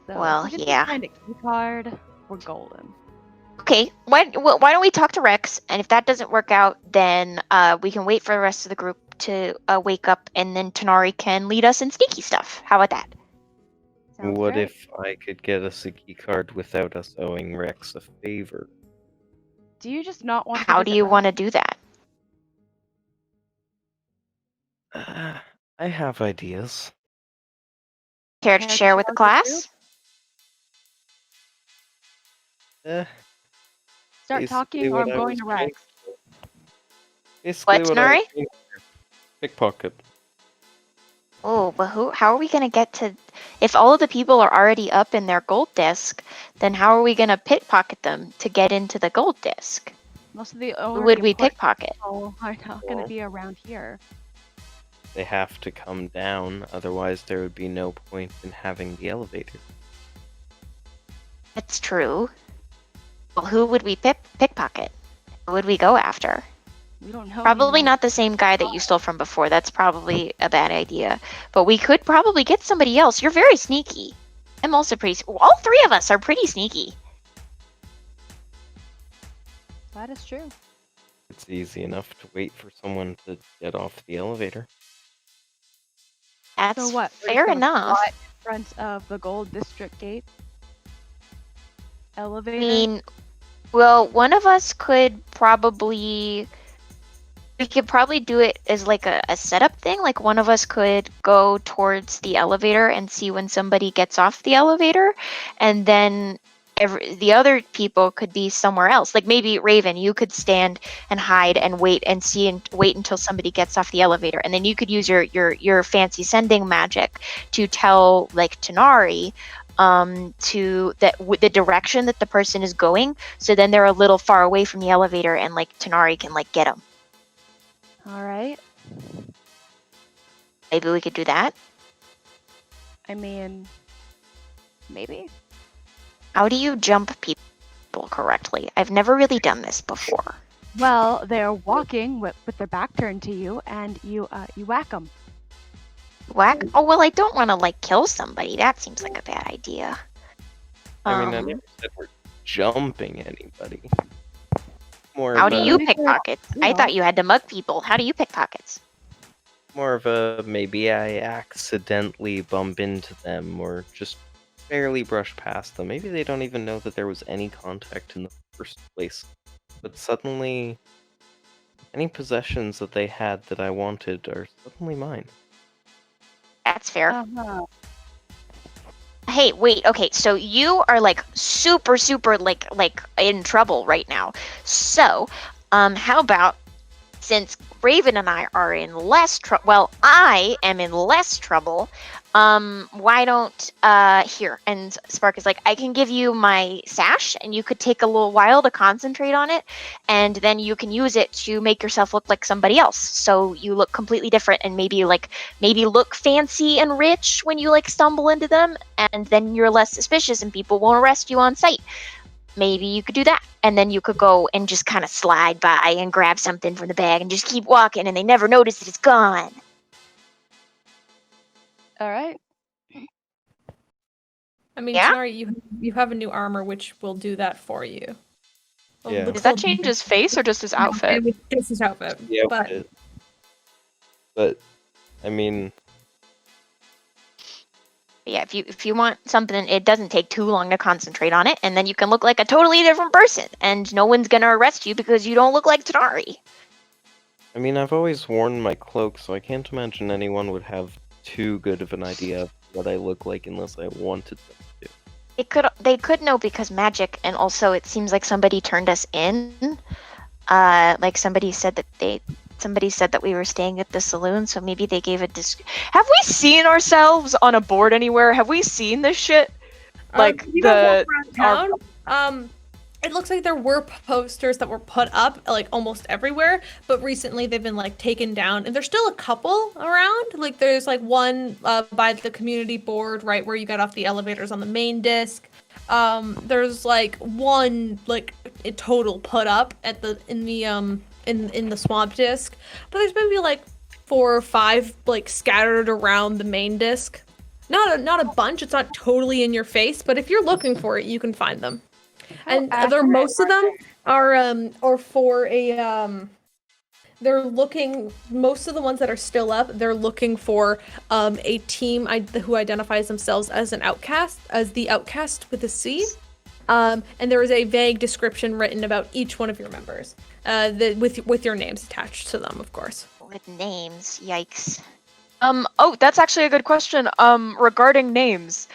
So Well, if we can yeah. find a key card, we're golden. Okay, why don't we talk to Rex, and if that doesn't work out, then we can wait for the rest of the group to wake up, and then Tanar'ri can lead us in sneaky stuff. How about that? Sounds What great. if I could get us a key card without us owing Rex a favor? Do you just not want to How do visit you Rex? want to do that? I have ideas. Care to share with the class? Start talking, or I'm going to Rex. Basically, What, what I was Tanar'ri? doing here. Pickpocket. Oh, but how are we gonna get to? If all of the people are already up in their gold disc, then how are we gonna pickpocket them to get into the gold disc? Most of the Who would we important pickpocket? people are not going to be around here. They have to come down, otherwise there would be no point in having the elevator. That's true. Well, who would we pickpocket? Who would we go after? We don't know. Probably anymore. not the same guy that you stole from before. That's probably a bad idea. But we could probably get somebody else. You're very sneaky. I'm also pretty. All three of us are pretty sneaky. That is true. It's easy enough to wait for someone to get off the elevator. That's So what? we're just fair gonna enough. squat in front of the Gold District gate. I Elevator. mean, well, one of us could probably. We could probably do it as like a setup thing. Like one of us could go towards the elevator and see when somebody gets off the elevator, and then the other people could be somewhere else. Like maybe Raven, you could stand and hide and wait and see and wait until somebody gets off the elevator, and then you could use your fancy sending magic to tell like Tanar'ri to the direction that the person is going. So then they're a little far away from the elevator, and like Tanar'ri can like get them. All right. Maybe we could do that. I mean, maybe. How do you jump people correctly? I've never really done this before. Well, they're walking with their back turned to you, and you whack them. Whack? Oh, well, I don't want to, like, kill somebody. That seems like a bad idea. I mean, I never said we're jumping anybody. More How of do a, you pickpocket? I thought you had to mug people. How do you pickpockets? more of a maybe I accidentally bump into them or just barely brush past them. Maybe they don't even know that there was any contact in the first place. But suddenly, any possessions that they had that I wanted are suddenly mine. That's fair. Uh-huh. Hey, wait, okay, so you are like super like in trouble right now. So, how about since Raven and I are in less trouble, well, I am in less trouble, why don't, here, and Spark is like, I can give you my sash, and you could take a little while to concentrate on it, and then you can use it to make yourself look like somebody else, so you look completely different, and maybe look fancy and rich when you, like, stumble into them, and then you're less suspicious, and people won't arrest you on sight. Maybe you could do that, and then you could go and just kind of slide by and grab something from the bag and just keep walking, and they never notice that it's gone. All right. I mean, Yeah? Tanar'ri, you have a new armor which will do that for you. Well, Yeah. the Does that clothing- change his face or just his outfit? Just his outfit. Yeah, But but I mean, Yeah, if you want something, it doesn't take too long to concentrate on it, and then you can look like a totally different person, and no one's gonna arrest you because you don't look like Tanar'ri. I mean, I've always worn my cloak, so I can't imagine anyone would have too good of an idea of what I look like unless I wanted them to. They could know because magic, and also it seems like somebody turned us in. Like somebody said that we were staying at the saloon, so maybe they gave a Have we seen ourselves on a board anywhere? Have we seen this shit? Like you don't walk around town. It looks like there were posters that were put up like almost everywhere, but recently they've been like taken down, and there's still a couple around. Like there's like one by the community board, right where you get off the elevators on the main disc. There's like one like a total put up at the in the swamp disc, but there's maybe like 4 or 5 like scattered around the main disc. Not a bunch. It's not totally in your face, but if you're looking for it, you can find them. And most of them are for a they're looking, most of the ones that are still up, they're looking for a team who identifies themselves as an outcast, as the Outcast with a C. And there is a vague description written about each one of your members, with your names attached to them, of course. With names, yikes. Oh, that's actually a good question. Regarding names.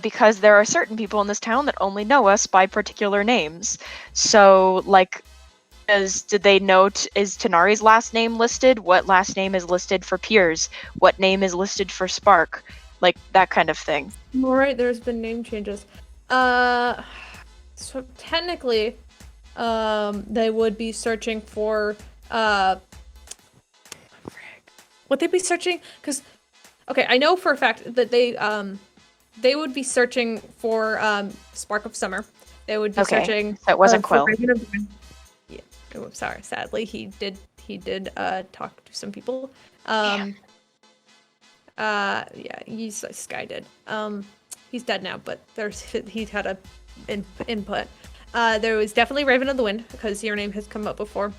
Because there are certain people in this town that only know us by particular names. So, like, did they note, is Tanar'ri's last name listed? What last name is listed for Peirs? What name is listed for Spark? Like, that kind of thing. Alright, there's been name changes. So technically, they would be searching for, would they be searching? Because, okay, I know for a fact that they would be searching for Spark of Summer. They would be searching. That wasn't Quill. Yeah, I'm sorry. Sadly, he did talk to some people. Yeah, Sky did. He's dead now, but he's had a input. There was definitely Raven of the Wind because your name has come up before.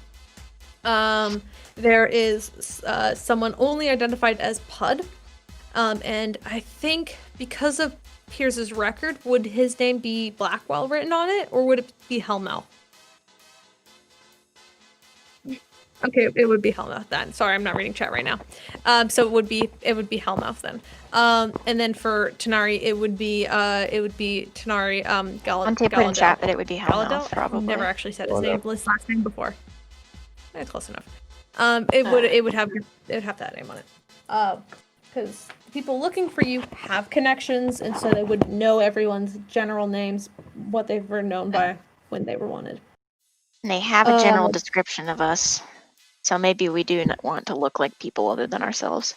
There is someone only identified as Puud. And I think because of Peirs' record, would his name be Blackwell written on it, or would it be Hellmouth? Okay, it would be Hellmouth then. Sorry, I'm not reading chat right now. So it would be Hellmouth then. And then for Tanar'ri, it would be Tanar'ri Dante put in chat that it would be Hellmouth, probably. Never actually said his last name before. Close enough. It would have that name on it. Because people looking for you have connections, and so they would know everyone's general names, what they were known by when they were wanted. And they have a general description of us, so maybe we do not want to look like people other than ourselves.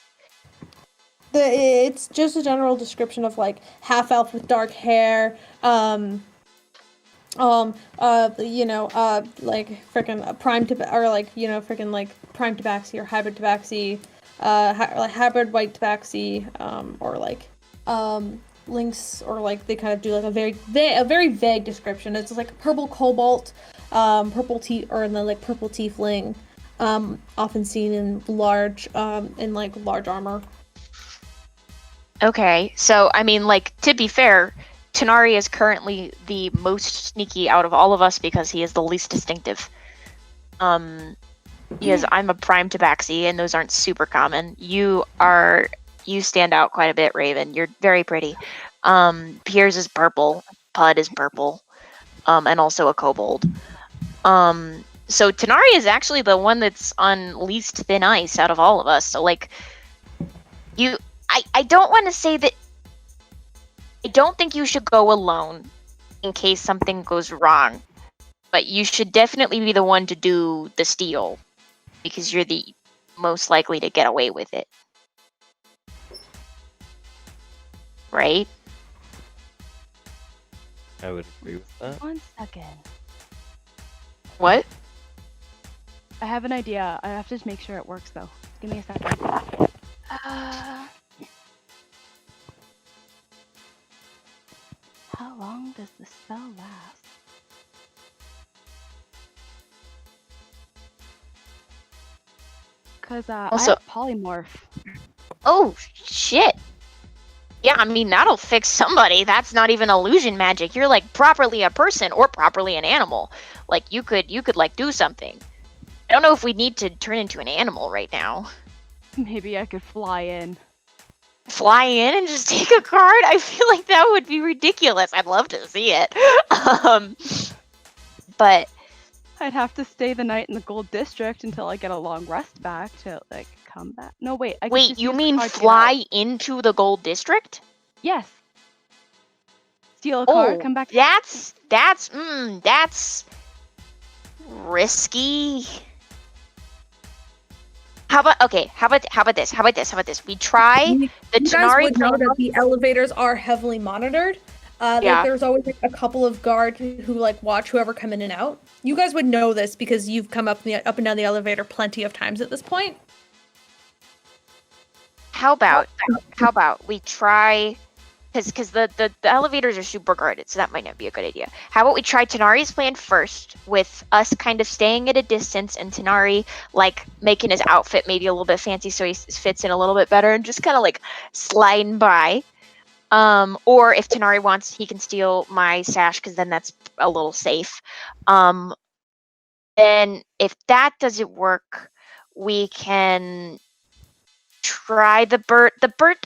It's just a general description of like half elf with dark hair, like freaking prime freaking like prime tabaxi or hybrid tabaxi. Like hybrid white tabaxi, or like lynx, or like they kind of do like a very vague description. It's like purple cobalt, purple tiefling, often seen in large armor. Okay, so I mean, like, to be fair, Tanar'ri is currently the most sneaky out of all of us because he is the least distinctive. Because I'm a prime tabaxi, and those aren't super common. You stand out quite a bit, Raven. You're very pretty. Peirs is purple. Puud is purple. And also a kobold. So Tanar'ri is actually the one that's on least thin ice out of all of us. So, like, I don't want to say that. I don't think you should go alone in case something goes wrong. But you should definitely be the one to do the steal. Because you're the most likely to get away with it. Right? I would agree with that. 1 second. What? I have an idea. I have to make sure it works, though. Give me a second. How long does the spell last? Because I have polymorph. Oh, shit. Yeah, I mean, that'll fix somebody. That's not even illusion magic. You're like properly a person or properly an animal. Like you could like do something. I don't know if we need to turn into an animal right now. Maybe I could fly in. Fly in and just take a card? I feel like that would be ridiculous. I'd love to see it. But I'd have to stay the night in the gold district until I get a long rest back to like come back. No, wait. I could wait, just you use the mean card to get fly out. into the gold district? Yes. Steal a card, come back. that's risky. How about this? We try the You guys Tanar'ri would know plan. that the elevators are heavily monitored. Yeah. Like there's always like a couple of guards who like watch whoever come in and out. You guys would know this because you've come up and down the elevator plenty of times at this point. How about we try, because the elevators are super guarded, so that might not be a good idea. How about we try Tanar'ri's plan first, with us kind of staying at a distance and Tanar'ri like making his outfit maybe a little bit fancy so he fits in a little bit better and just kind of like sliding by. Or if Tanar'ri wants, he can steal my sash because then that's a little safe. Then if that doesn't work, we can try the bird. The bird.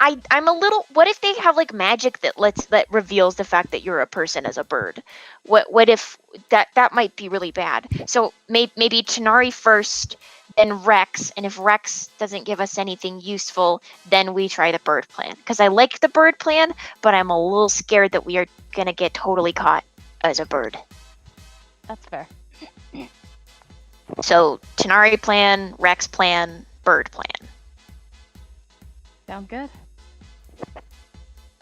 I'm a little. What if they have like magic that reveals the fact that you're a person as a bird? What if that might be really bad? So maybe Tanar'ri first, then Rex, and if Rex doesn't give us anything useful, then we try the bird plan. Because I like the bird plan, but I'm a little scared that we are gonna get totally caught as a bird. That's fair. So Tanar'ri plan, Rex plan, bird plan. Sound good?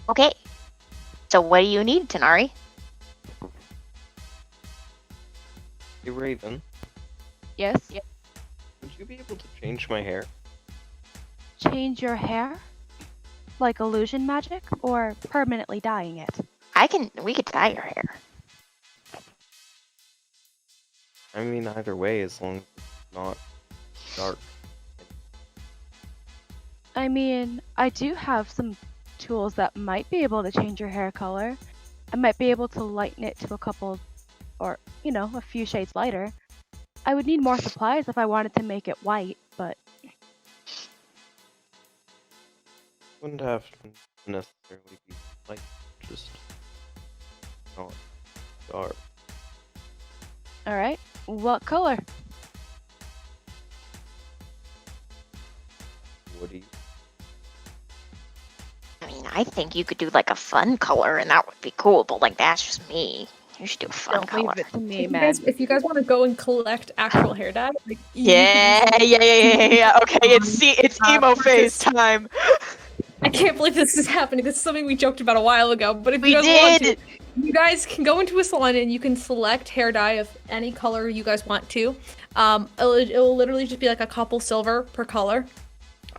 Okay. So what do you need, Tanar'ri? Hey, Raven, Yes. would you be able to change my hair? Change your hair? Like illusion magic? Or permanently dyeing it? We could dye your hair. I mean, either way, as long as it's not dark. I mean, I do have some tools that might be able to change your hair color. I might be able to lighten it to a couple, or, a few shades lighter. I would need more supplies if I wanted to make it white, but Wouldn't have to necessarily be light, just not dark. alright. What color? What do you? I mean, I think you could do like a fun color, and that would be cool. But like, that's just me. You should do a fun Don't color. leave it to me, If man. you guys want to go and collect actual hair dye, like Yeah. Okay, it's emo phase time. I can't believe this is happening. This is something we joked about a while ago. But if We you guys want did. to, you guys can go into a salon and you can select hair dye of any color you guys want to. It'll literally just be like a couple silver per color.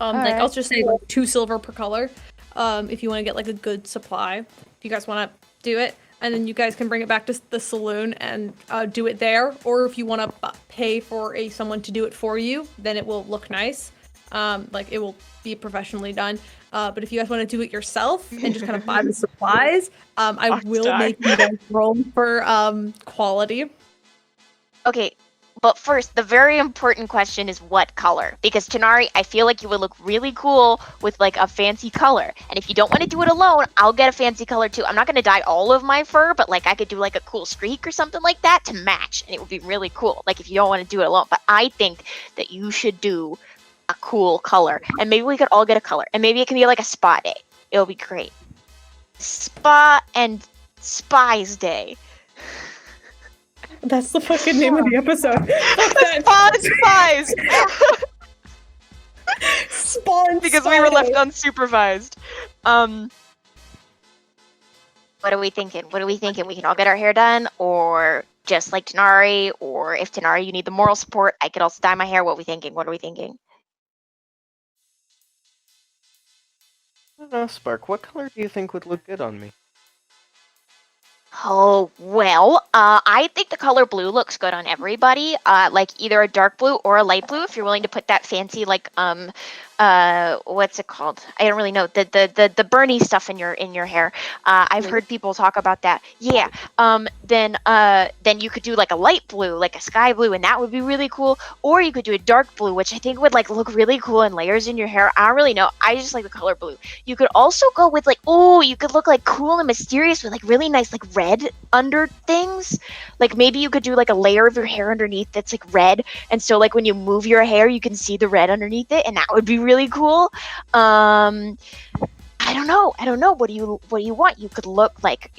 Like Alright. I'll just say like 2 silver per color. If you want to get like a good supply, if you guys want to do it, and then you guys can bring it back to the saloon and do it there. Or if you want to pay for someone to do it for you, then it will look nice. Like it will be professionally done. But if you guys want to do it yourself and just kind of buy the supplies, I will make you guys roll for quality. Okay, but first, the very important question is what color? Because Tanar'ri, I feel like you would look really cool with like a fancy color. And if you don't want to do it alone, I'll get a fancy color too. I'm not going to dye all of my fur, but like I could do like a cool streak or something like that to match. And it would be really cool. Like if you don't want to do it alone. But I think that you should do a cool color. And maybe we could all get a color. And maybe it can be like a spa day. It'll be great. Spa and Spies Day. That's the fucking name of the episode. Spa and Spies! Spawn Because we were left unsupervised. What are we thinking? We can all get our hair done, or just like Tanar'ri, or if Tanar'ri you need the moral support, I could also dye my hair. What are we thinking? I don't know, Spark, what color do you think would look good on me? Oh, well, I think the color blue looks good on everybody. Like either a dark blue or a light blue if you're willing to put that fancy, like, what's it called? I don't really know. The Bernie stuff in your hair. I've heard people talk about that. Yeah. Then you could do like a light blue, like a sky blue, and that would be really cool. Or you could do a dark blue, which I think would like look really cool in layers in your hair. I don't really know. I just like the color blue. You could also go with like, you could look like cool and mysterious with like really nice like red under things. Like maybe you could do like a layer of your hair underneath that's like red, and so like when you move your hair, you can see the red underneath it, and that would be really cool. I don't know. What do you want? You could look like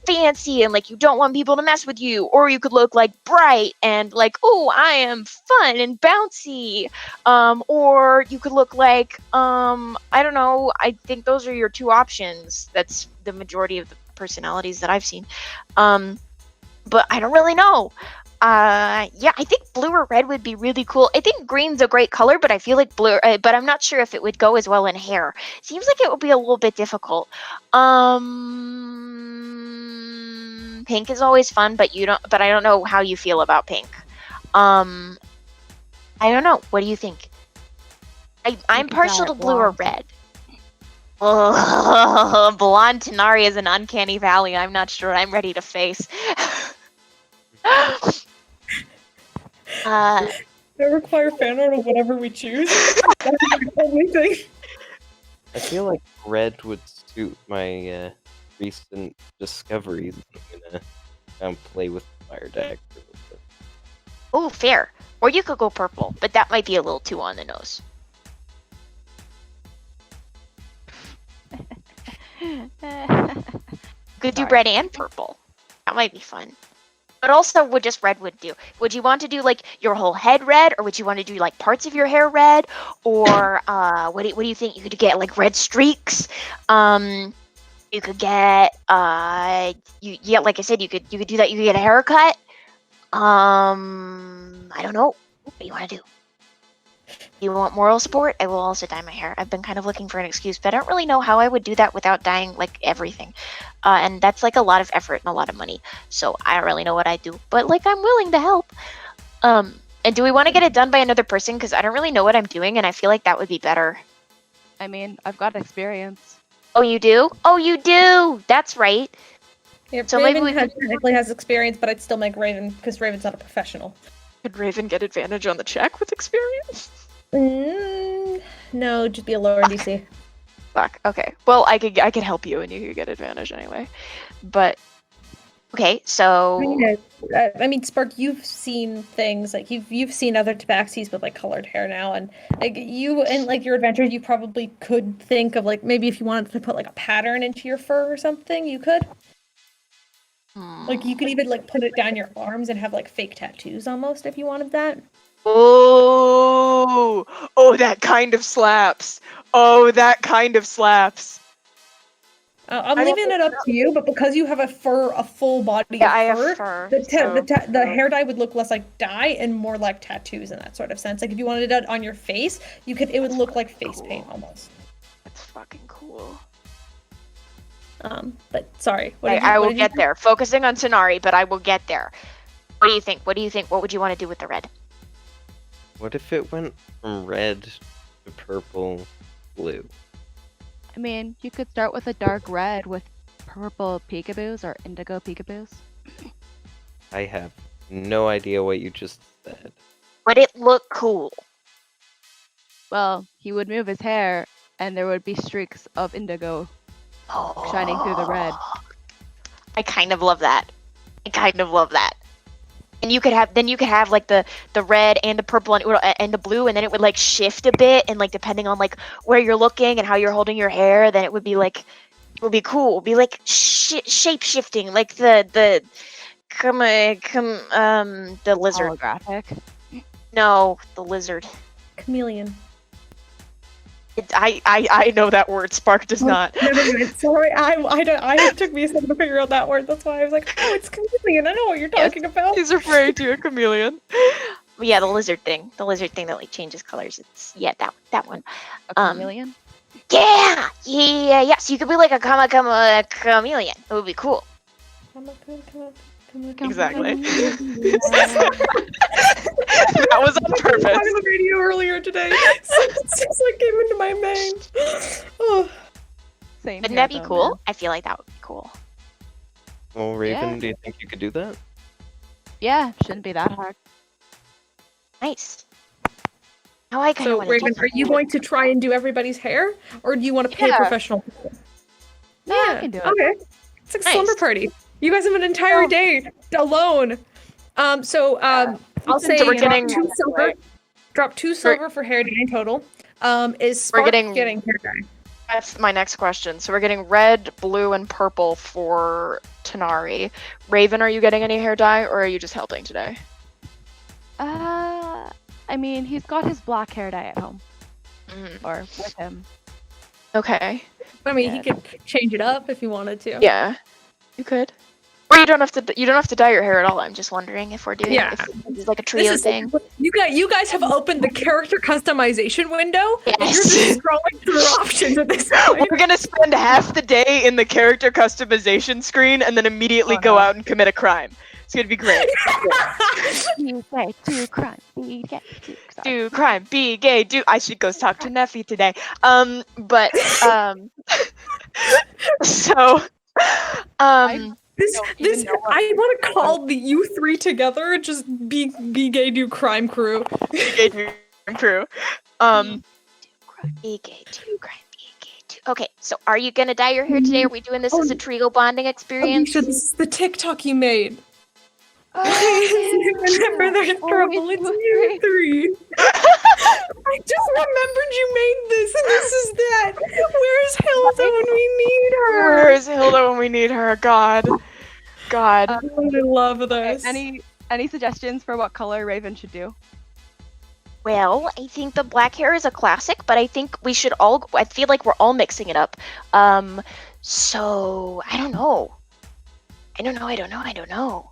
fancy and like you don't want people to mess with you, or you could look like bright and like, I am fun and bouncy. Or you could look like I don't know. I think those are your two options. That's the majority of the personalities that I've seen. But I don't really know. Yeah, I think blue or red would be really cool. I think green's a great color, but I feel like blue, but I'm not sure if it would go as well in hair. Seems like it would be a little bit difficult. Pink is always fun, but I don't know how you feel about pink. I don't know. What do you think? I'm partial to blue or red. Oh, blonde Tanar'ri is an uncanny valley I'm not sure I'm ready to face. I require fan art of whatever we choose. That's the only thing. I feel like red would suit my recent discoveries. I'm gonna play with fire deck for a little bit. Oh, fair. Or you could go purple, but that might be a little too on the nose. Could do red and purple. That might be fun. But also, would just red would do? Would you want to do like your whole head red, or would you want to do like parts of your hair red, or what do you think? You could get like red streaks. You could get like I said, you could do that. You could get a haircut. I don't know. What do you want to do? You want moral support? I will also dye my hair. I've been kind of looking for an excuse, but I don't really know how I would do that without dyeing like everything. And that's like a lot of effort and a lot of money. So I don't really know what I'd do, but like I'm willing to help. And do we want to get it done by another person? Because I don't really know what I'm doing, and I feel like that would be better. I mean, I've got experience. Oh, you do? Oh, you do! That's right. Yeah, So Raven maybe we technically has experience, but I'd still make Raven because Raven's not a professional. Could Raven get advantage on the check with experience? No, just be a lower DC. Fuck. Okay. Well, I could help you, and you could get advantage anyway. But okay, so I mean, Spark, you've seen things like you've seen other tabaxis with like colored hair now, and like you and like your adventures, you probably could think of like maybe if you wanted to put like a pattern into your fur or something, you could. Like you could even like put it down your arms and have like fake tattoos almost if you wanted that. Oh, that kind of slaps. Oh, that kind of slaps. I'm leaving it up to you, but because you have a full body of I have fur, fur, the hair dye would look less like dye and more like tattoos in that sort of sense. Like if you wanted it on your face, it would look like face paint almost. That's fucking cool. But sorry. I will get there. Focusing on Tanar'ri, but I will get there. What do you think? What would you want to do with the red? What if it went from red to purple, blue? I mean, you could start with a dark red with purple peekaboos or indigo peekaboos. I have no idea what you just said. Would it look cool? Well, he would move his hair, and there would be streaks of indigo shining through the red. I kind of love that. And you could have like the red and the purple and the blue, and then it would like shift a bit, and like depending on like where you're looking and how you're holding your hair, then it would be cool. It would be like shape shifting, like the lizard. Holographic? No, the lizard. Chameleon. I know that word. Spark does not. No, sorry, it took me a second to figure out that word. That's why I was like, oh, it's chameleon. I know what you're talking about. He's referring to a chameleon. Yeah, the lizard thing that like changes colors. It's that one. A chameleon? Yeah. So you could be like a chameleon. It would be cool. Exactly. That was on I was purpose. talking on the radio earlier today. So it's just like came into my mind. Oh. Same Wouldn't here, that be though, cool? man. I feel like that would be cool. Well, Raven, Yeah. do you think you could do that? Yeah, shouldn't be that hard. Nice. Now I kind of So, want to Raven, are you going to try and do everybody's hair, or do you want to pay Yeah. professional people? No, I can do it. Okay. It's like Nice. slumber party. You guys have an entire day alone. I'll say So we're drop getting- 2 silver. Drop 2 silver for hair dye in total. Is Spark getting- getting hair dye? That's my next question. So we're getting red, blue, and purple for Tanar'ri. Raven, are you getting any hair dye, or are you just helping today? I mean, he's got his black hair dye at home, Mm, or with him. okay. I mean, he could change it up if he wanted to. Yeah, you could. Or you don't have to. You don't have to dye your hair at all. I'm just wondering if we're doing if this is like a trio thing. You guys have opened the character customization window. And you're Yes. just scrolling through options at this point. We're gonna spend half the day in the character customization screen and then immediately go out and commit a crime. It's gonna be great. You say do crime, be gay, sorry. Do crime, be gay, do. I should go talk to Neffy today. So, This, even know what I want to call you 3 together. Just be gay, do crime crew. be gay, do crime crew. Be gay, do crime, be gay, do. Okay, so are you gonna dye your hair today? Are we doing this as a trio bonding experience? Alycia, this is the TikTok you made. Whenever there's trouble, it's you 3. I just remembered you made this, and this is that. Where's Hilda when we need her? Where is Hilda when we need her? God. I love this. Any suggestions for what color Raven should do? Well, I think the black hair is a classic, but I think we should all. I feel like we're all mixing it up. So I don't know. I don't know.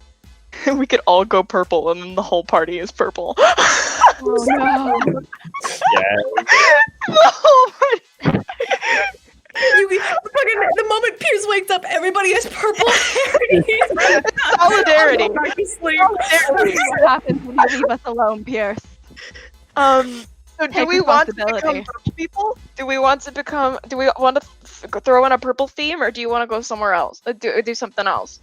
We could all go purple and then the whole party is purple. Oh no! The moment Peirs wakes up, everybody has purple hair. Solidarity. Back to sleep. What happens when you leave us alone, Peirs? So do Take we want to become responsibility. purple people? Do we want to throw in a purple theme, or do you want to go somewhere else? Do something else?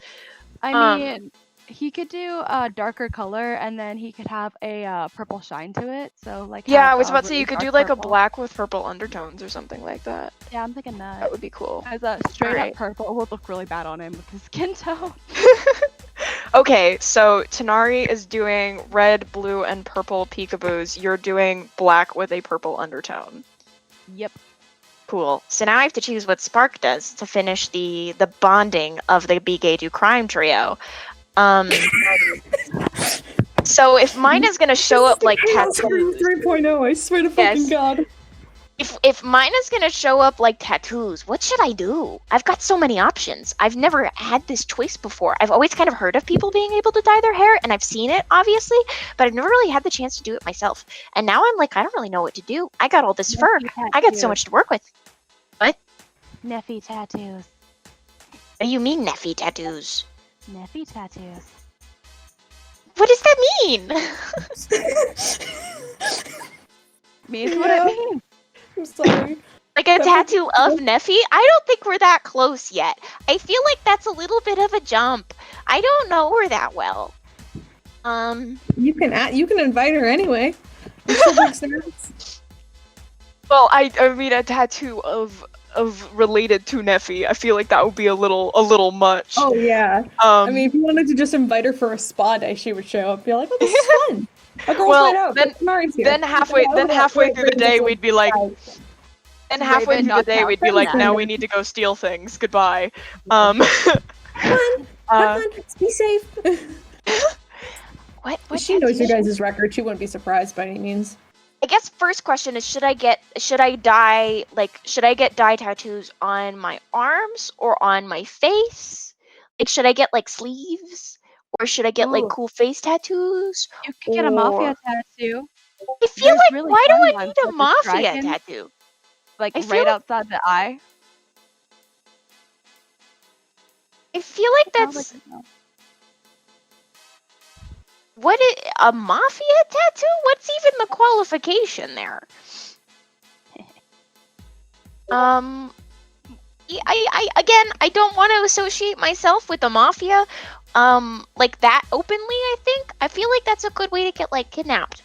I mean, he could do a darker color, and then he could have a purple shine to it. So like. Yeah, have I was a about to say really you could dark do like a purple. black with purple undertones or something like that. Yeah, I'm thinking that. That would be cool. As a straight Alright. up purple would look really bad on him with his skin tone. Okay, so Tanar'ri is doing red, blue, and purple peekaboos. You're doing black with a purple undertone. Yep. Cool. So now I have to choose what Spark does to finish the bonding of the Be Gay Do Crime trio. So if mine is gonna show up like tattoos, 3.0, I swear to fucking Yes. God. if mine is gonna show up like tattoos, what should I do? I've got so many options. I've never had this choice before. I've always kind of heard of people being able to dye their hair, and I've seen it obviously, but I've never really had the chance to do it myself. And now I'm like, I don't really know what to do. I got all this fur. I got so much to work with. Neffy tattoos. What do you mean, Neffy tattoos? Neffy tattoos. What does that mean? Means what it means. I'm sorry. Like a tattoo of Neffy? I don't think we're that close yet. I feel like that's a little bit of a jump. I don't know her that well. You can invite her anyway. It makes sense. Well, I mean a tattoo of related to Neffy. I feel like that would be a little much. Oh yeah. I mean, if you wanted to just invite her for a spa day, she would show up. Be like, "Oh, this is fun. A girl's Well, night out. then- Tanar'ri's here." Then halfway through the day we'd be like, and halfway Raven through the not day we'd be like, counting now that. we need to go steal things. Goodbye. Come on, be safe. What She knows tattoo your guys' record. She wouldn't be surprised by any means. I guess first question is should I get dye tattoos on my arms or on my face? Like should I get like sleeves? Or should I get like Ooh. cool face tattoos? You could get a mafia Or- tattoo, I feel There's like really why do fun I ones need a with the mafia dragon. tattoo? like I feel right like- outside the eye. I feel like Sounds that's like- a mafia tattoo? What's even the qualification there? I don't want to associate myself with the mafia, like that openly. I feel like that's a good way to get like kidnapped.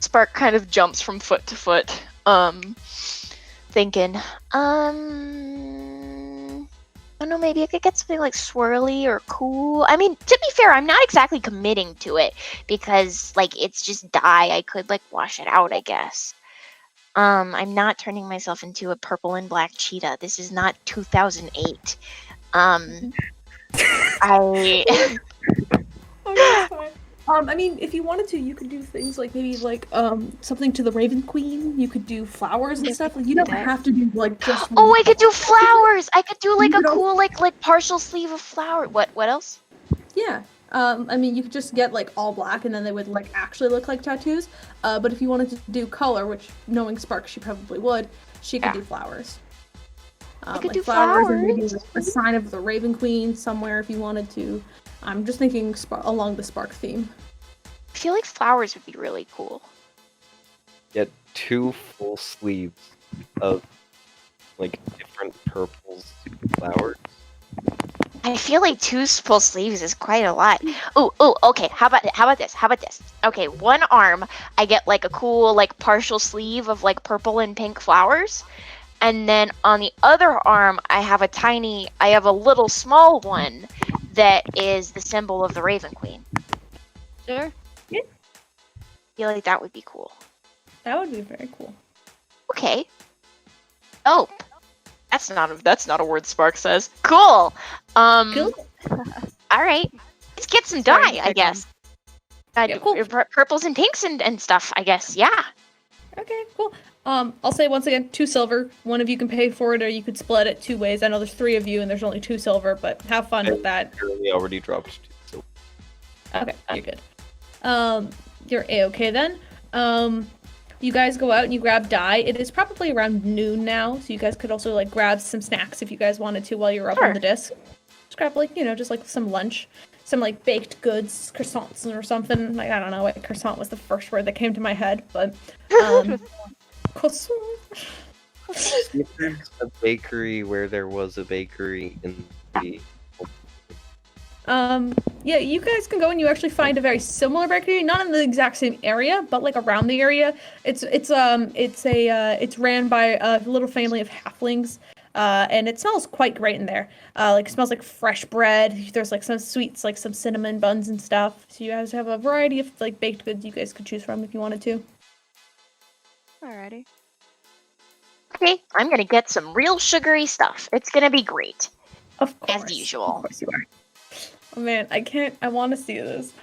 Spark kind of jumps from foot to foot, thinking, I don't know, maybe I could get something like swirly or cool. I mean, to be fair, I'm not exactly committing to it because, like, it's just dye. I could, like, wash it out, I guess. I'm not turning myself into a purple and black cheetah. This is not 2008. I mean, if you wanted to, you could do things like maybe like something to the Raven Queen. You could do flowers and stuff. Like you don't have to do like just. Oh, I could do flowers. I could do like a cool like partial sleeve of flower. What else? Yeah. I mean, you could just get like all black, and then they would like actually look like tattoos. But if you wanted to do color, which knowing Spark, she probably would, she could do flowers. I could like do flowers. And maybe flowers. a sign of the Raven Queen somewhere if you wanted to. I'm just thinking along the Spark theme. I feel like flowers would be really cool. Get 2 full sleeves of like different purples flowers. I feel like 2 full sleeves is quite a lot. Oh, okay. How about this? Okay, one arm, I get like a cool like partial sleeve of like purple and pink flowers, and then on the other arm, I have a little small one that is the symbol of the Raven Queen. Sure. Yeah. I feel like that would be cool. That would be very cool. Okay. Oh. That's not a word Spark says. Cool. Cool. Alright. Let's get some dye, I guess. Yeah, cool. Purples and pinks and stuff, I guess. Yeah. Okay, cool. I'll say once again, 2 silver. One of you can pay for it, or you could split it 2 ways. I know there's 3 of you, and there's only 2 silver, but have fun with that. We already dropped 2 silver. Okay, you're good. You're A-okay then. You guys go out and you grab dye. It is probably around noon now, so you guys could also like grab some snacks if you guys wanted to while you're up on the disc. Just grab like, just like some lunch. Some like baked goods, croissants or something. Like I don't know, like croissant was the first word that came to my head, but croissant. There's a bakery where there was a bakery in the. Yeah, you guys can go and you actually find a very similar bakery, not in the exact same area, but like around the area. It's ran by a little family of halflings. And it smells quite great in there. Like it smells like fresh bread. There's like some sweets, like some cinnamon buns and stuff. So you guys have a variety of like baked goods you guys could choose from if you wanted to. Alrighty. Okay, I'm gonna get some real sugary stuff. It's gonna be great. Of course. As usual. Of course you are. Oh man, I want to see this.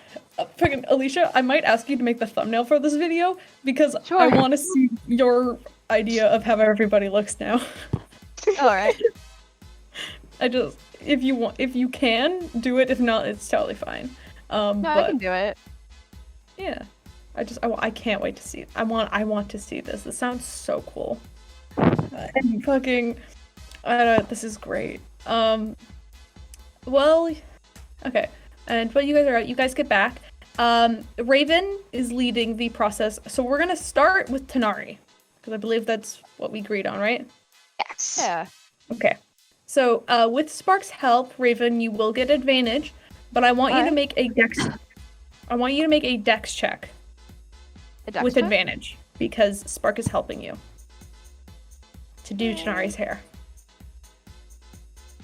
Freaking Alycia, I might ask you to make the thumbnail for this video because I want to see your idea of how everybody looks now. Alright. If you can, do it. If not, it's totally fine. No, I can do it. Yeah. I can't wait to see it. I want to see this. This sounds so cool. And fucking, this is great. Well, okay. And while you guys are out, you guys get back. Raven is leading the process, so we're gonna start with Tanar'ri, because I believe that's what we agreed on, right? Yes. Yeah. Okay. So, with Spark's help, Raven, you will get advantage, but I want you to make a dex. I want you to make a dex check with advantage because Spark is helping you to do Tanar'ri's hair.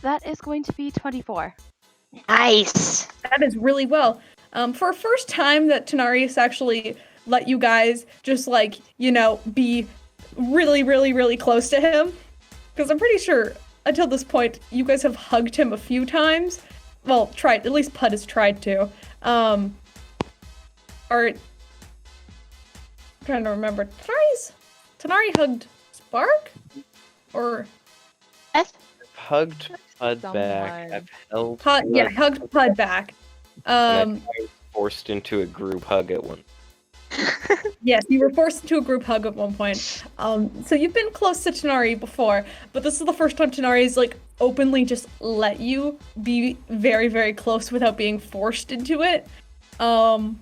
That is going to be 24. Nice. That is really well. For a first time that Tanar'ri has actually let you guys just like, be really, really, really close to him. Because I'm pretty sure until this point, you guys have hugged him a few times. Well, tried. At least Puud has tried to. I'm trying to remember. Tanar'ri hugged Spark? Or... I've hugged Puud back. I've held. hugged Puud back. And I was forced into a group hug at once. Yes, you were forced into a group hug at one point. So you've been close to Tanar'ri before, but this is the first time Tanar'ri's like openly just let you be very, very close without being forced into it. And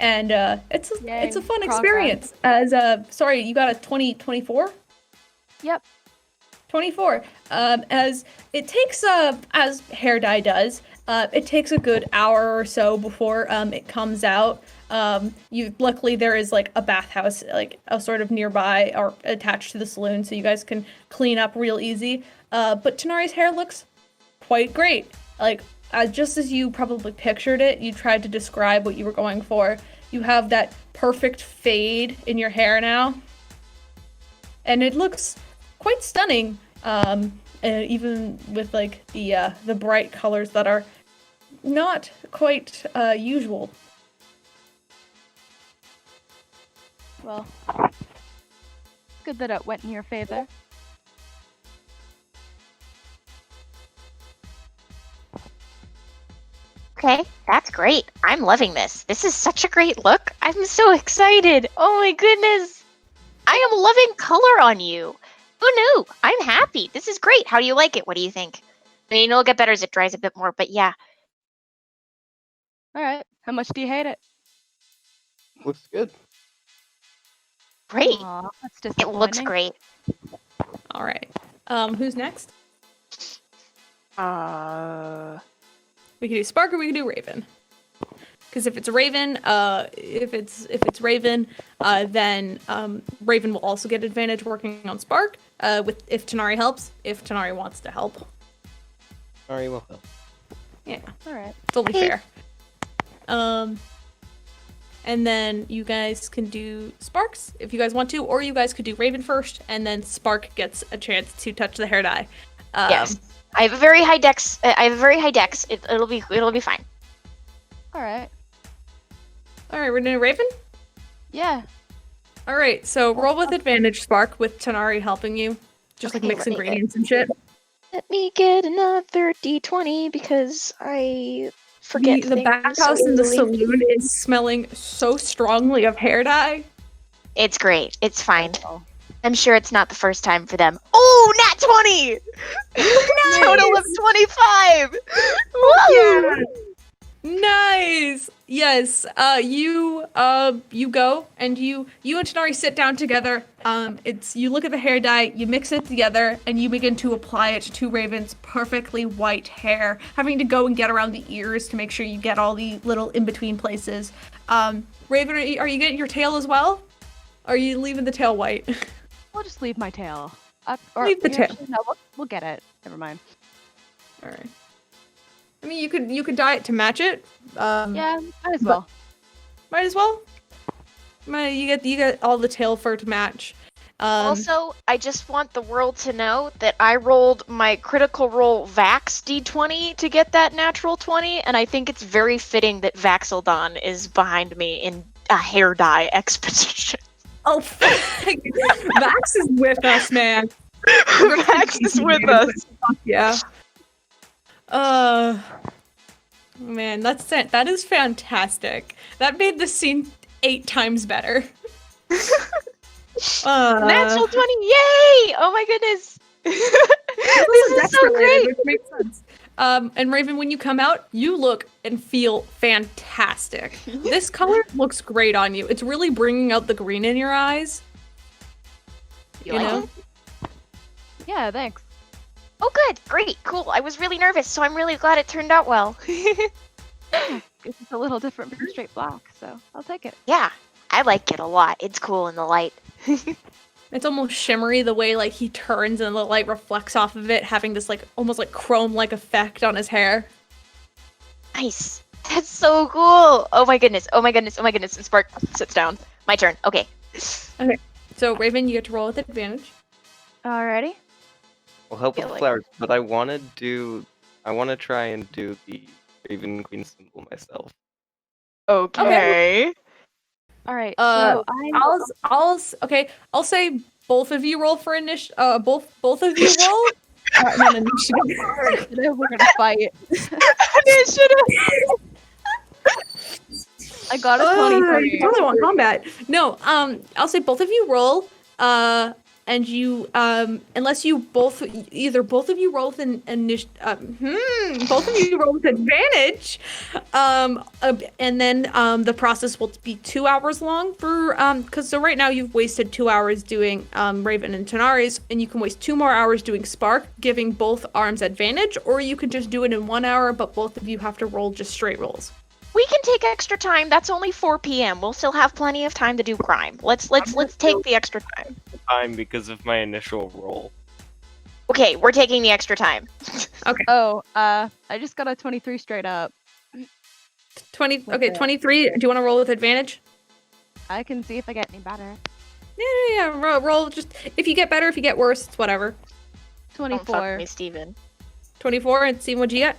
it's a fun experience. As sorry, you got a 24? Yep. 24. As it takes as hair dye does, it takes a good hour or so before it comes out. Luckily there is like a bathhouse like a sort of nearby or attached to the saloon, so you guys can clean up real easy. But Tanar'ri's hair looks quite great. Like just as you probably pictured it, you tried to describe what you were going for. You have that perfect fade in your hair now, and it looks quite stunning. Even with like the bright colors that are not quite usual. Well, good that it went in your favor. Okay, that's great. I'm loving this. This is such a great look. I'm so excited. Oh my goodness. I am loving color on you. Who knew? I'm happy. This is great. How do you like it? What do you think? I mean, it'll get better as it dries a bit more, but yeah. All right. How much do you hate it? Looks good. Great. Aw, that's It looks disappointing. great. All right. Who's next? We can do Spark or we can do Raven. Because if it's Raven, if it's Raven, then Raven will also get advantage working on Spark. If Tanar'ri helps, if Tanar'ri wants to help. Tanar'ri will help. Yeah. All right. It's only fair. And then you guys can do Sparks if you guys want to, or you guys could do Raven first, and then Spark gets a chance to touch the hair dye. Yes. I have a very high dex. It'll be fine. All right. All right, we're doing Raven? Yeah. All right, so roll with advantage, Spark, with Tanar'ri helping you. Just like Okay, mix let me ingredients and shit. Let me get another d20 because I forget The things bathhouse so in the easily. saloon is smelling so strongly of hair dye. It's great. It's fine. Oh. I'm sure it's not the first time for them. Oh, nat 20! Total of 25! Woo! Yeah. Nice. Yes. You go and you and Tanar'ri sit down together. You look at the hair dye, you mix it together, and you begin to apply it to Raven's perfectly white hair, having to go and get around the ears to make sure you get all the little in-between places. Raven, are you getting your tail as well? Or are you leaving the tail white? We'll just leave my tail. Leave the tail. Actually, no, we'll get it. Never mind. All right. I mean, you could dye it to match it. Yeah, might as well. Might as well. You get all the tail fur to match. Also, I just want the world to know that I rolled my critical roll Vax d20 to get that natural 20, and I think it's very fitting that Vaxeldon is behind me in a hair dye expedition. Oh, Vax is with us, man. Vax is with us. Yeah. Man, that is fantastic. That made the scene 8 times better. Natural 20, yay! Oh my goodness. This is so great. Which makes sense. And Raven, when you come out, you look and feel fantastic. This color looks great on you. It's really bringing out the green in your eyes. You like know? it? Yeah, thanks. Oh good, great, cool. I was really nervous, so I'm really glad it turned out well. Guess it's a little different from straight black, so I'll take it. Yeah, I like it a lot. It's cool in the light. It's almost shimmery the way like he turns and the light reflects off of it, having this like almost like chrome-like effect on his hair. Nice. That's so cool. Oh my goodness. Oh my goodness. Oh my goodness. And Spark sits down. My turn. Okay. Okay. So Raven, you get to roll with advantage. Alrighty. We'll help Feel with like- flowers, but I want to try and do the Raven Queen symbol myself. Okay. Alright, Uh, so I'm... I'll say both of you roll for initiative. Both of you roll. Not initiative. We're gonna fight. Initiative. I got a You 23. totally want combat. No, I'll say both of you roll, and you, unless you both of you roll with both of you roll with advantage, and then the process will be 2 hours long for, because so right now you've wasted 2 hours doing Raven and Tanar'ri's, and you can waste 2 more hours doing Spark, giving both arms advantage, or you can just do it in 1 hour, but both of you have to roll just straight rolls. We can take extra time. That's only 4 p.m. We'll still have plenty of time to do crime. Let's take the extra time. Time because of my initial roll. Okay, we're taking the extra time. Okay. Oh, I just got a 23 straight up. 20. Okay, 23. Do you want to roll with advantage? I can see if I get any better. Yeah. Roll. Just if you get better, if you get worse, it's whatever. Don't 24. fuck me, Steven. 24, and see what you get.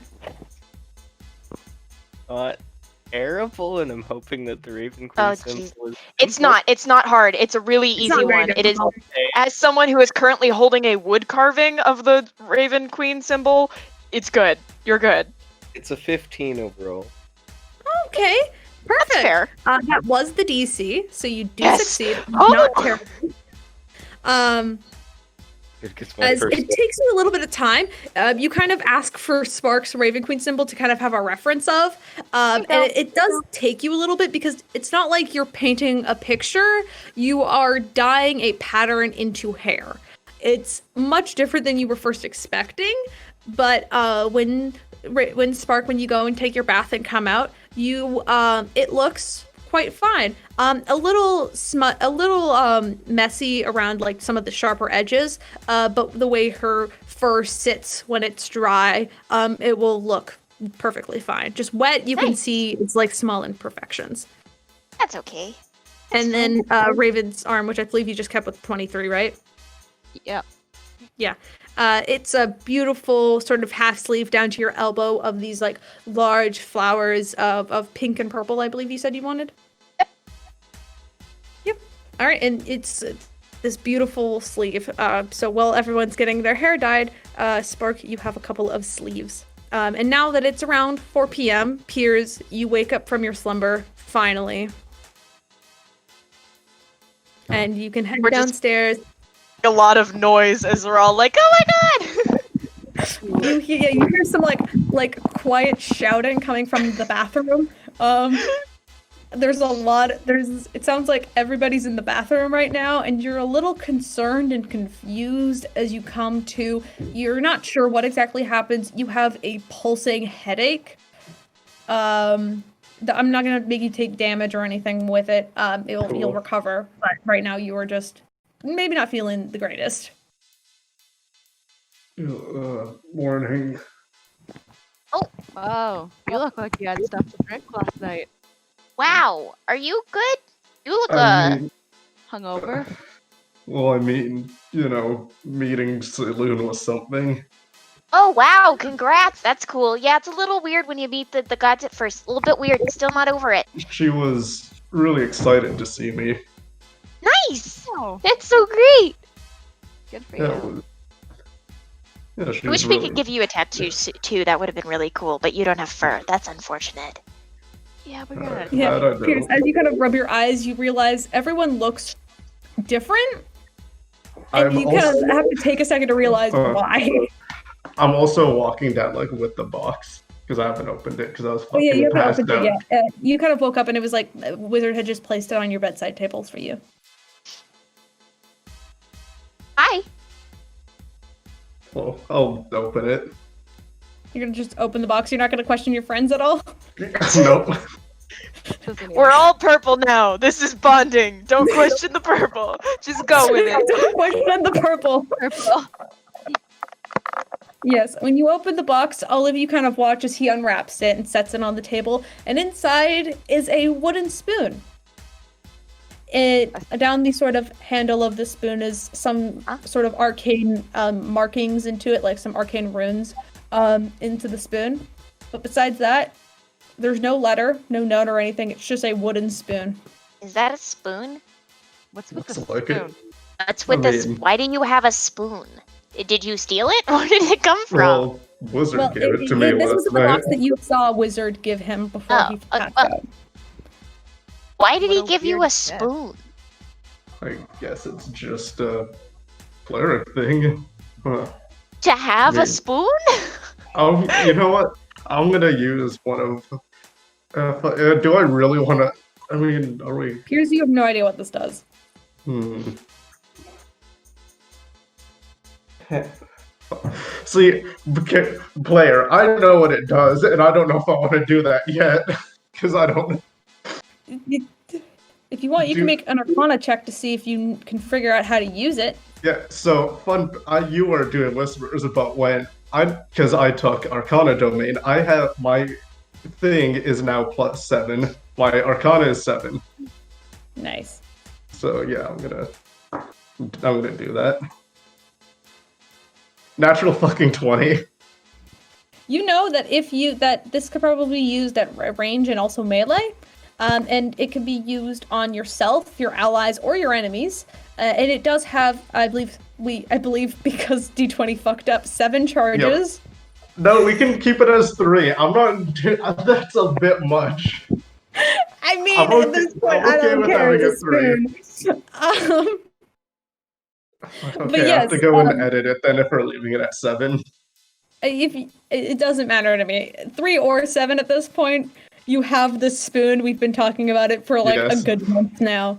Terrible, and I'm hoping that the Raven Queen Oh, symbol is It's not hard. It's a really It's easy not very one. It is. difficult. As someone who is currently holding a wood carving of the Raven Queen symbol, it's good. You're good. It's a 15 overall. Okay, perfect. That's fair. That was the DC, so you do Yes. succeed. Oh! Not terrible. Good, 'cause my As first it takes you a little bit of time, you kind of ask for Spark's Raven Queen symbol to kind of have a reference of, and it does take you a little bit because it's not like you're painting a picture. You are dyeing a pattern into hair. It's much different than you were first expecting, but when you go and take your bath and come out, it looks quite fine. A little messy around like some of the sharper edges, but the way her fur sits when it's dry, it will look perfectly fine. Just wet, you can see it's like small imperfections. That's okay. And then Raven's arm, which I believe you just kept with 23, right? Yep. Yeah. It's a beautiful sort of half sleeve down to your elbow of these like large flowers of pink and purple, I believe you said you wanted. Yep. All right, and it's this beautiful sleeve. So while everyone's getting their hair dyed, Spark, you have a couple of sleeves. And now that it's around 4 p.m., Peirs, you wake up from your slumber, finally. And you can head downstairs. A lot of noise as we're all like, "Oh my god!" You hear some like quiet shouting coming from the bathroom. It sounds like everybody's in the bathroom right now, and you're a little concerned and confused as you come to. You're not sure what exactly happens. You have a pulsing headache. I'm not gonna make you take damage or anything with it. You'll recover, but right now you are just maybe not feeling the greatest. Morning. Oh, you look like you had stuff to drink last night. Wow, are you good? You look Hungover? Well, I mean, meeting Saloon was something. Oh wow, congrats. That's cool. Yeah, it's a little weird when you meet the gods at first. A little bit weird. Still not over it. She was really excited to see me. Nice. Oh, That's so great. good for Yeah, you. she I was wish we really... could give you a tattoo too. That would have been really cool, but you don't have fur. That's unfortunate. Yeah, we're good. Yeah, I don't know. Peirs, as you kind of rub your eyes, you realize everyone looks different, and you kind of have to take a second to realize why. I'm also walking down with the box because I haven't opened it because I was fucking You haven't passed opened out. it yet. You kind of woke up and it was like Wizard had just placed it on your bedside tables for you. Hi. Well, I'll open it. You're gonna just open the box. You're not gonna question your friends at all. Nope. We're all purple now. This is bonding. Don't question the purple. Just go with it. Don't question the purple. Yes, when you open the box, all of you kind of watch as he unwraps it and sets it on the table, and inside is a wooden spoon. Down the sort of handle of the spoon is some sort of arcane markings into it, like some arcane runes into the spoon. But besides that, there's no letter, no note or anything. It's just a wooden spoon. Is that a spoon? What's with the Looks like spoon? it. That's with why do you have a spoon? Did you steal it? Where did it come from? Well, Wizard gave it to me This was last the night. box that you saw Wizard give him before he passed out. Why did he What a give you weird a spoon? I guess it's just a cleric thing. To have a Maybe. spoon? Oh, you know what? I'm gonna use one of. Do I really want to? I mean, are we? Piers, you have no idea what this does. See, player, I know what it does, and I don't know if I want to do that yet, because I don't. If you want, you can make an Arcana check to see if you can figure out how to use it. Yeah. So fun. You were doing whispers about when because I took Arcana domain. I have my thing is now +7. My Arcana is 7. Nice. So yeah, I'm gonna do that. Natural fucking 20. You know that that this could probably be used at range and also melee, and it can be used on yourself, your allies, or your enemies. And it does have, I believe because D20 fucked up, 7 charges. Yep. No, we can keep it as 3. I'm not. That's a bit much. I mean, at this point, I don't care. It's a spoon. Okay, but yes, I have to go and edit it then if we're leaving it at 7. If it doesn't matter to me, 3 or 7 at this point, you have this spoon. We've been talking about it for like a good month now.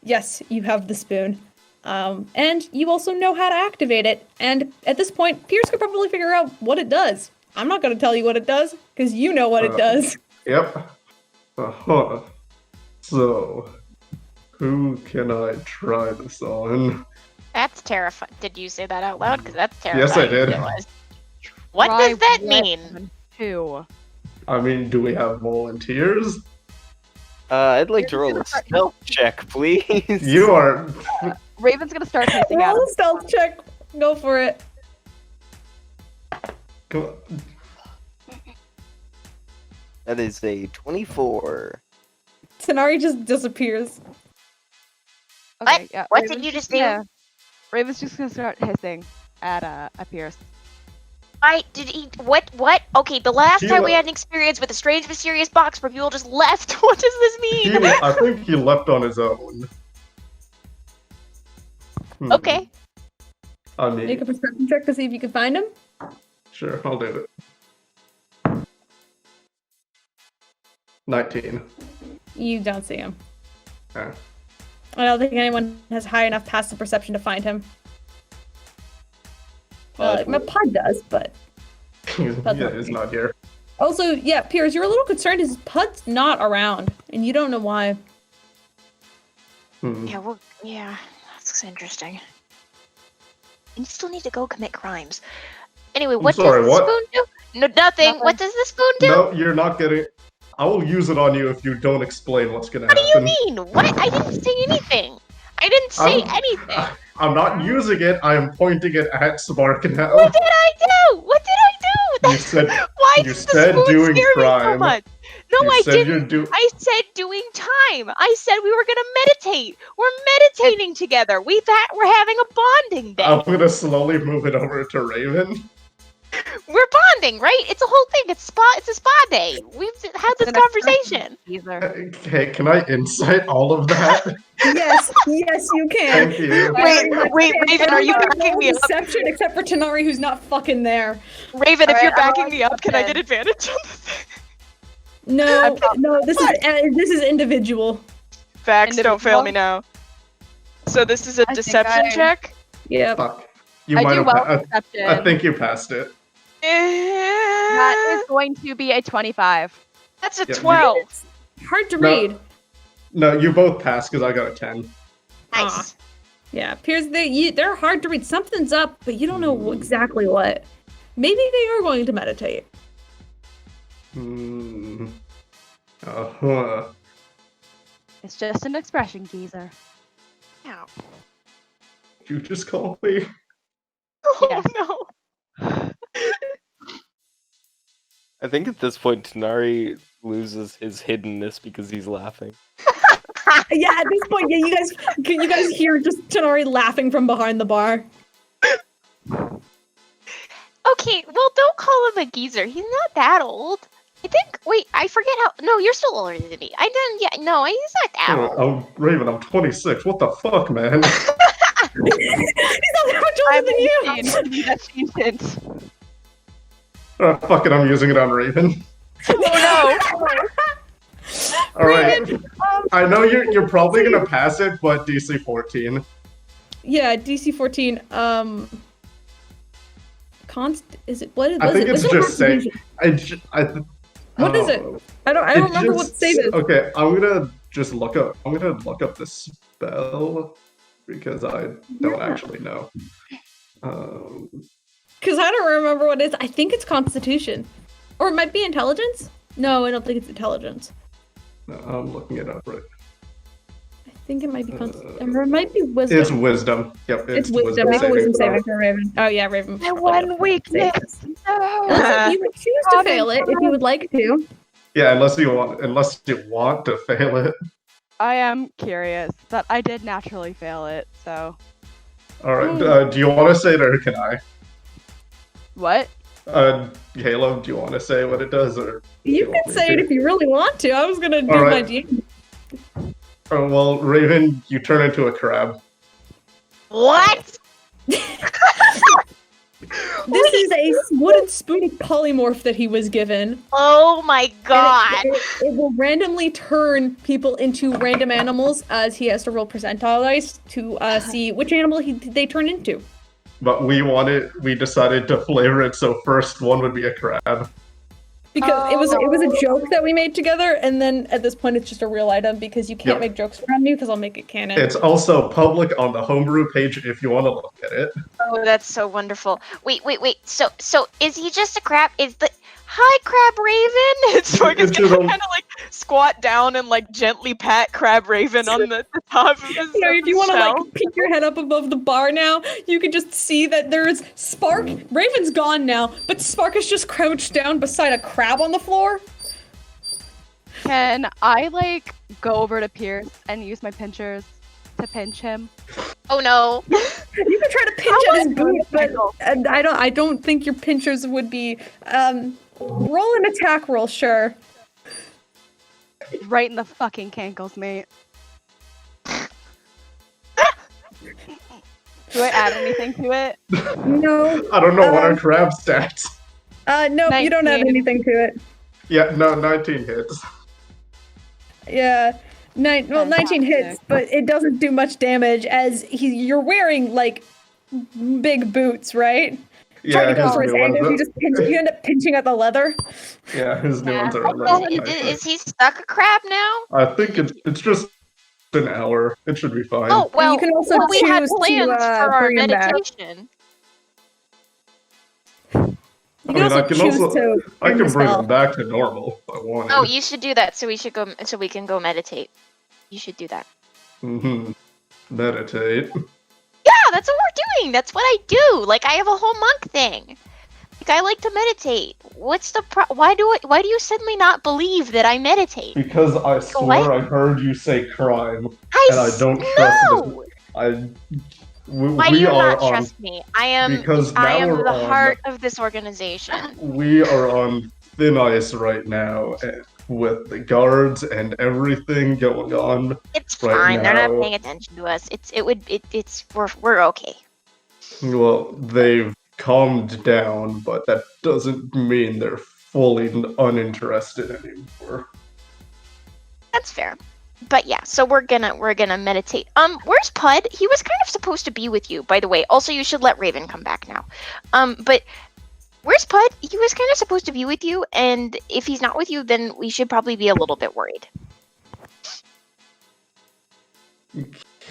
Yes, you have the spoon. And you also know how to activate it. And at this point, Peirs could probably figure out what it does. I'm not going to tell you what it does, because you know what it does. Yep. So, who can I try this on? That's terrifying. Did you say that out loud? Because that's terrifying. Yes, I did. What does that mean? 2. I mean, do we have volunteers? I'd like to roll a stealth check, please. You are. Raven's gonna start hissing out. Roll a stealth check. Go for it. Come on. That is a 24. Tanar'ri just disappears. Okay, What? yeah, What Raven's did you just gonna- do? Raven's just gonna start hissing at Peirs. Did he? What? Okay, the last He time we le- had an experience with a strange, mysterious box where people just left. What does this mean? I think he left on his own. Okay. I Make mean, a perception check to see if you can find him. sure, I'll do it. 19. You don't see him. Ah. I don't think anyone has high enough passive perception to find him. My pod does, but... Yeah, he's not here. Also, yeah, Peirs, you're a little concerned his pud's not around, and you don't know why. Hmm. Yeah. Well. Yeah. That's interesting. And you still need to go commit crimes. Anyway, what sorry, does the what? spoon do? No, nothing. What does the spoon do? No, you're not getting. I will use it on you if you don't explain what's gonna What do happen. you mean? What? I didn't say anything. I didn't say anything. I'm not using it. I am pointing it at Spark now. What did I do? What did I do? You said. Why you did the said spoon doing scare me so crime. much? No, You I said didn't. you're I said doing time. I said we were gonna meditate. We're meditating together. We're having a bonding day. I'm gonna slowly move it over to Raven. We're bonding, right? It's a whole thing. It's a spa day. We've had this conversation. Okay, can I insight all of that? Yes, you can. Thank you. Wait, Raven, are you backing me up? Deception, except for Tanar'ri, who's not fucking there. Raven, if Alright, you're I'm backing on me up, can I get deception. advantage on this? No, this is individual. Facts, don't fail me now. So this is a think deception I- check? Yep. Fuck. You I might do have. well deception. I think you passed it. That is going to be a 25. That's a Yeah, 12. Hard to No. read. No, you both passed because I got a 10. Nice. Yeah, Peirs, they're hard to read. Something's up, but you don't know exactly what. Maybe they are going to meditate. Hmm. Uh-huh. It's just an expression, geezer. Ow. You just call me. Oh Yes. no. I think at this point, Tanar'ri loses his hiddenness because he's laughing. Yeah, at this point, yeah, you guys hear just Tanar'ri laughing from behind the bar. Okay, well, don't call him a geezer. He's not that old. I think. Wait, I forget how. No, you're still older than me. I didn't. Yeah, no, he's not that old. Oh, Raven, I'm 26. What the fuck, man? He's not that much older than you. That's ancient. Fuck it, I'm using it on Raven. Oh All right. I know you're probably gonna pass it, but DC 14. Yeah, DC 14. Is it what? I think it's just safe. What is it? I don't remember what save is. Okay, I'm gonna look up the spell because I don't actually know. Because I don't remember what it is. I think it's Constitution, or it might be Intelligence. No, I don't think it's Intelligence. No, I'm looking it up right. I think it might be Constitution, or it might be Wisdom. It's Wisdom. Yep, it's Wisdom. Make a Wisdom saving for Raven. Oh yeah, Raven. My one weakness. No. You would choose to fail it if you would like to. Yeah, unless you want to fail it. I am curious, but I did naturally fail it, so. All right. Do you want to say it or can I? What? Caleb, do you want to say what it does, or you can say it if you really want to? I was gonna do my DM. Oh, well, Raven, you turn into a crab. What? This is a wooden spoon polymorph that he was given. Oh my god! It will randomly turn people into random animals as he has to roll percentile dice to see which animal they turn into. But we decided to flavor it so first one would be a crab. Because it was a joke that we made together, and then at this point it's just a real item because you can't make jokes around me because I'll make it canon. It's also public on the homebrew page if you want to look at it. Oh, that's so wonderful. Wait. So is he just a crab? Hi, Crab Raven. So I guess kind of like squat down and like gently pat Crab Raven on the top of his shell. If you want to like peek your head up above the bar now, you can just see that there's Spark. Raven's gone now, but Spark is just crouched down beside a crab on the floor. Can I like go over to Peirs and use my pinchers to pinch him? Oh no! You can try to pinch at his boot, but I don't think your pinchers would be. Roll an attack roll, sure. Right in the fucking cankles, mate. Do I add anything to it? No. I don't know what are crab stats. No, you don't add anything to it. Yeah, no, 19 hits. Yeah, 19 hits, but it doesn't do much damage as you're wearing like big boots, right? Yeah, to go for his ankles, you end up pinching at the leather. Yeah, his new ones are. Is he stuck a crab now? I think it's just an hour. It should be fine. Oh well, you can also we had plans to, for our bring him back. meditation. I can bring him back to normal if I want. Oh, you should do that. So we can go meditate. You should do that. Meditate. Yeah, that's what we're doing. That's what I do. Like, I have a whole monk thing. Like, I like to meditate. What's the why do you suddenly not believe that I meditate? Because I swear I heard you say crime, and I don't trust Why do you not trust me? I am the heart of this organization. We are on thin ice right now, with the guards and everything going on. It's fine. They're not paying attention to us. We're okay. Well, they've calmed down, but that doesn't mean they're fully uninterested anymore. That's fair. But yeah, so we're gonna meditate. Where's Puud? He was kind of supposed to be with you, by the way. Also, you should let Raven come back now. But where's Puud? He was kind of supposed to be with you, and if he's not with you, then we should probably be a little bit worried.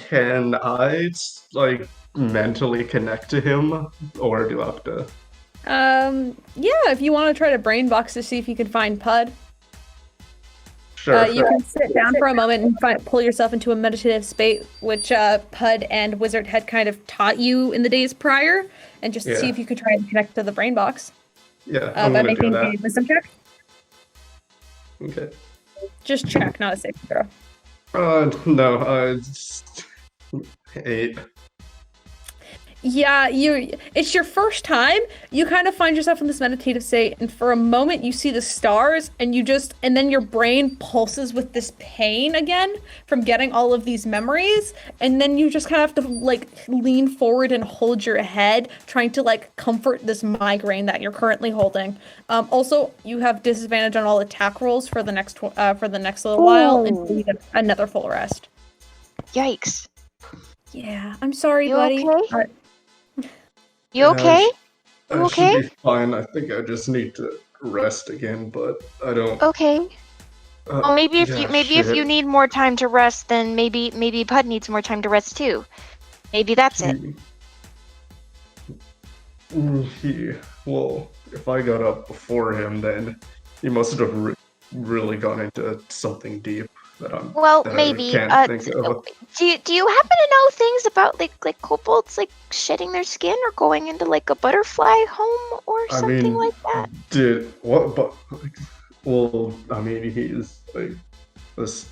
Can I, like, mentally connect to him? Or do I have to... Yeah, if you want to try to brain box to see if you can find Puud. Sure. You can sit down for a moment and pull yourself into a meditative state, which Puud and Wizard had kind of taught you in the days prior, and just see if you could try and connect to the brain box. Yeah, by making a wisdom check. Okay. Just check, not a saving throw. No, 8. Yeah, it's your first time. You kind of find yourself in this meditative state, and for a moment you see the stars, and then your brain pulses with this pain again from getting all of these memories, and then you just kind of have to like lean forward and hold your head, trying to like comfort this migraine that you're currently holding. Also, you have disadvantage on all attack rolls for the next little while until you get another full rest. Yikes. Yeah, I'm sorry, You buddy. okay? You okay? I You okay? should be fine. I think I just need to rest again, but I don't. Okay. Well, maybe if you need more time to rest, then maybe Puud needs more time to rest too. Maybe that's it. Well, if I got up before him, then he must have really gone into something deep that Maybe. I can't think of. Do you happen to know things about like kobolds like shedding their skin or going into like a butterfly home or something like that? What? But I mean, he's like this.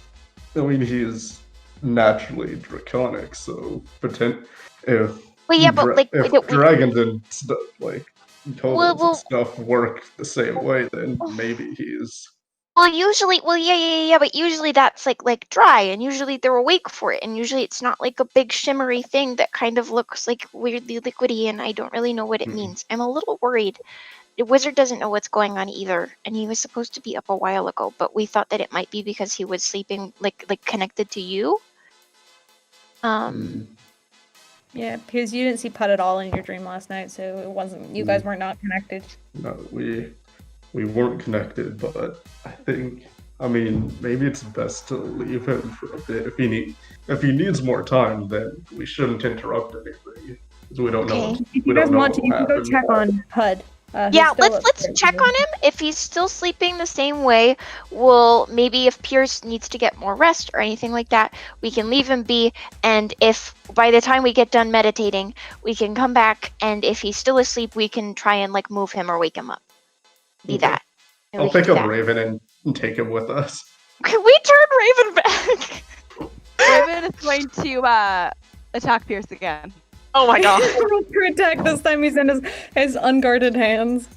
I mean, he is naturally draconic, so if dragons and stuff like kobolds and stuff work the same way, then maybe he's. Well, yeah, but usually that's like dry, and usually they're awake for it, and usually it's not like a big shimmery thing that kind of looks like weirdly liquidy, and I don't really know what it means. I'm a little worried. The wizard doesn't know what's going on either, and he was supposed to be up a while ago, but we thought that it might be because he was sleeping like connected to you. Yeah, because you didn't see Puud at all in your dream last night, so it wasn't. You guys were not connected. No, we weren't connected, but I mean, maybe it's best to leave him for a bit. If he needs more time, then we shouldn't interrupt anything. Because we don't know. If you guys want to, you can go check on Puud. Yeah, let's check on him. If he's still sleeping the same way, maybe if Peirs needs to get more rest or anything like that, we can leave him be. And if by the time we get done meditating, we can come back, and if he's still asleep, we can try and like move him or wake him up. That. I'll pick up Raven and take him with us. Can we turn Raven back? Raven is going to attack Peirs again. Oh my god. For attack this time he's in his unguarded hands.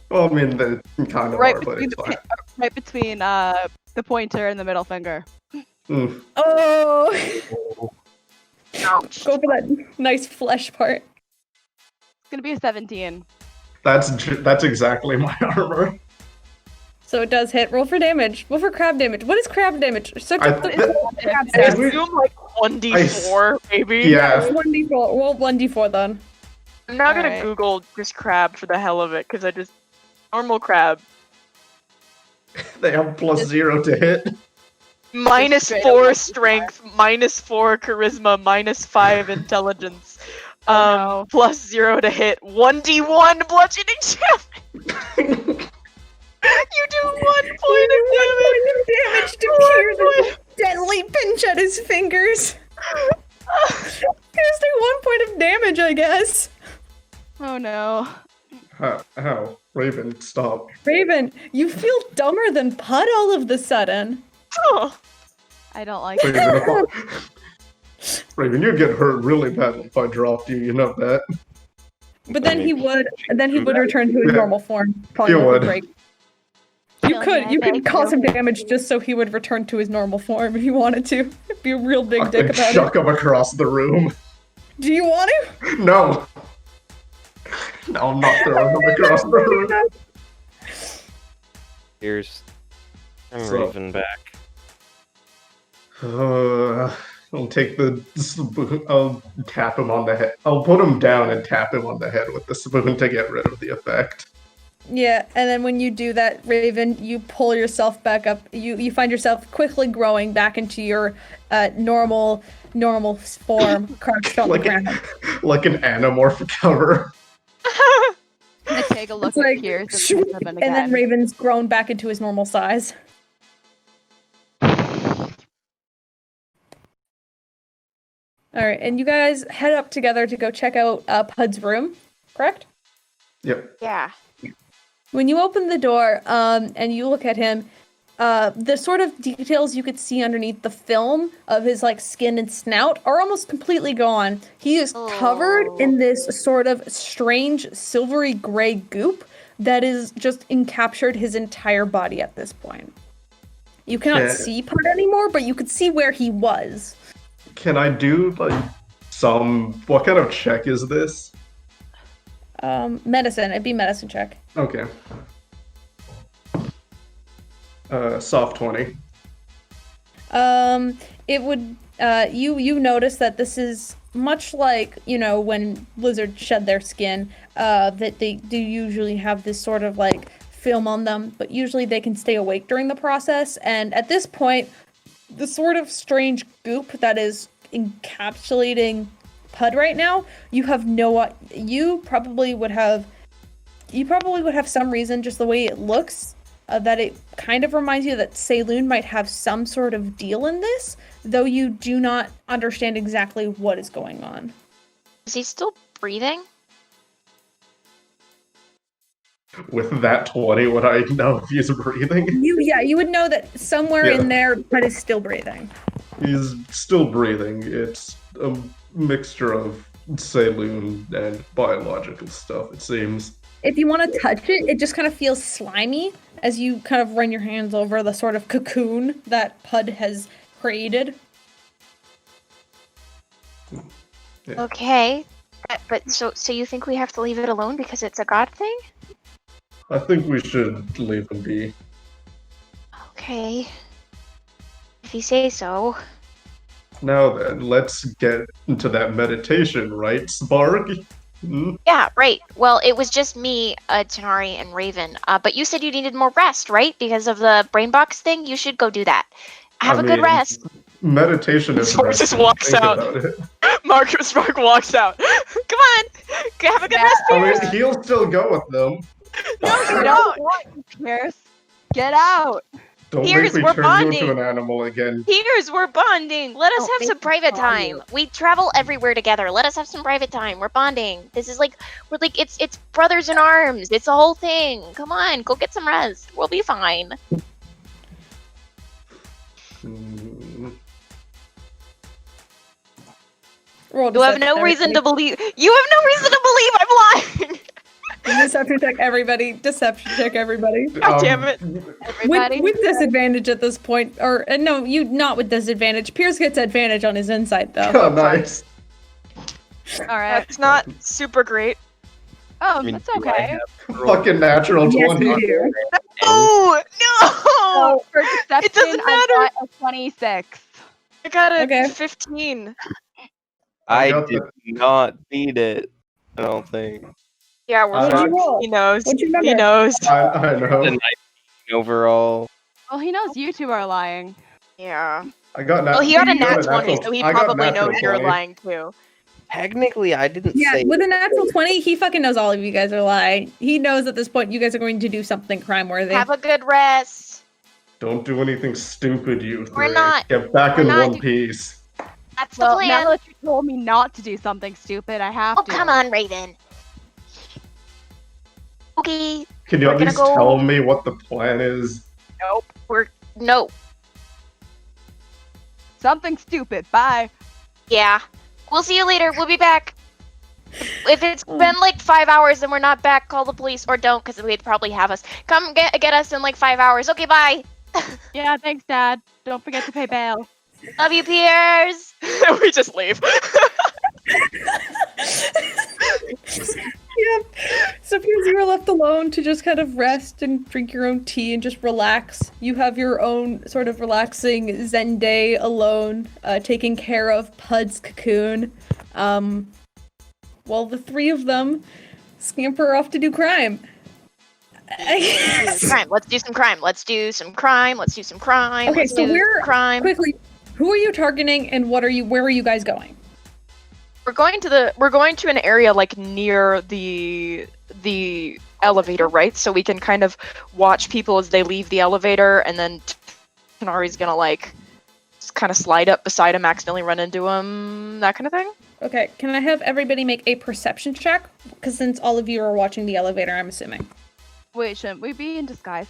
Well, I mean, they kind of right are, but it's fine. Right between the pointer and the middle finger. Oh! Ouch. Go for that nice flesh part. It's gonna be a 17. That's exactly my armor. So it does hit. Roll for damage. Roll for crab damage. What is crab damage? So I assume like 1d4, maybe? Yeah. 1d4. Roll 1d4 then. I'm not gonna Google just crab for the hell of it, because I just... Normal crab. They have +0 to hit. -4 strength, -4 charisma, -5 intelligence. +0 to hit. 1d1 bludgeoning damage! You do 1 point of damage to Peirs' deadly pinch at his fingers. Peirs do 1 point of damage, I guess. Oh no. How? Raven, stop. Raven, you feel dumber than Puud all of the sudden. Oh. I don't like it. Raven, you'd get hurt really bad if I dropped you, you know that. But then he would return to his normal form. He would. You could cause him damage just so he would return to his normal form if you wanted to. Be a real big dick about it. Chuck him across the room. Do you want to? No. No, I'm not throwing him across the room. Here's Raven back. I'll take the spoon. I'll tap him on the head. I'll put him down and tap him on the head with the spoon to get rid of the effect. Yeah, and then when you do that, Raven, you pull yourself back up. You find yourself quickly growing back into your normal form, crouched on the ground. Like an anamorph cover. I'm gonna take a look at Peirs and then Raven's grown back into his normal size. Alright, and you guys head up together to go check out Puud's room, correct? Yep. Yeah. When you open the door and you look at him, the sort of details you could see underneath the film of his like skin and snout are almost completely gone. He is covered in this sort of strange silvery gray goop that is just encaptured his entire body at this point. You cannot see Puud anymore, but you could see where he was. Can I do like what kind of check is this? Medicine. It'd be medicine check. Okay. Soft 20. It would, you notice that this is much like, when lizards shed their skin, that they do usually have this sort of like film on them, but usually they can stay awake during the process. And at this point, the sort of strange goop that is encapsulating Puud right now, you probably would have some reason, just the way it looks, that it kind of reminds you that Saloon might have some sort of deal in this, though you do not understand exactly what is going on. Is he still breathing? With that 20, would I know if he's breathing? You would know that somewhere in there, Puud is still breathing. He's still breathing. It's a mixture of Saloon and biological stuff, it seems. If you want to touch it, it just kind of feels slimy as you kind of run your hands over the sort of cocoon that Puud has created. Yeah. Okay. But so you think we have to leave it alone because it's a god thing? I think we should leave him be. Okay. If you say so. Now then, let's get into that meditation, right, Spark? Hmm? Yeah, right. Well, it was just me, Tanar'ri, and Raven. But you said you needed more rest, right? Because of the brain box thing? You should go do that. Have a good rest. Meditation is Mark just walks out. Mark walks out. Come on! Have a good rest, Peirs. I mean, he'll still go with them. No, you don't want you, Peirs. Get out. Don't Peirs, make me we're turn bonding. you into an animal again. Peirs, we're bonding. Let us have some private bond time. you. We travel everywhere together. Let us have some private time. We're bonding. This is it's brothers in arms. It's a whole thing. Come on, go get some rest. We'll be fine. You have no reason to believe. You have no reason to believe I'm lying. Deception check, everybody. Deception check, everybody. God damn it. Everybody. With disadvantage at this point, or no, you not with disadvantage. Peirs gets advantage on his insight though. Oh, nice. All right. That's not super great. Oh, I mean, that's do I okay. have Fucking natural Yes, 20. you do. Oh no! So for deception, doesn't I matter. got a 26. I got a Okay. 15. I I got did not beat it. I don't think. Yeah, we're What'd you fucked. roll? He knows. What'd you He remember? knows. I The know. 19 overall. Well, he knows you two are lying. Yeah. I got Well, he got a nat 20, natural- so he I got probably natural knows you're 20. lying too. Technically, I didn't Yeah, say. with a natural 20, he fucking knows all of you guys are lying. He knows at this point you guys are going to do something crime-worthy. Have a good rest. Don't do anything stupid, you three. We're not- Get back we're in not one piece. That's the Well, plan. now that you told me not to do something stupid, I have Oh, to. come on, Raven. Okay. Can you We're at gonna least go- tell me what the plan is? Nope. No. Something stupid. Bye. Yeah. We'll see you later. We'll be back. If it's been like 5 hours and we're not back, call the police or don't, because they'd probably have us. Come get us in like 5 hours. Okay, bye. Yeah, thanks, Dad. Don't forget to pay bail. Love you, Peirs. We just leave. Yep. So because you were left alone to just kind of rest and drink your own tea and just relax, you have your own sort of relaxing Zen day alone, taking care of Puud's cocoon. While the three of them scamper off to do crime. Crime. Let's do some crime. Let's do some crime. Let's do some crime. Okay, Let's so do we're crime. quickly. Who are you targeting, and where are you guys going? We're going to an area like near the elevator, right? So we can kind of watch people as they leave the elevator, and then Tanar'ri's gonna like just kind of slide up beside him, accidentally run into him, that kind of thing. Okay, can I have everybody make a perception check? Because since all of you are watching the elevator, I'm assuming. Wait, shouldn't we be in disguise?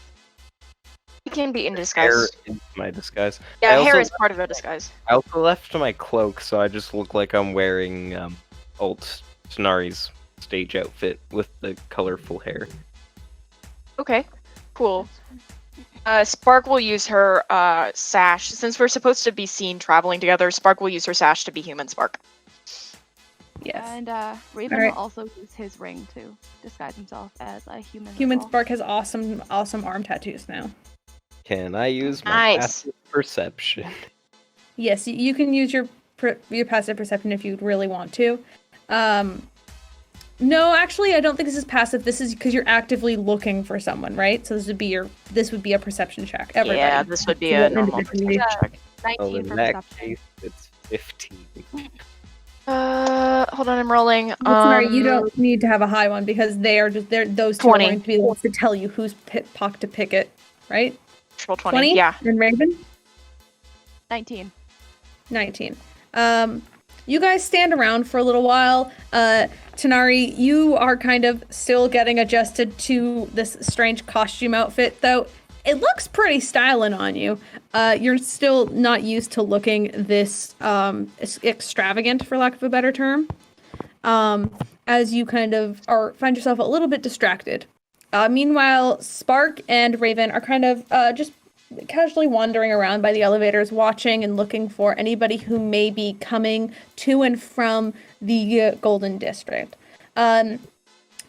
can be in hair disguise. into my disguise. Yeah, I hair also- is part of a disguise. I also left my cloak, so I just look like I'm wearing old Tanar'ri's stage outfit with the colorful hair. Okay, cool. Spark will use her sash. Since we're supposed to be seen traveling together, Spark will use her sash to be human Spark. Yes. And Raven Alright. will also use his ring to disguise himself as a human. as Human well. Spark has awesome arm tattoos now. Can I use my Nice. passive perception? Yes, you can use your passive perception if you really want to. No, actually, I don't think this is passive. This is because you're actively looking for someone, right? So this would be a perception check. Everybody. Yeah, this would be So a what normal individually- perception check. 19 Oh, in for that perception. case, it's 15. Hold on, I'm rolling. Sorry, you don't need to have a high one because those two 20. are going to be the ones to tell you who's pock to pick it, right? Roll 20. Yeah. And Raven? 19. 19. You guys stand around for a little while. Tanar'ri, you are kind of still getting adjusted to this strange costume outfit, though it looks pretty styling on you. You're still not used to looking this extravagant, for lack of a better term, as you kind of find yourself a little bit distracted. Meanwhile, Spark and Raven are kind of just casually wandering around by the elevators, watching and looking for anybody who may be coming to and from the Golden District.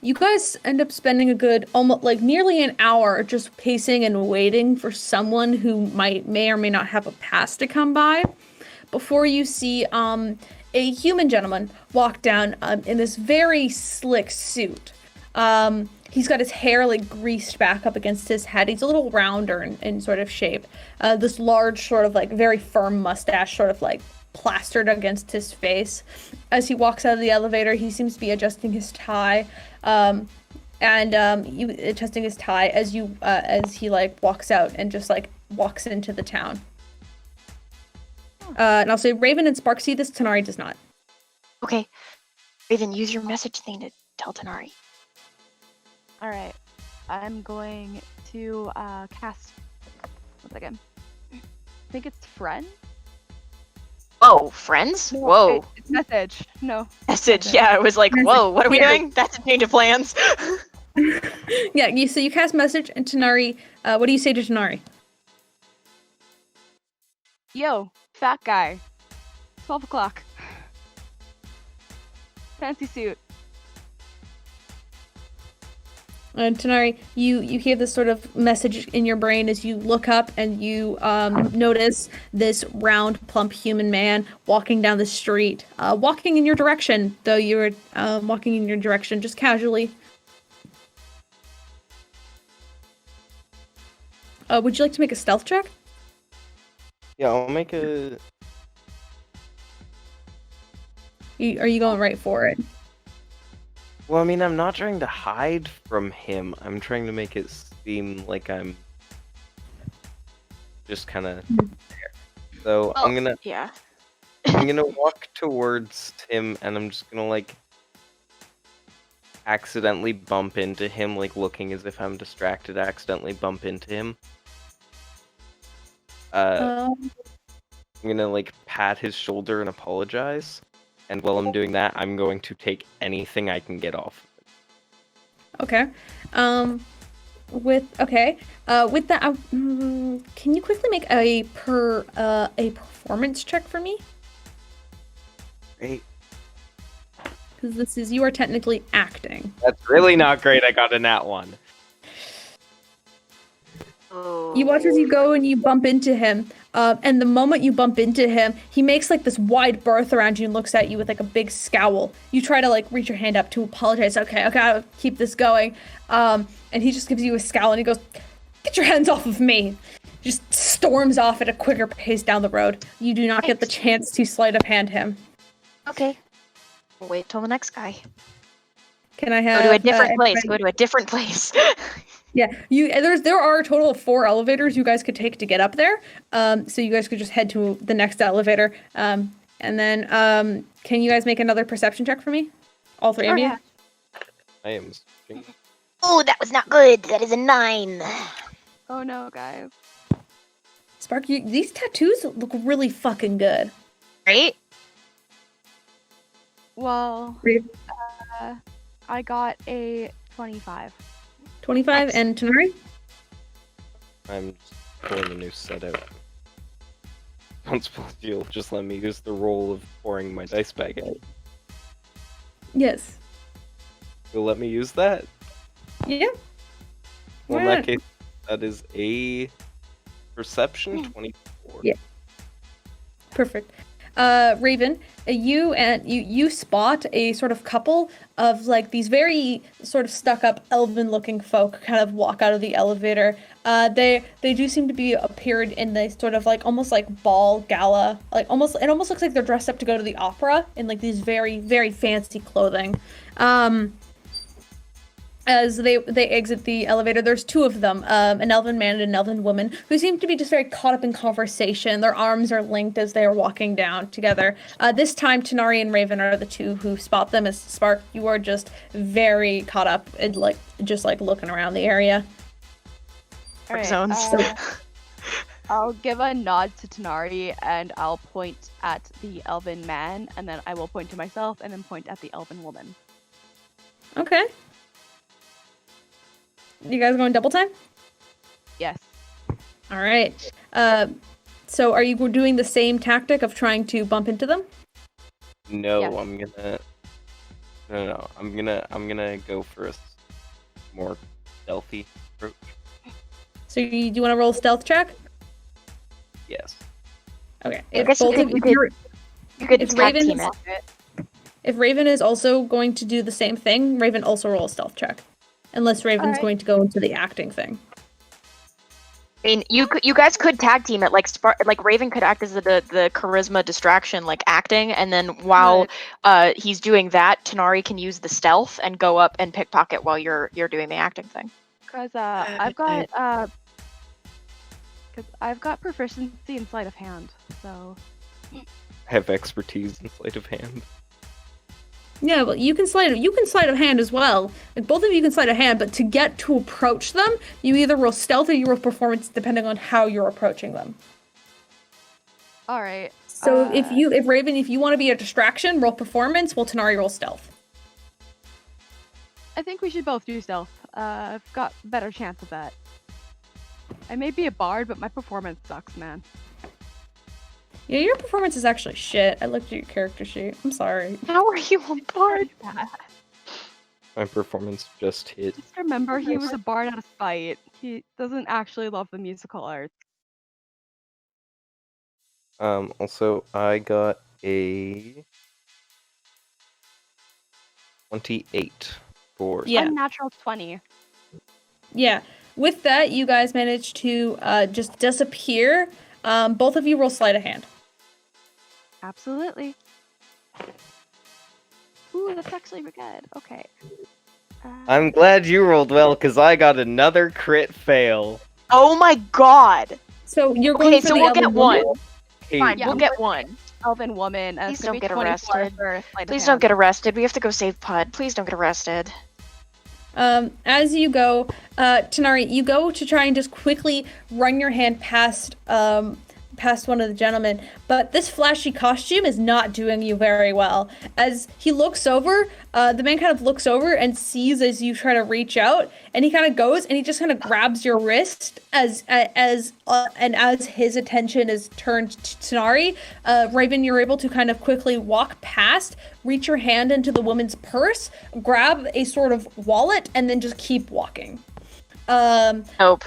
You guys end up spending a good, almost like nearly an hour just pacing and waiting for someone who may or may not have a pass to come by, before you see a human gentleman walk down in this very slick suit. He's got his hair like greased back up against his head. He's a little rounder in sort of shape. This large sort of like very firm mustache sort of like plastered against his face. As he walks out of the elevator, he seems to be adjusting his tie. Adjusting his tie as he like walks out and just like walks into the town. And I'll say Raven and Spark see this, Tanar'ri does not. Okay. Raven, use your message thing to tell Tanar'ri. Alright. I'm going to cast. 1 second. I think it's friend? Whoa, friends? No, Whoa. It's message. No. Message. Yeah, it was like, whoa, what are we doing? That's a change of plans. Yeah, you cast message, and Tanar'ri, what do you say to Tanar'ri? Yo, fat guy. 12 o'clock. Fancy suit. And Tanar'ri, you hear this sort of message in your brain as you look up and you notice this round, plump human man walking down the street, walking in your direction, though you were walking in your direction just casually. Would you like to make a stealth check? Yeah, I'll make a... Are you going right for it? Well, I mean, I'm not trying to hide from him. I'm trying to make it seem like I'm just kind of there. So Oh, I'm yeah. gonna walk towards him, and I'm just gonna like accidentally bump into him, like looking as if I'm distracted. Accidentally bump into him. I'm gonna like pat his shoulder and apologize. And while I'm doing that, I'm going to take anything I can get off. Okay. With that, can you quickly make a performance check for me? Great. Because you are technically acting. That's really not great. I got a nat 1. You watch as you go and you bump into him, and the moment you bump into him, he makes like this wide berth around you and looks at you with like a big scowl. You try to like reach your hand up to apologize. Okay, I'll keep this going. And he just gives you a scowl and he goes, "Get your hands off of me!" Just storms off at a quicker pace down the road. You do not get the chance to sleight of hand him. Okay. We'll wait till the next guy. Can I have Go to a different place. everybody- Go to a different place. Yeah, there are a total of 4 elevators you guys could take to get up there. So you guys could just head to the next elevator. And then can you guys make another perception check for me? All 3 of you? Yeah. I am. Oh, that was not good. That is a 9. Oh no, guys. Spark, these tattoos look really fucking good. Right? Well, I got a 25. 25, and Tanar'ri? I'm just pulling a new set out. Once you'll just let me use the roll of pouring my dice bag out. Yes. You'll let me use that? Yeah. Well, in that case, that is a perception 24. Yeah. Perfect. Raven, you spot a sort of couple of like these very sort of stuck-up elven-looking folk kind of walk out of the elevator. They do seem to be appeared in this sort of like almost like ball gala, like it almost looks like they're dressed up to go to the opera in like these very, very fancy clothing. As they exit the elevator, there's two of them, an elven man and an elven woman, who seem to be just very caught up in conversation. Their arms are linked as they are walking down together. This time, Tanar'ri and Raven are the two who spot them. As Spark, you are just very caught up and just looking around the area. All right, zones. I'll give a nod to Tanar'ri and I'll point at the elven man, and then I will point to myself and then point at the elven woman. Okay. You guys going double time? Yes. All right. So are you doing the same tactic of trying to bump into them? No, Yes. I'm gonna. No. I'm gonna go for a more stealthy approach. So do you want to roll a stealth check? Yes. Okay. I guess you could if tag Raven team is- it. If Raven is also going to do the same thing, Raven also roll a stealth check. Unless Raven's Alright. going to go into the acting thing. I mean, you guys could tag team it. Like Raven could act as the charisma distraction, like acting, and then while he's doing that, Tanar'ri can use the stealth and go up and pickpocket while you're doing the acting thing. Because I've got proficiency in sleight of hand, so I have expertise in sleight of hand. Yeah, well, you can sleight of hand as well. Like both of you can sleight of hand, but to get to approach them, you either roll stealth or you roll performance, depending on how you're approaching them. all right. So if Raven, if you want to be a distraction, roll performance, while Tanar'ri roll stealth. I think we should both do stealth. I've got a better chance of that. I may be a bard, but my performance sucks, man. Yeah, your performance is actually shit. I looked at your character sheet. I'm sorry. How are you a bard? My performance just hit. Just remember, he was a bard out of spite. He doesn't actually love the musical arts. Also, I got a 28 for. Yeah. Unnatural 20. Yeah. With that, you guys managed to just disappear. Both of you roll sleight of hand. Absolutely. Ooh, that's actually good. Okay. I'm glad you rolled well, because I got another crit fail. Oh my god! So you're going Okay, for so the we'll elven get woman? one. Hey, Fine, Yeah. we'll get one. Elven woman. Please it's gonna don't be get 24 arrested. for sleight of Please hand. don't get arrested. We have to go save Puud. Please don't get arrested. As you go, Tanar'ri, you go to try and just quickly run your hand past one of the gentlemen, but this flashy costume is not doing you very well. As he looks over, the man kind of looks over and sees as you try to reach out, and he kind of goes and he just kind of grabs your wrist as his attention is turned to Tanar'ri. Raven, you're able to kind of quickly walk past, reach your hand into the woman's purse, grab a sort of wallet, and then just keep walking. Nope.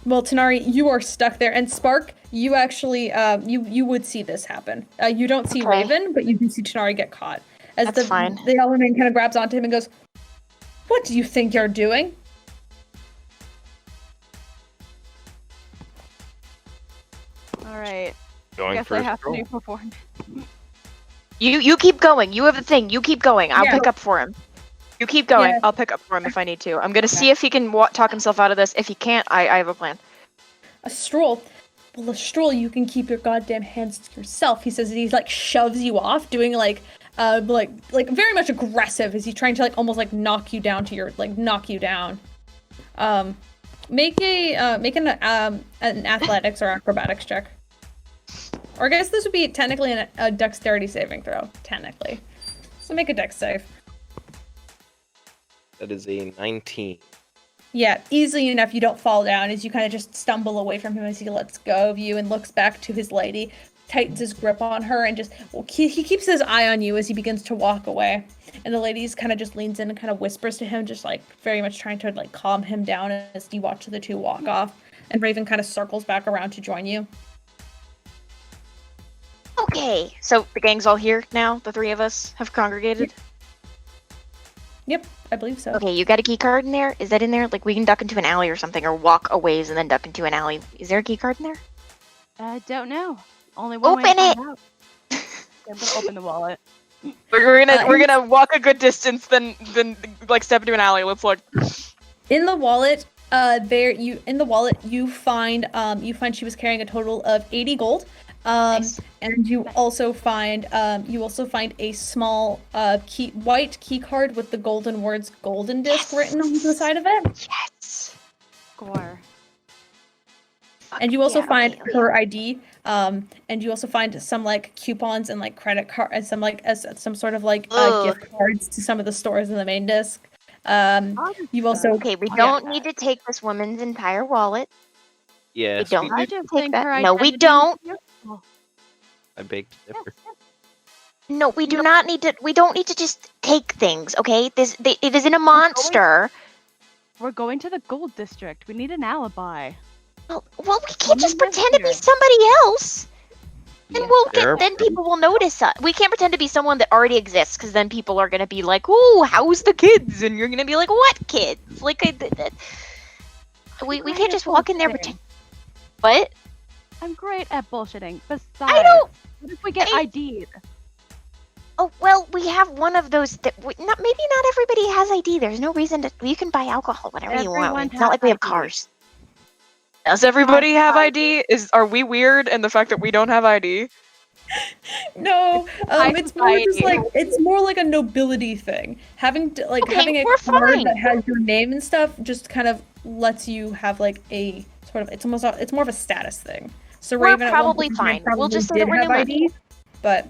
Well, Tanar'ri, you are stuck there, and Spark, you actually, you would see this happen. You don't see Okay. Raven, but you do see Tanar'ri get caught. As That's fine. the elder man kind of grabs onto him and goes, "What do you think you're doing?" All right. going Guess for I a have stroll. to do performance. You keep going. You have the thing. You keep going. I'll Yeah. pick up for him. You keep going. Yeah. I'll pick up for him if I need to. I'm gonna see if he can talk himself out of this. If he can't, I have a plan. A stroll. Well, a stroll, you can keep your goddamn hands to yourself. He says, he like shoves you off, doing like very much aggressive. Is he trying to like almost like knock you down to your knock you down? Make an athletics or acrobatics check. Or I guess this would be technically a dexterity saving throw, technically. So make a dex save. That is a 19. Yeah, easily enough you don't fall down as you kind of just stumble away from him as he lets go of you and looks back to his lady, tightens his grip on her, and just he keeps his eye on you as he begins to walk away. And the lady kind of just leans in and kind of whispers to him, just like very much trying to like calm him down as you watch the two walk off. And Raven kind of circles back around to join you. Okay, so the gang's all here now? The three of us have congregated? Yep, I believe so. Okay, you got a key card in there? Is that in there? Like, we can duck into an alley or something, or walk a ways and then duck into an alley. Is there a key card in there? I don't know. Only one Open way to it! find out. Okay, I'm gonna open the wallet. We're gonna walk a good distance, then like step into an alley. Let's look. In the wallet, you find she was carrying a total of 80 gold. Nice. And you also find a small white key card with the golden words "golden disc" written on the side of it. Yes! Score. And you also find okay. her ID. And you also find some like coupons and like credit card and some sort of like gift cards to some of the stores in the main disc. You also Okay, we don't need to take this woman's entire wallet. Yes, We don't I need to just take think her that. No, we identity don't. is useful. I beg to differ. No, we do not need to. We don't need to just take things. Okay, it isn't a monster. We're going to the gold district. We need an alibi. Well, we can't just Woman pretend to be here. somebody else. And There are then people will notice us. We can't pretend to be someone that already exists, because then people are gonna be like, "Ooh, how's the kids?" And you're gonna be like, "What kids?" Like, we can't just walk in there and pretend. What? I'm great at bullshitting. Besides, I don't. what if we get ID'd? Oh well, we have one of those. Maybe not everybody has ID. There's no reason to. You can buy alcohol whenever you Everyone want. It's has not like we have ID. cars. Does everybody have ID? Are we weird in the fact that we don't have ID? no. high It's more just society. like it's more like a nobility thing. Having Okay, having a we're card fine. that has your name and stuff just kind of lets you have like a sort of it's more of a status thing. So We're Raven at one probably point fine. We'll probably just say that did we're have new ID, but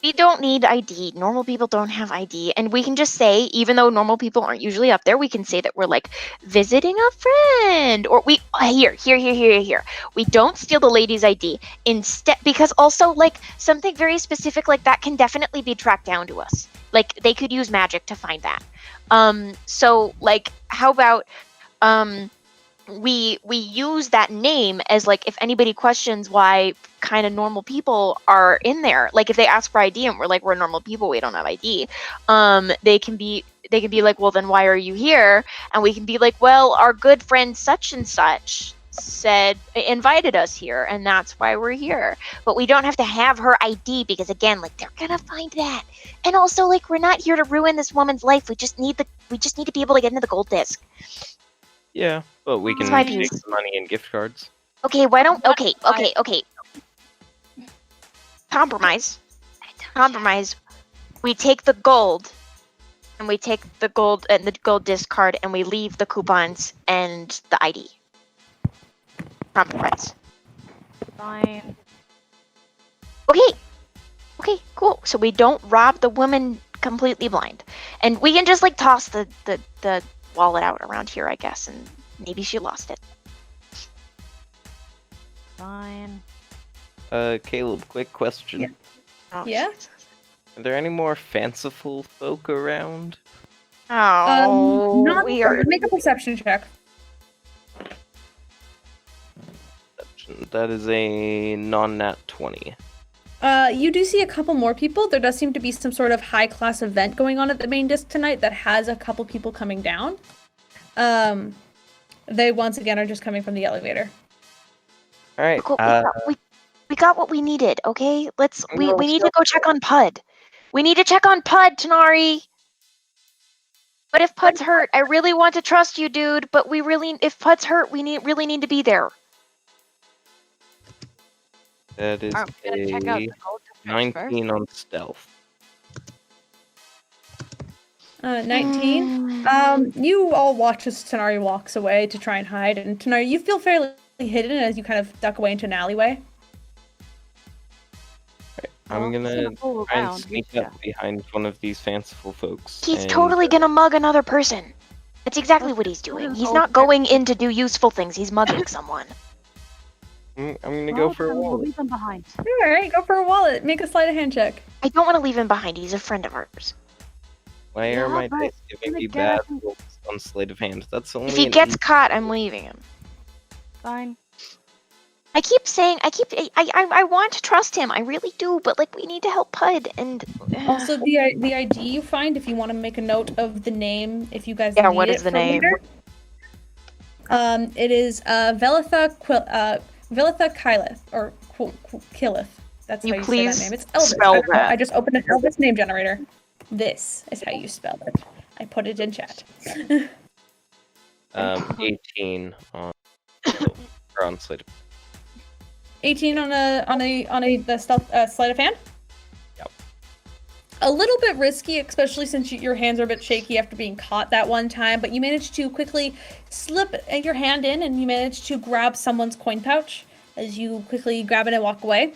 We don't need ID. Normal people don't have ID. And we can just say, even though normal people aren't usually up there, we can say that we're like visiting a friend. Or here. We don't steal the lady's ID. Instead, because also like something very specific like that can definitely be tracked down to us. Like they could use magic to find that. So like how about we use that name as like if anybody questions why kind of normal people are in there, like if they ask for ID and we're like we're normal people, we don't have ID, they can be like, well then why are you here? And we can be like, well our good friend such and such invited us here and that's why we're here. But we don't have to have her ID because again like they're gonna find that. And also like we're not here to ruin this woman's life. We just need to be able to get into the gold disc. Yeah, but we can my take piece. the money and gift cards. Okay, why don't okay. Compromise. We take the gold and we take the gold and the gold disc card and we leave the coupons and the ID. Compromise. Fine. Okay, cool. So we don't rob the woman completely blind. And we can just like toss the wallet out around here, I guess, and maybe she lost it. Fine. Kaleb, quick question. Yeah. Oh, Yeah? Jesus. Are there any more fanciful folk around? Oh, not weird. make a perception check. That is a non-nat 20. You do see a couple more people. There does seem to be some sort of high-class event going on at the main disc tonight that has a couple people coming down. They once again are just coming from the elevator. All right. Cool. We got what we needed. Okay, we need to go check on Puud. We need to check on Puud, Tanar'ri. But if Pud's hurt, I really want to trust you, dude. But if Pud's hurt, we really need to be there. That is Aren't we gonna check out a the gold district 19 first? on stealth. 19. You all watch as Tanar'ri walks away to try and hide, and Tanar'ri, you feel fairly hidden as you kind of duck away into an alleyway. I'm gonna pull try and around, sneak yeah. up behind one of these fanciful folks. He's and, totally gonna mug another person. That's exactly what he's doing. He's not going in to do useful things. He's mugging someone. I'm gonna go for a We'll wallet. leave them behind. Alright, go for a wallet. Make a sleight of hand check. I don't want to leave him behind. He's a friend of ours. Why Yeah, are my but dice giving me again, bad rolls on sleight of hand? That's only If he an gets caught, I'm leaving him. Fine. I keep saying, I want to trust him. I really do, but like we need to help Puud and. Also, the ID you find, if you want to make a note of the name, if you guys Yeah, need what it is the for name? later. It is Velitha Kyleth, or Killeth. That's how You you say please that name. It's Elvis. spell I don't know, that. I just opened an Elvis name generator. This is how you spell it. I put it in chat. 18 on sleight of 18 on the stealth sleight of hand. Yep. A little bit risky, especially since your hands are a bit shaky after being caught that one time. But you managed to quickly slip your hand in, and you managed to grab someone's coin pouch as you quickly grab it and walk away.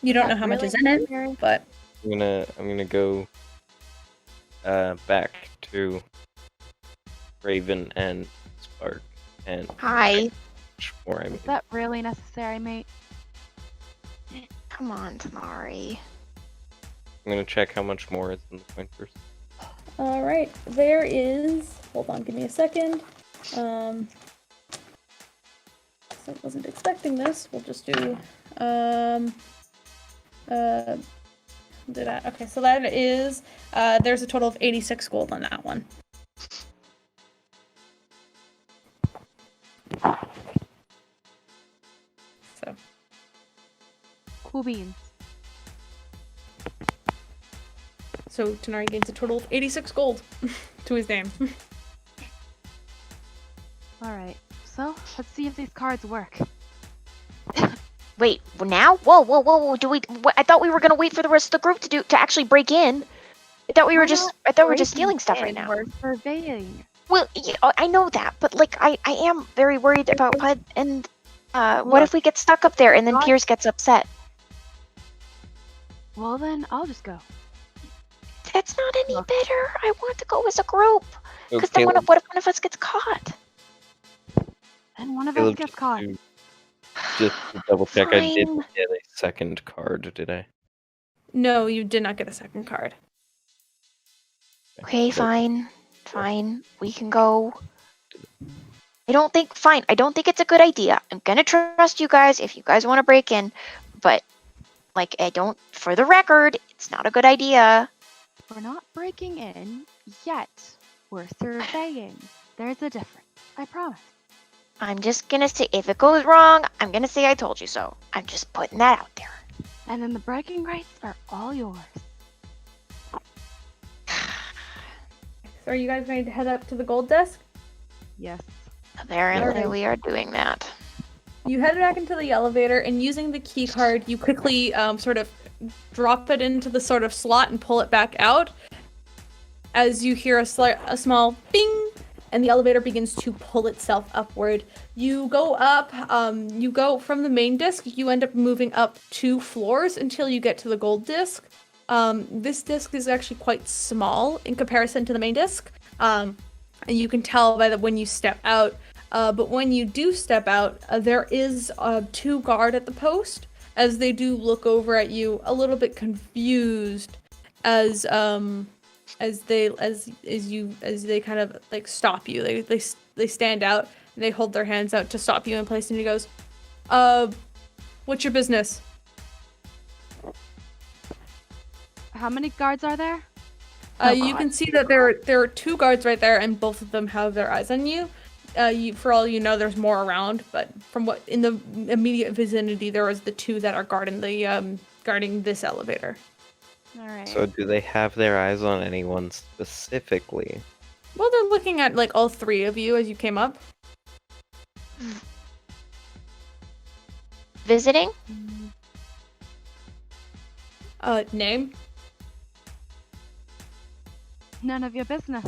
You don't know how much is in it, but I'm gonna go back to Raven and Spark and Hi. more. Is that really necessary, mate? Come on, Tanar'ri. I'm gonna check how much more is in the coin first. all right. There is. Hold on, give me a second. So I wasn't expecting this. We'll just do. Do that. Okay, so that is. There's a total of 86 gold on that one. So. Cool beans. So Tanar'ri gains a total of 86 gold to his name. Alright, so let's see if these cards work. Wait, now? Whoa! I thought we were gonna wait for the rest of the group to actually break in. I thought we were just stealing stuff right now. We're surveying. Well, yeah, I know that, but like I am very worried about Puud and what if we get stuck up there and then Peirs gets upset? Well then, I'll just go. That's not any better. I want to go as a group. So Because then what Caleb, if one of us gets caught? And one of Caleb, us gets caught. Just to double check, I Fine. didn't get a second card, did I? No, you did not get a second card. Okay, fine. We can go. I don't think it's a good idea. I'm gonna trust you guys if you guys want to break in, but like for the record, it's not a good idea. We're not breaking in yet. We're surveying. There's a difference. I promise. I'm just gonna say if it goes wrong, I'm gonna say I told you so. I'm just putting that out there. And then the bragging rights are all yours. So are you guys ready to head up to the gold desk? Yes. Apparently Alright. we are doing that. You head back into the elevator, and using the key card, you quickly sort of drop it into the sort of slot and pull it back out. As you hear a small bing, and the elevator begins to pull itself upward. You go up, you go from the main disc, you end up moving up 2 floors until you get to the gold disc. This disc is actually quite small in comparison to the main disc. And you can tell by when you step out. But when you do step out, there is 2 guard at the post, as they do look over at you a little bit confused as they kind of like stop you. They stand out and they hold their hands out to stop you in place, and he goes, what's your business? How many guards are there? You can see that there are 2 guards right there, and both of them have their eyes on you. For all you know, there's more around, but from what in the immediate vicinity, there was the 2 that are guarding this elevator. All right. So do they have their eyes on anyone specifically? Well, they're looking at like all 3 of you as you came up. Visiting? Name? None of your business.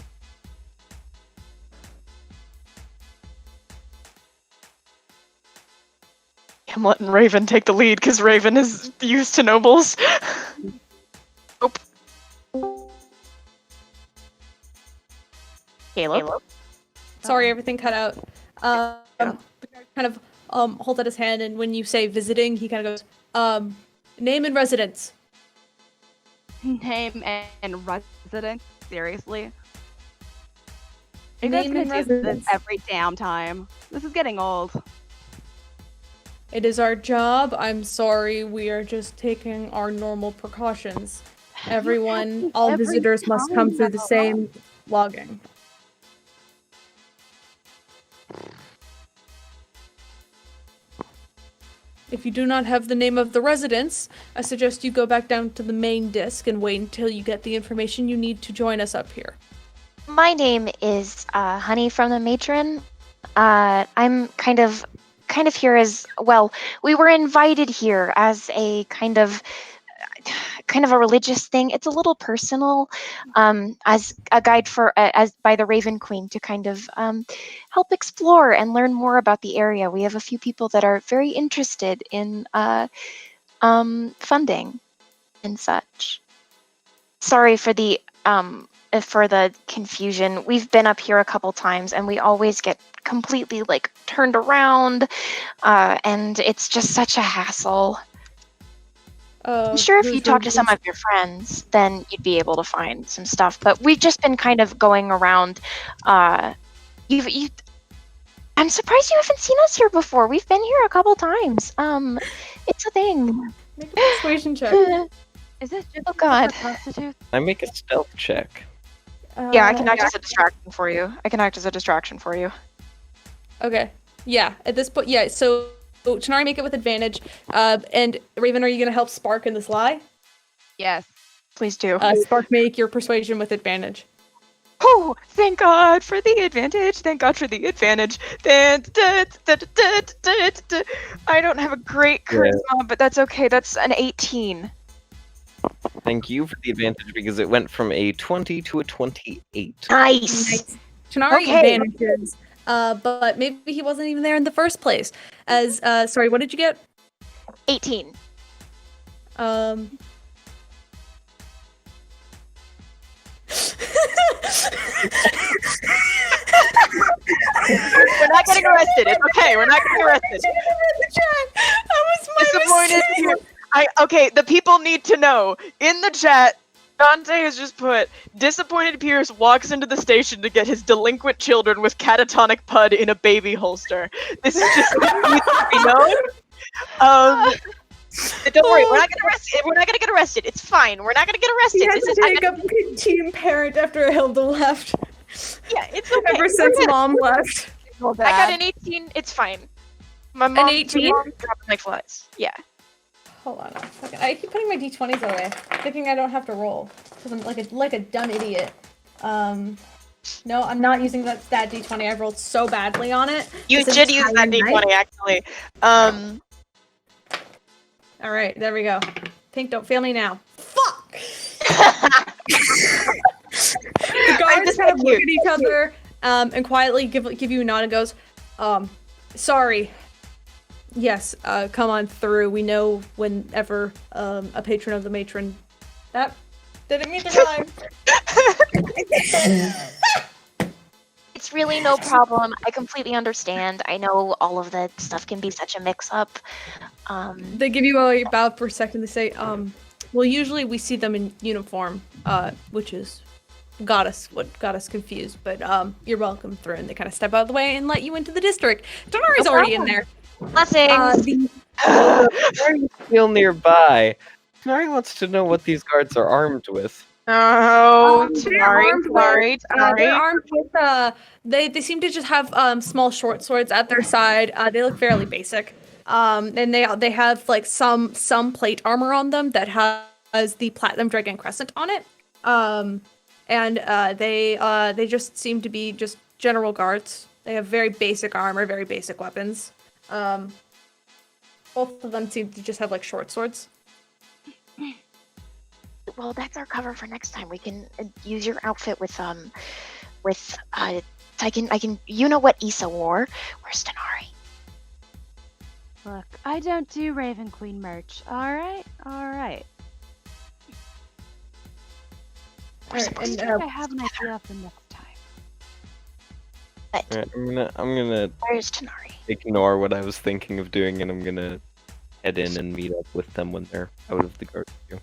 I'm letting Raven take the lead because Raven is used to nobles. Nope. Kaleb? Sorry, everything cut out. The guard kind of holds out his hand, and when you say visiting, he kind of goes, name and residence. Name and residence? Seriously? You guys Name and gonna do this residence. every damn time. This is getting old. It is our job. I'm sorry, we are just taking our normal precautions. Everyone, all every visitors must time, come through the though. same logging. If you do not have the name of the residence, I suggest you go back down to the main disc and wait until you get the information you need to join us up here. My name is Honey from the Matron. I'm kind of here as well. We were invited here as a kind of a religious thing. It's a little personal, as a guide for as by the Raven Queen to kind of help explore and learn more about the area. We have a few people that are very interested in funding and such. Sorry for the confusion. We've been up here a couple times and we always get completely like turned around, and it's just such a hassle. I'm sure if you talk to some of your friends, then you'd be able to find some stuff. But we've just been kind of going around. I'm surprised you haven't seen us here before. We've been here a couple times. It's a thing. Make a persuasion check. Is this just Oh God. prostitutes? I make a stealth check. Yeah, I can act as a distraction for you. Okay. Yeah, at this point, yeah, so Tanar'ri, make it with advantage. And Raven, are you going to help Spark in this lie? Yes. Please do. Spark, make your persuasion with advantage. Oh, thank God for the advantage. Thank God for the advantage. I don't have a great charisma, but that's okay. That's an 18. Thank you for the advantage because it went from a 20 to a 28. Nice. Tanar'ri Okay. advantages, but maybe he wasn't even there in the first place. As, sorry, what did you get? 18. We're not getting arrested. It's okay. We're not getting arrested. That was my Disappointed mistake. here. Okay, the people need to know. In the chat, Dante has just put, disappointed Peirs walks into the station to get his delinquent children with catatonic Puud in a baby holster. This is just what needs to be known. Don't worry, we're not gonna arrest. We're not gonna get arrested. It's fine. We're not gonna get arrested. He had This to is take up team parent after Hilda left. yeah, it's okay. Ever since Mom left. I got an 18. It's fine. My mom, 18? my mom dropped like flies. Yeah. Hold on a second. I keep putting my d20s away, thinking I don't have to roll, because I'm like a dumb idiot. No, I'm not using that d20. I rolled so badly on it. You This did use that Italian d20 night. actually. All right, there we go. Pink, don't fail me now. Fuck! The guards kind of look at each other, and quietly give you a nod and goes, sorry. Yes, come on through. We know whenever a patron of the matron. That didn't mean to rhyme. It's really no problem. I completely understand. I know all of that stuff can be such a mix-up. They give you a bow for a second. They say, well, usually we see them in uniform, which is got us confused. But you're welcome through. And they kind of step out of the way and let you into the district. Tanar'ri's already in there. Blessings. Are you still nearby? Tanar'ri wants to know what these guards are armed with. Oh, They're Tanar'ri, armed Tanar'ri, They're Tanar'ri. armed with, they seem to just have small short swords at their side. They look fairly basic. And they have like some plate armor on them that has the platinum dragon crescent on it. And they just seem to be just general guards. They have very basic armor, very basic weapons. Both of them seem to just have like short swords. well, that's our cover for next time. We can use your outfit with I can. You know what Issa wore? Where's Tanar'ri? Look, I don't do Raven Queen merch. All right. We're supposed I to. think I have an idea for next time. But I'm gonna where's Tanar'ri? ignore what I was thinking of doing, and I'm gonna head in and meet up with them when they're out of the guard queue.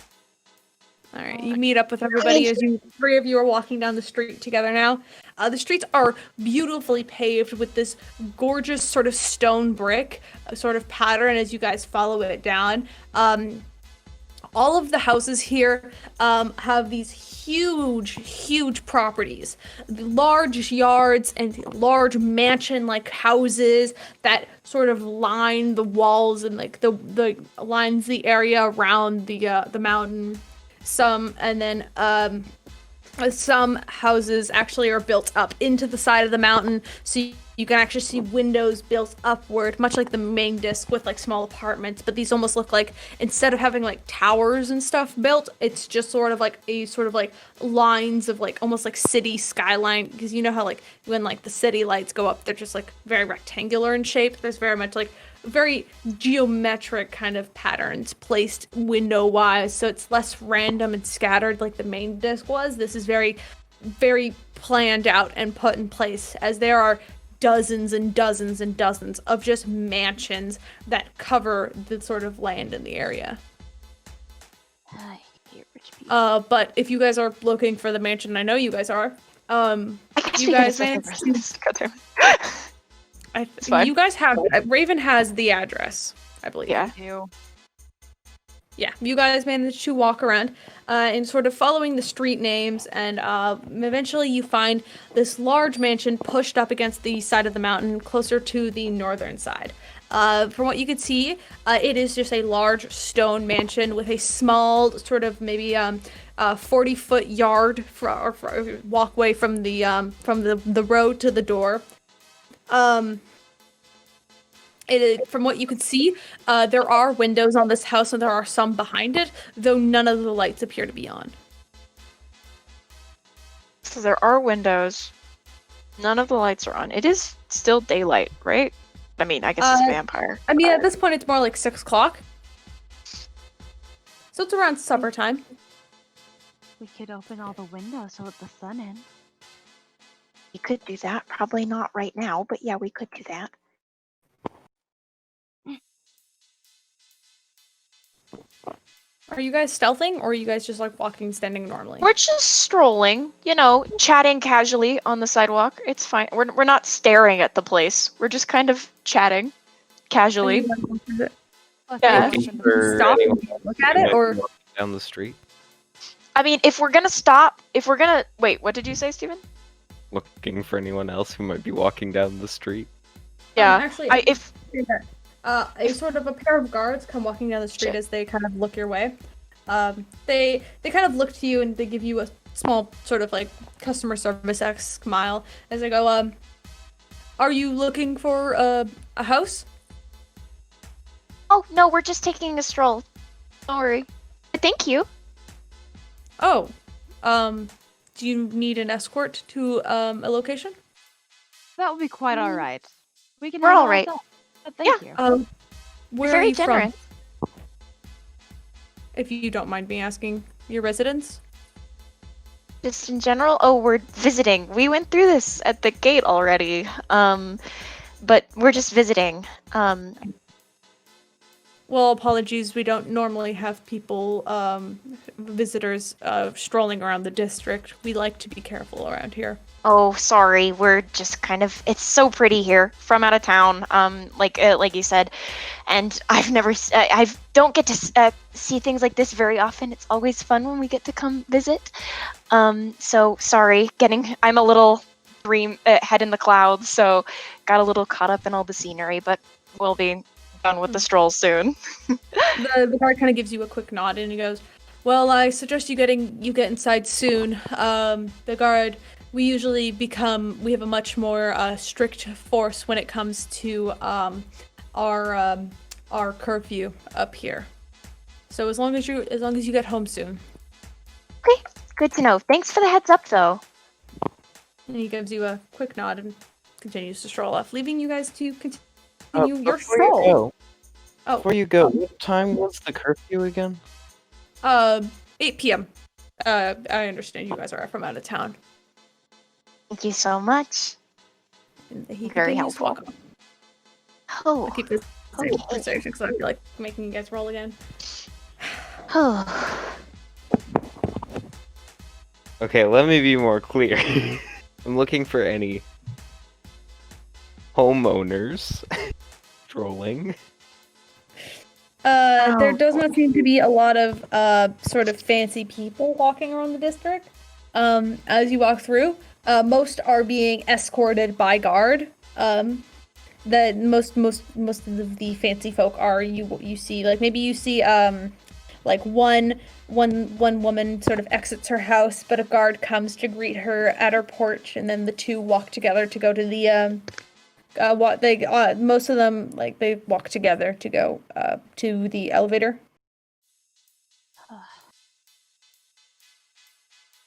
All right, you meet up with everybody as three of you are walking down the street together now. The streets are beautifully paved with this gorgeous sort of stone brick sort of pattern as you guys follow it down. All of the houses here have these huge properties, large yards and large mansion-like houses that sort of line the walls and like the lines the area around the mountain. Some houses actually are built up into the side of the mountain, so you can actually see windows built upward, much like the main disc with like small apartments. But these almost look like, instead of having like towers and stuff built, it's just sort of like lines of like almost like city skyline. Because you know how like when like the city lights go up, they're just like very rectangular in shape. There's very much like very geometric kind of patterns placed window wise, so it's less random and scattered like the main disc was. This is very planned out and put in place, as there are dozens and dozens and dozens of just mansions that cover the sort of land in the area. I hate rich people. But if you guys are looking for the mansion, I know you guys are, you guys you guys have Raven has the address, I believe. Yeah. Yeah, you guys managed to walk around and sort of following the street names, and eventually you find this large mansion pushed up against the side of the mountain, closer to the northern side. From what you could see, it is just a large stone mansion with a small sort of maybe 40-foot yard or walkway from the road to the door. From what you can see, there are windows on this house, and there are some behind it, though none of the lights appear to be on. So there are windows. None of the lights are on. It is still daylight, right? I mean, I guess it's vampire. I mean, at this point, it's more like 6 o'clock. So it's around supper time. We could open all the windows to let the sun in. We could do that. Probably not right now, but yeah, we could do that. Are you guys stealthing, or are you guys just like walking, standing normally? We're just strolling, chatting casually on the sidewalk. It's fine. We're not staring at the place. We're just kind of chatting casually. Yeah. Stop and look at it, or down the street? I mean, if we're gonna wait, what did you say, Steven? Looking for anyone else who might be walking down the street. Yeah. Actually, a sort of a pair of guards come walking down the street as they kind of look your way. They kind of look to you, and they give you a small sort of like customer service-esque smile as they go, are you looking for a house? Oh, no, we're just taking a stroll. Don't worry. Thank you. Oh, do you need an escort to a location? That would be quite all right. We're all right. Thank you. Where Very are you generous. from? If you don't mind me asking, your residence? Just in general? Oh, we're visiting. We went through this at the gate already. But we're just visiting. Well, apologies, we don't normally have people, visitors, strolling around the district. We like to be careful around here. Oh, sorry. We're just kind of. It's so pretty here. From out of town, like you said, and I don't get to see things like this very often. It's always fun when we get to come visit. So sorry. I'm a little head in the clouds, so got a little caught up in all the scenery, but we'll be done with the stroll soon. The guard kind of gives you a quick nod, and he goes, "Well, I suggest you get inside soon. The guard." We usually we have a much more strict force when it comes to our curfew up here. So as long as you get home soon. Okay, good to know. Thanks for the heads up, though. And he gives you a quick nod and continues to stroll off, leaving you guys to continue your Before you stroll. go, Oh, before you go, what time was the curfew again? 8 p.m. I understand you guys are from out of town. Thank you so much. And he Very continues to walk helpful. off. Oh. I'll keep this Okay. conversation because I feel like making you guys roll again. Oh. Okay, let me be more clear. I'm looking for any homeowners strolling. There does not seem to be a lot of sort of fancy people walking around the district. As you walk through, most are being escorted by guard. The most of the fancy folk are you see, like maybe you see like one woman sort of exits her house, but a guard comes to greet her at her porch, and then the two walk together to go to the most of them, like, they walk together to go to the elevator.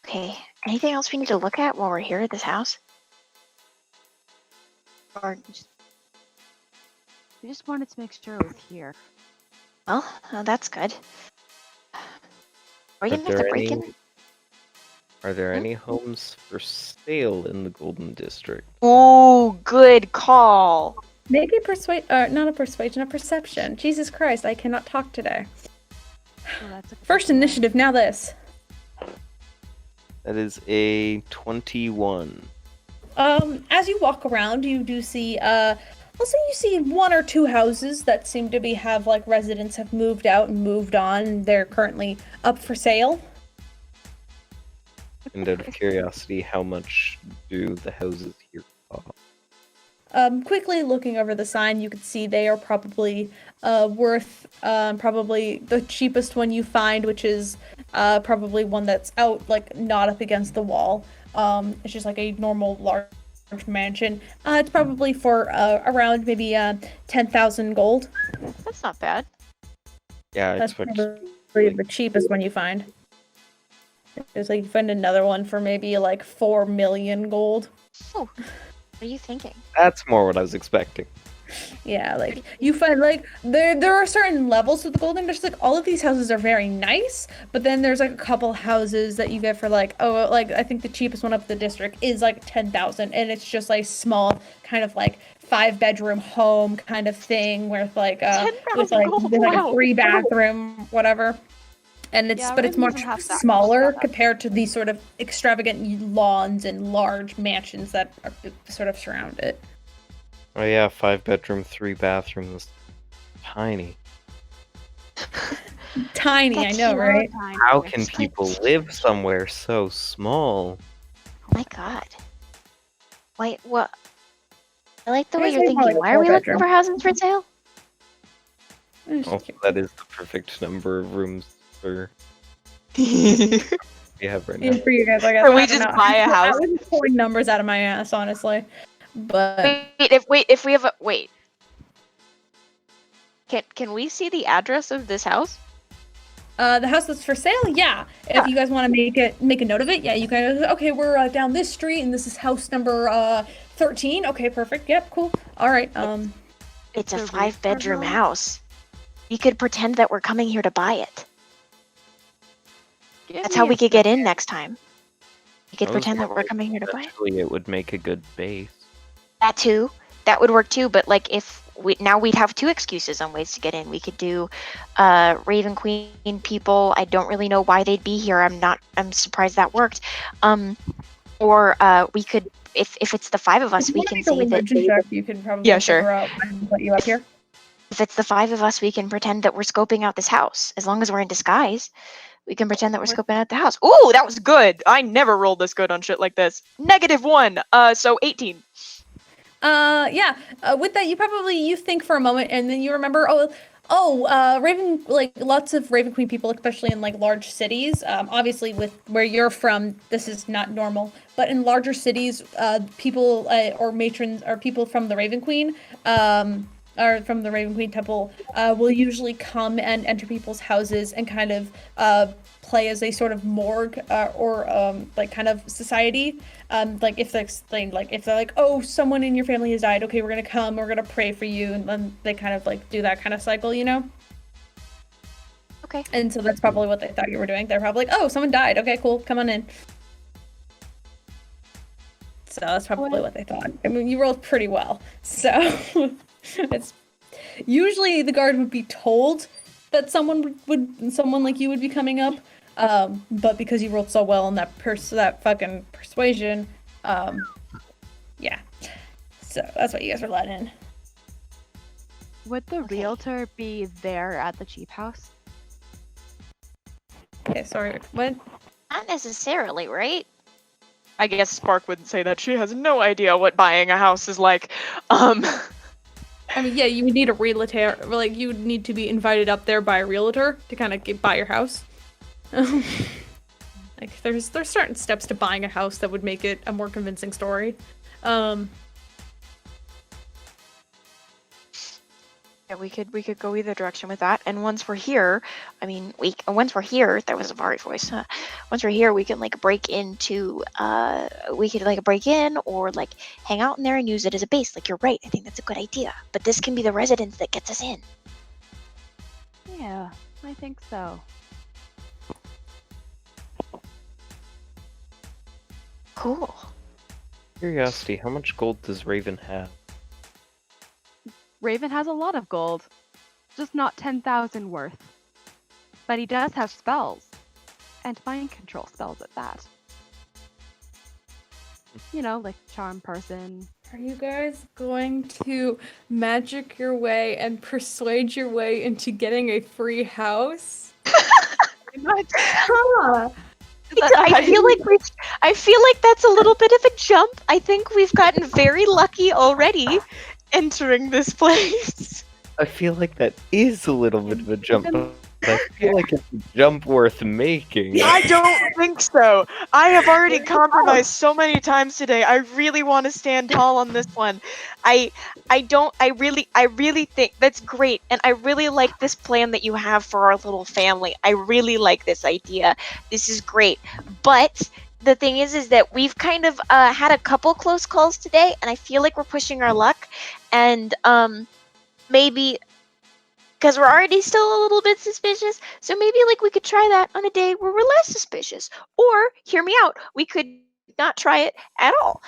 Okay. Anything else we need to look at while we're here at this house? Or We just wanted to make sure it was here. well, that's good. Are you gonna have to break in? Are there any homes for sale in the Golden District? Oh, good call. Make a not a persuasion, a perception. Jesus Christ, I cannot talk today. So that's a First good one. initiative, now this. That is a 21. As you walk around, you do see, I'll say you see one or two houses that seem to have, like, residents have moved out and moved on, and they're currently up for sale. And out of curiosity, how much do the houses here cost? Quickly looking over the sign, you can see they are probably worth probably the cheapest one you find, which is probably one that's out, like, not up against the wall. It's just like a normal large mansion. It's probably for around maybe 10,000 gold. That's not bad. Yeah, I That's expect probably the cheapest one you find. It's like you find another one for maybe like 4 million gold. Oh, what are you thinking? that's more what I was expecting. Yeah, like you find, like, there are certain levels to the golden district. Like, all of these houses are very nice, but then there's like a couple houses that you get for like, oh, like, I think the cheapest one up the district is like 10,000, and it's just like small, kind of like 5-bedroom home kind of thing with like with 10,000 like, gold, with, like wow. a 3-bathroom, whatever. And it's Yeah, but it's Raven much doesn't have that smaller much. compared to these sort of extravagant lawns and large mansions that are sort of surround it. Oh yeah, 5-bedroom, 3 bathrooms. Tiny. Tiny, I That's know, huge. right? How can people live somewhere so small? Oh my god. Wait, what? I like the way I'd you're say more thinking. like Why are we looking 4-bedroom. for houses for sale? Oh, that is the perfect number of rooms for we have right now. Yeah, for you guys, I guess. Can we I don't just know. buy a house? I was just pulling numbers out of my ass, honestly. But If we have a wait. Can we see the address of this house? the house that's for sale, yeah. If you guys want to make a note of it, yeah, you guys. Okay, we're down this street, and this is house number 13. Okay, perfect. Yep, cool. All right. It's a The 5-bedroom roof house. We could pretend that we're coming here to buy it. Give That's me how a we could get in second. next time. We could I was pretend that we're wondering coming here to buy it. Eventually, it would make a good base. That too. That would work too. But like, if we'd have 2 excuses on ways to get in. We could do Raven Queen people. I don't really know why they'd be here. I'm surprised that worked. Or we could, if it's the 5 of us, we can say that. religion check. You can probably Yeah, sure. figure out and put you up here. If it's the 5 of us, we can pretend that we're scoping out this house. As long as we're in disguise, we can pretend that we're scoping out the house. Ooh, that was good. I never rolled this good on shit like this. -1. So 18. Yeah. With that, you think for a moment, and then you remember. Raven, like, lots of Raven Queen people, especially in like large cities. Obviously, with where you're from, this is not normal. But in larger cities, people or matrons or people from the Raven Queen, or from the Raven Queen Temple, will usually come and enter people's houses and kind of play as a sort of morgue or like kind of society. Like if they're like, oh, someone in your family has died, okay, we're gonna come, we're gonna pray for you, and then they kind of like do that kind of cycle, you know? Okay. And so that's probably what they thought you were doing. They're probably like, oh, someone died, okay, cool, come on in. So that's probably what they thought. I mean, you rolled pretty well. So it's usually the guard would be told that someone like you would be coming up. But because you rolled so well on that fucking persuasion, yeah. So that's what you guys were letting in. Would the realtor be there at the cheap house? Okay, sorry, what? Not necessarily, right? I guess Spark wouldn't say that. She has no idea what buying a house is like. I mean, yeah, you would need a realtor. Like, you would need to be invited up there by a realtor to kind of buy your house. Like, there's certain steps to buying a house that would make it a more convincing story. Yeah, we could go either direction with that. And once we're here, once we're here, that was a Vari voice. Once we're here, we can like break into. We could like break in or like hang out in there and use it as a base. Like, you're right. I think that's a good idea. But this can be the residence that gets us in. Yeah, I think so. Cool. Curiosity, how much gold does Raven have? Raven has a lot of gold, just not 10,000 worth. But he does have spells, and mind control spells at that. You know, like charm person. Are you guys going to magic your way and persuade your way into getting a free house? I feel like that's a little bit of a jump. I think we've gotten very lucky already entering this place. I feel like that is a little bit of a jump, but I feel like it's a jump worth making. I don't think so. I have already compromised so many times today. I really want to stand tall on this one. I really think that's great, and I really like this plan that you have for our little family. I really like this idea. This is great. But the thing is that we've kind of had a couple close calls today, and I feel like we're pushing our luck, and maybe because we're already still a little bit suspicious, so maybe like we could try that on a day where we're less suspicious. Or, hear me out, we could not try it at all,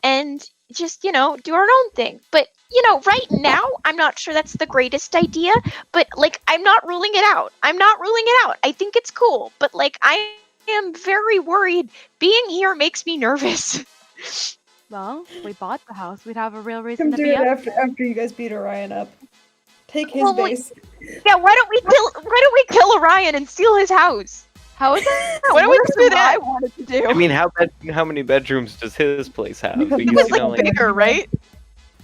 and just, you know, do our own thing. But, you know, right now, I'm not sure that's the greatest idea, but, like, I'm not ruling it out. I think it's cool, but, like, I am very worried. Being here makes me nervous. Well, if we bought the house, we'd have a real reason Come to do be it up. after you guys beat Orion up. Take his Well, base. Yeah, why don't we kill Orion and steal his house? How is that? Why don't we do that? I wanted to do. I mean, how many bedrooms does his place have? Because It's you know, like bigger, right?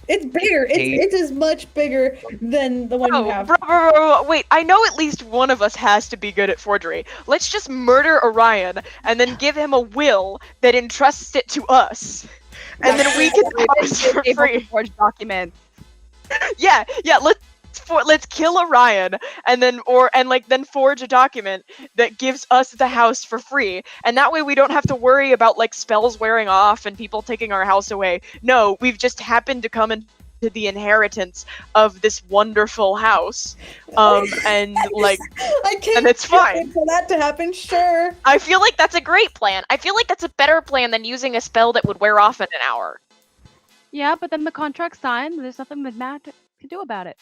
It's bigger. It's as much bigger than the one you have. Bro, wait, I know at least one of us has to be good at forgery. Let's just murder Orion and then give him a will that entrusts it to us. And then we can house for free. Forge documents. Yeah, let's kill Orion and then forge a document that gives us the house for free. And that way we don't have to worry about like spells wearing off and people taking our house away. No, we've just happened to come into the inheritance of this wonderful house. And like I can't and it's fine for that to happen, sure. I feel like that's a great plan. I feel like that's a better plan than using a spell that would wear off in an hour. Yeah, but then the contract's signed. There's nothing that Matt can do about it.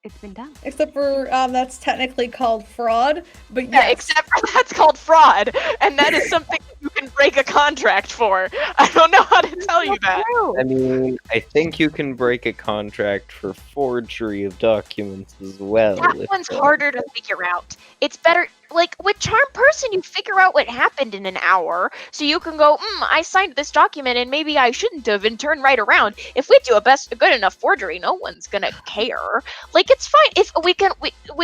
It's been done. Except for that's technically called fraud, but yeah, yes. except for that's called fraud, and that is something you can break a contract for. I don't know how to tell you that. I mean, I think you can break a contract for forgery of documents as well. That one's harder to figure out. It's better. like with Charm Person, you figure out what happened in an hour, so you can go, I signed this document and maybe I shouldn't have, and turn right around. If we do a good enough forgery, no one's gonna care. Like, it's fine if we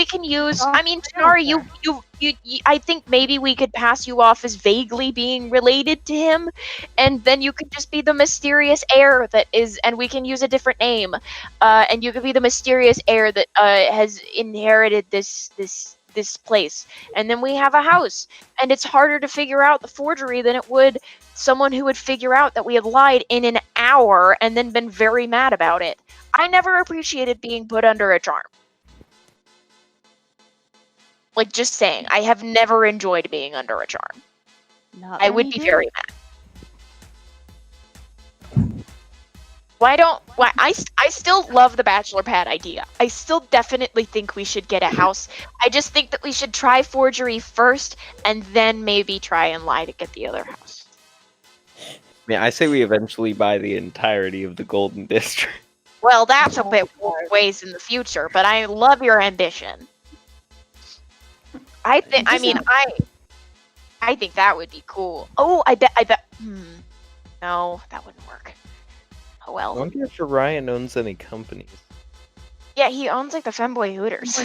can use. I mean, Tanar'ri, you I think maybe we could pass you off as vaguely being related to him, and then you could just be the mysterious heir that is, and we can use a different name, and you could be the mysterious heir that has inherited this place, and then we have a house, and it's harder to figure out the forgery than it would someone who would figure out that we had lied in an hour and then been very mad about it. I never appreciated being put under a charm. Like, just saying, I have never enjoyed being under a charm. I would be very mad. I still love the bachelor pad idea. I still definitely think we should get a house. I just think that we should try forgery first, and then maybe try and lie to get the other house. Yeah, I say we eventually buy the entirety of the Golden District. Well, that's a bit ways in the future, but I love your ambition. I think that would be cool. Oh, I bet. No, that wouldn't work. Oh well. I wonder if Orion owns any companies. Yeah, he owns like the Femboy Hooters.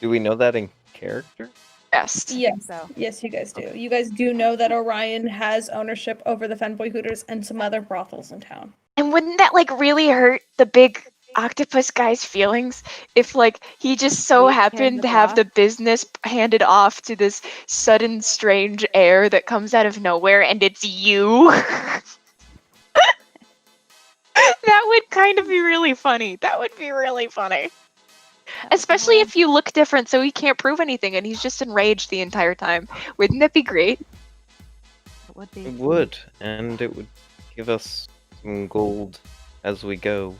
Do we know that in character? Yes. Yes. Yes, you guys do. You guys do know that Orion has ownership over the Femboy Hooters and some other brothels in town. And wouldn't that like really hurt the big octopus guy's feelings if like he just so happened to have the business handed off to this sudden strange heir that comes out of nowhere, and it's you? That would kind of be really funny. That would be really funny. Especially if you look different, so he can't prove anything and he's just enraged the entire time. Wouldn't that be great? It would, and it would give us some gold as we go.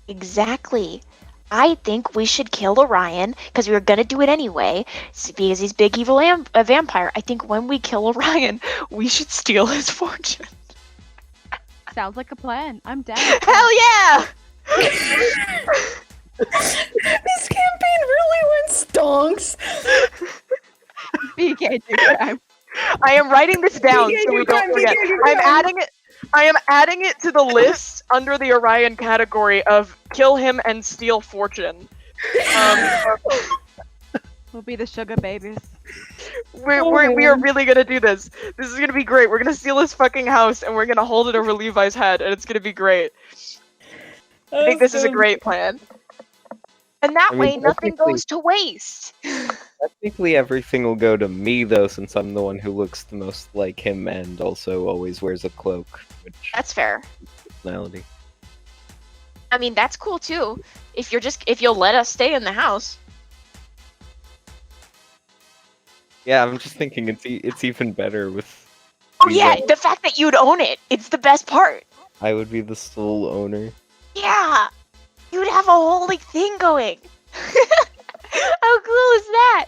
Exactly. I think we should kill Orion, because we were going to do it anyway, because he's big evil vampire. I think when we kill Orion, we should steal his fortune. Sounds like a plan. I'm down. Hell yeah! This campaign really went stonks. BK do crime. I am writing this down so we don't forget. I am adding it to the list under the Orion category of kill him and steal fortune. We'll be the sugar babies. We are really gonna do this. This is gonna be great. We're gonna steal his fucking house and we're gonna hold it over Levi's head, and it's gonna be great. I think this is a great plan. And that way, nothing goes to waste. Technically, everything will go to me, though, since I'm the one who looks the most like him and also always wears a cloak. Which That's fair. Personality. I mean, that's cool too. If you'll let us stay in the house. Yeah, I'm just thinking it's even better with. Oh yeah, the fact that you'd own it. It's the best part. I would be the sole owner. Yeah. You'd have a whole like thing going. How cool is that?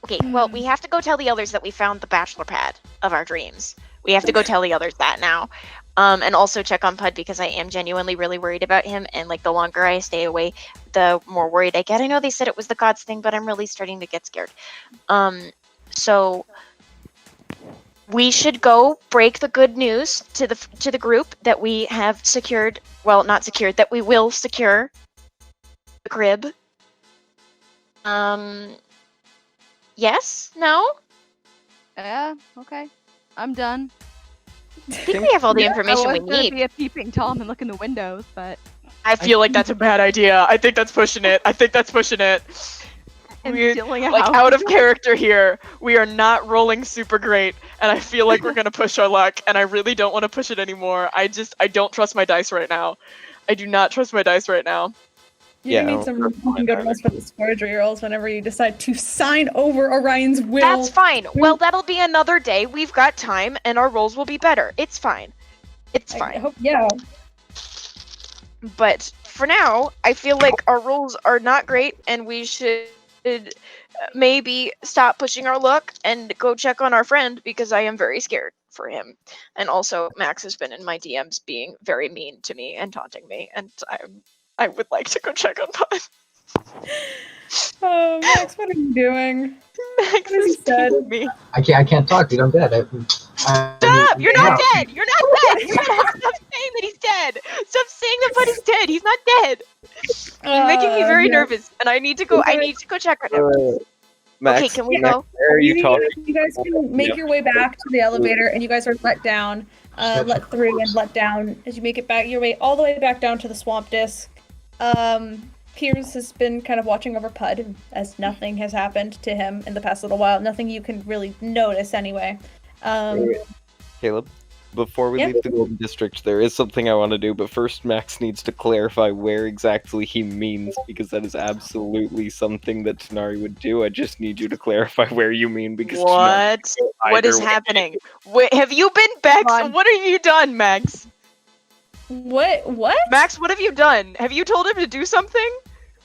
Okay, well, we have to go tell the others that we found the bachelor pad of our dreams. We have to go tell the others that now. And also check on Puud, because I am genuinely really worried about him, and like the longer I stay away, the more worried I get. I know they said it was the gods thing, but I'm really starting to get scared. So we should go break the good news to the group that we have secured, well, not secured, that we will secure the crib. Yes? No? Yeah, okay. I'm done. I think we have all the information we I was gonna need. be a peeping Tom and look in the windows, but I feel like that's a bad idea. I think that's pushing it. and We're stealing a like house. out of character here. We are not rolling super great, and I feel like we're gonna push our luck, and I really don't want to push it anymore. I don't trust my dice right now. I do not trust my dice right now. You need some good rolls for the forgery rolls whenever you decide to sign over Orion's will. That's fine. Well, that'll be another day. We've got time, and our rolls will be better. It's fine. It's fine. I hope, yeah. But for now, I feel like our rolls are not great, and we should maybe stop pushing our luck and go check on our friend, because I am very scared for him. And also, Max has been in my DMs being very mean to me and taunting me, and I would like to go check on Puud. Oh, Max, what are you doing? Max What is is he said? teasing me. I can't talk, dude. I'm dead. Stop! You're not no. dead! You're not dead! You gotta stop saying that he's dead! Stop saying that Bud is dead! He's not dead! You're making me very nervous, and I need to go check right now. Max, Okay, can we Max, go? where are you talking? You guys can make your way back to the elevator, and you guys are let down, let through and let down as you make it back your way all the way back down to the swamp disc. Peirs has been kind of watching over Puud, as nothing has happened to him in the past little while. Nothing you can really notice anyway. Kaleb, before we Yeah? leave the Golden District, there is something I want to do, but first Max needs to clarify where exactly he means, because that is absolutely something that Tanar'ri would do. I just need you to clarify where you mean, because What? What is either way. happening? Wait, have you been back? Run. What have you done, Max? What? Max, what have you done? Have you told him to do something?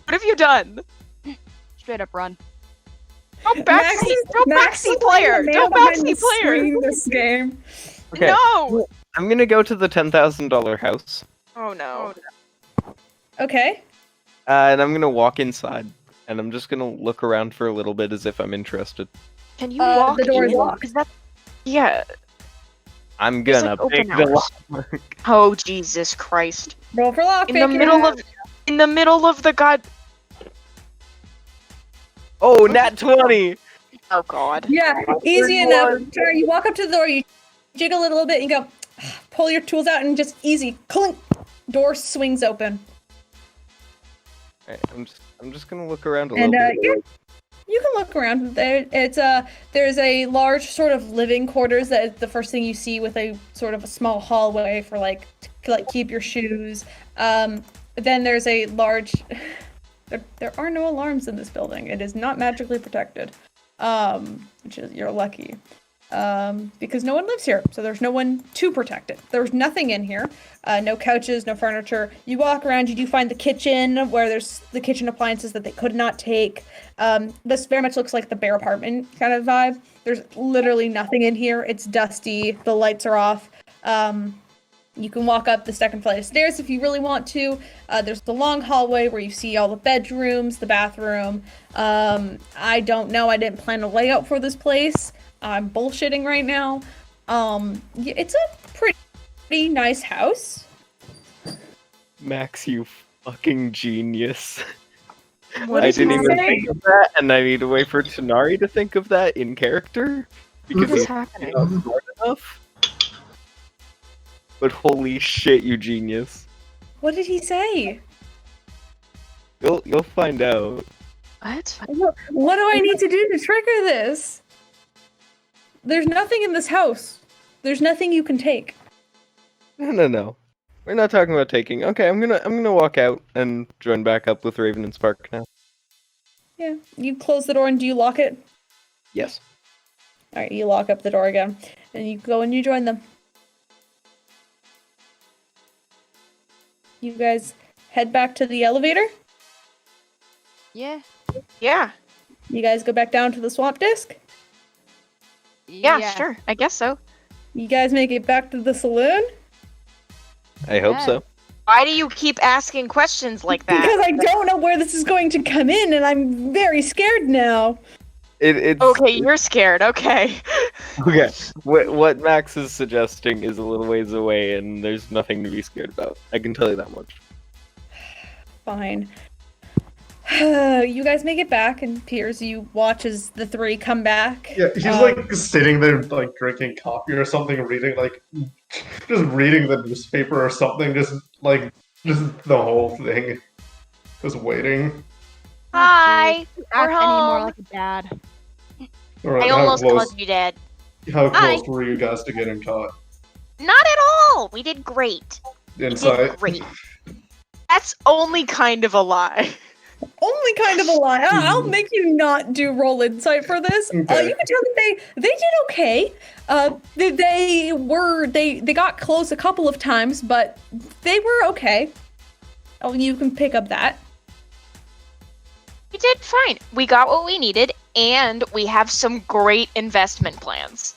What have you done? Straight up run. Don't backseat player! Don't backseat player! This game. Okay. No! I'm gonna go to the $10,000 house, Oh no. Okay. and I'm gonna walk inside, and I'm just gonna look around for a little bit as if I'm interested. Can you walk the door is in? locked. Is that... Yeah. I'm There's, gonna like, pick open the hours. lock. Oh Jesus Christ. Roll for lock. In the middle of the god... Oh, nat 20! Oh god. Yeah, easy enough. Sorry, you walk up to the door, you jiggle it a little bit, and you go, pull your tools out, and just easy, clink. Door swings open. Alright, I'm just gonna look around a And little bit. yeah, you can look around. There's a large sort of living quarters that is the first thing you see, with a sort of a small hallway for like to keep your shoes. Then there's a large. There are no alarms in this building. It is not magically protected, which is you're lucky. Because no one lives here, so there's no one to protect it. There's nothing in here, no couches, no furniture. You walk around, you do find the kitchen, where there's the kitchen appliances that they could not take. This very much looks like the bear apartment kind of vibe. There's literally nothing in here. It's dusty, the lights are off. You can walk up the second flight of stairs if you really want to. There's the long hallway where you see all the bedrooms, the bathroom. I don't know, I didn't plan a layout for this place. I'm bullshitting right now. It's a pretty nice house. Max, you fucking genius. What I is didn't even happening? think of that, and I need to wait for Tanar'ri to think of that in character. Because What is he's happening? not smart enough. But holy shit, you genius. What did he say? You'll find out. What? What do I need to do to trigger this? There's nothing in this house. There's nothing you can take. No. We're not talking about taking. Okay, I'm gonna walk out and join back up with Raven and Spark now. Yeah. You close the door and do you lock it? Yes. Alright, you lock up the door again. And you go and you join them. You guys head back to the elevator. Yeah. Yeah. You guys go back down to the swamp disc. Yeah, sure. I guess so. You guys make it back to the saloon. I hope Yeah. so. Why do you keep asking questions like that? Because I don't know where this is going to come in, and I'm very scared now. It's Okay, you're scared. Okay. okay. What Max is suggesting is a little ways away, and there's nothing to be scared about. I can tell you that much. Fine. You guys make it back, and Peirs, you watch as the three come back. Yeah, he's like sitting there, like drinking coffee or something, reading just reading the newspaper or something, just the whole thing, just waiting. Hi. Act We're any more home. like a dad. Alright, I almost called you Dad. how Hi. close were you guys to getting caught? Not at all. We did great. We did Inside. great. That's only kind of a lie. Only kind of a lie. I'll make you not do roll insight for this. Okay. You can tell that they did okay. They got close a couple of times, but they were okay. Oh, you can pick up that. We did fine. We got what we needed, and we have some great investment plans.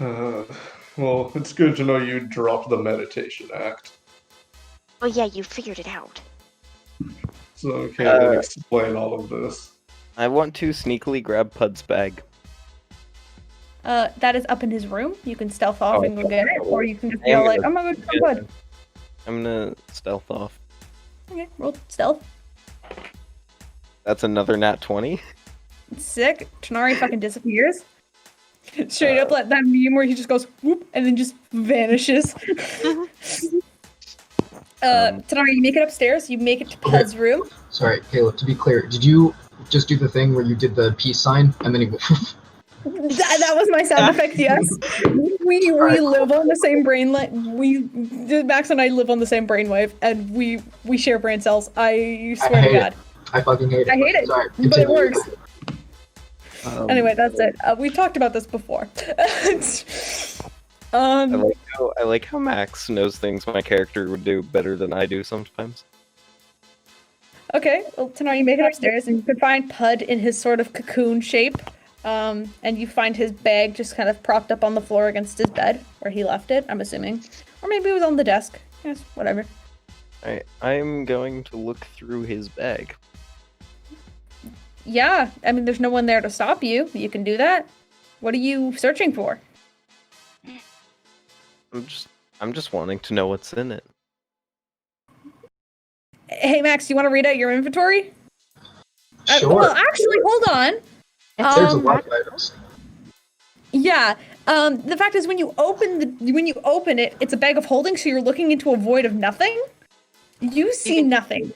Well, it's good to know you dropped the meditation act. Oh yeah, you figured it out. so Kaleb, explain all of this. I want to sneakily grab Pud's bag. That is up in his room. You can stealth off and go get it, or you can just be I am all like, gonna "Oh my god, I'm good." I'm gonna stealth off. Okay, roll stealth. That's another nat 20. Sick. Tanar'ri fucking disappears. Straight up like that meme where he just goes whoop and then just vanishes. Tanar'ri, you make it upstairs. You make it to Pud's room. Sorry, Kaleb, to be clear, did you just do the thing where you did the peace sign and then you That was my sound effect, yes. We live on the same brain Max and I live on the same brainwave, and we share brain cells. I swear to God. I fucking hate it. I hate it, Sorry, but it works. Anyway, that's Um, it. We've talked about this before. I like how Max knows things my character would do better than I do sometimes. Okay, well, Tanar'ri, you make it upstairs, and you can find Pud in his sort of cocoon shape. And you find his bag just kind of propped up on the floor against his bed, where he left it, I'm assuming. Or maybe it was on the desk. Yes, whatever. I'm going to look through his bag. Yeah, I mean, there's no one there to stop you. You can do that. What are you searching for? I'm just wanting to know what's in it. Hey, Max, you want to read out your inventory? Sure. Well, actually, hold on. There's a lot of items. Yeah. The fact is, when you open it, it's a bag of holding, so you're looking into a void of nothing. You see nothing.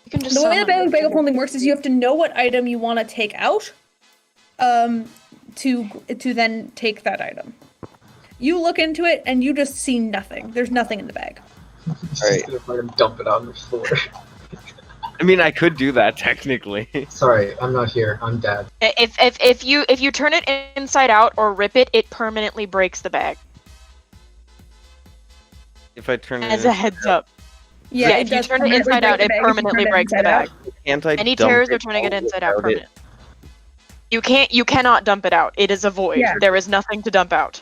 You can just The way the summon bag of holding works is you have to know what item you want to take out, to then take that item. You look into it and you just see nothing. There's nothing in the bag. Alright. Just gonna dump it on the floor. I mean, I could do that technically. Sorry, I'm not here. I'm dad. If you turn it inside out or rip it, it permanently breaks the bag. If I turn it As a heads up. Yeah, If you turn it inside out, it permanently breaks the bag. Can't I Any dump tears it are turning it all inside out without it? permanent. You cannot dump it out. It is a void. Yeah. There is nothing to dump out.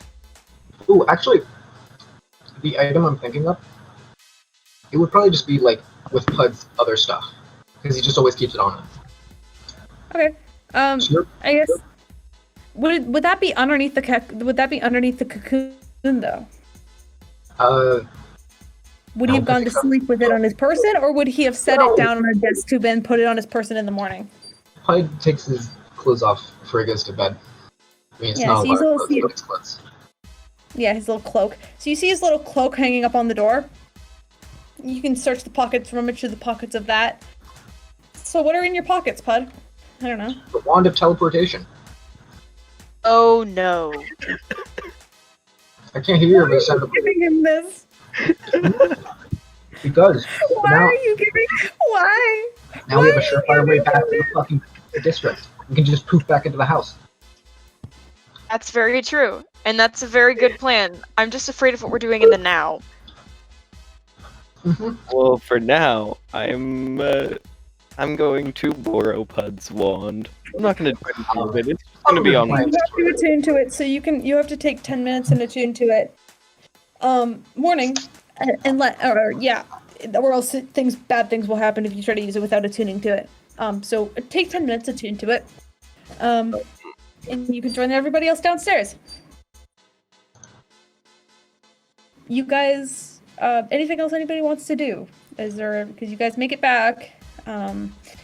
Ooh, actually, the item I'm thinking of, it would probably just be like with Pud's other stuff, because he just always keeps it on him. Okay. Sure. I guess would that be underneath the cocoon though? Would he have gone to sleep with it on his person, or would he have set it down on a desk to then put it on his person in the morning? Pud takes his clothes off before he goes to bed. I mean, it's Yeah, not so a lot he's of all clothes, see- but it's clothes. Yeah, his little cloak. So you see his little cloak hanging up on the door. You can search the pockets, rummage through the pockets of that. So what are in your pockets, Pud? I don't know. The wand of teleportation. Oh no. I can't hear your voice. Why are you giving him this? Because Why now, are you giving? Why? now we have a surefire way back to the fucking district. We can just poof back into the house. That's very true. And that's a very good plan. I'm just afraid of what we're doing in the now. Well, for now, I'm going to borrow Pud's wand. I'm not going to do anything with it. It's just going to be on my. You have to attune to it, so you have to take 10 minutes and attune to it. Morning, or else bad things will happen if you try to use it without attuning to it. So take 10 minutes, attune to it. And you can join everybody else downstairs. You guys, anything else anybody wants to do? Because you guys make it back.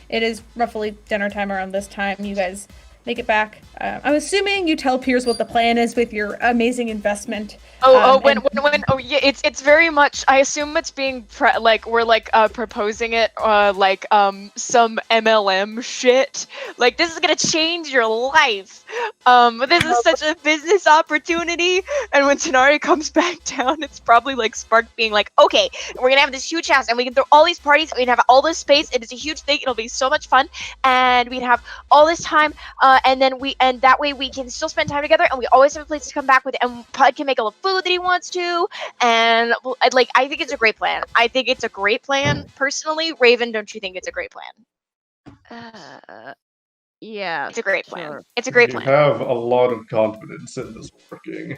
It is roughly dinner time around this time. You guys make it back. I'm assuming you tell Peirs what the plan is with your amazing investment. It's very much. I assume it's being we're proposing it, some MLM shit. Like, this is gonna change your life. But this is such a business opportunity. And when Tanar'ri comes back down, it's probably like Spark being like, okay, we're gonna have this huge house, and we can throw all these parties, and we can have all this space, and it's a huge thing. It'll be so much fun, and we can have all this time. And that way we can still spend time together, and we always have a place to come back with, and Pud can make all the food that he wants to, and I think it's a great plan. I think it's a great plan, personally. Raven, don't you think it's a great plan? Yeah. It's a great plan. Sure. It's a great You plan. have a lot of confidence in this working.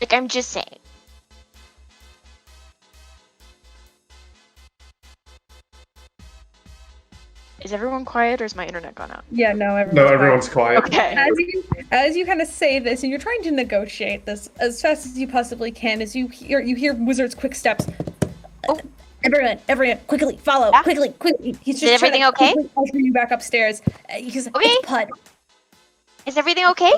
Like, I'm just saying. Is everyone quiet or is my internet gone out? Yeah, no, Everyone's quiet. Okay. As you kind of say this, and you're trying to negotiate this as fast as you possibly can, as you hear Wizard's quick steps. Oh. Everyone, quickly follow, Yeah? quickly. He's just Is everything trying to okay? quickly usher you back upstairs. He's like, Okay. it's Puud. Is everything okay?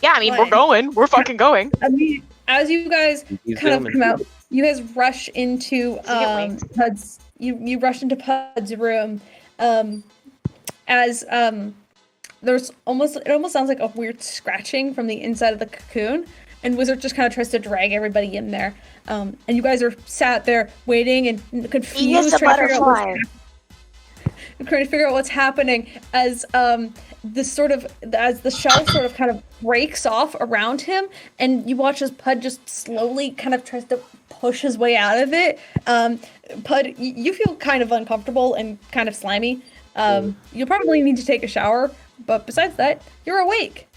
Yeah, I mean, We're going. We're fucking going. I mean, as you guys He's kind of zooming. come out, you guys rush into Pud's. You rush into Pud's room. As there's it almost sounds like a weird scratching from the inside of the cocoon, and Wizard just kind of tries to drag everybody in there. And you guys are sat there waiting and confused, He is a butterfly. trying to figure out what's happening as as the shell sort of kind of breaks off around him, and you watch as Puud just slowly kind of tries to push his way out of it. Puud, you feel kind of uncomfortable and kind of slimy. You'll probably need to take a shower, but besides that, you're awake.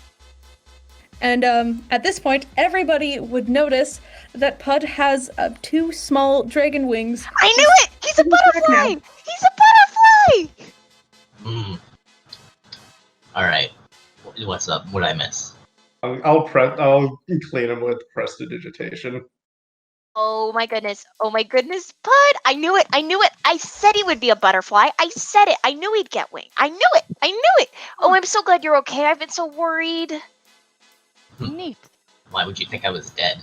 And at this point, everybody would notice that Puud has 2 small dragon wings. I knew it! He's a butterfly! He's a butterfly! Alright. What's up? What'd I miss? I'll clean him with prestidigitation. Oh my goodness, Puud! I knew it! I said he would be a butterfly. I said it! I knew he'd get wings. I knew it! Oh, I'm so glad you're okay. I've been so worried. Neat. Why would you think I was dead?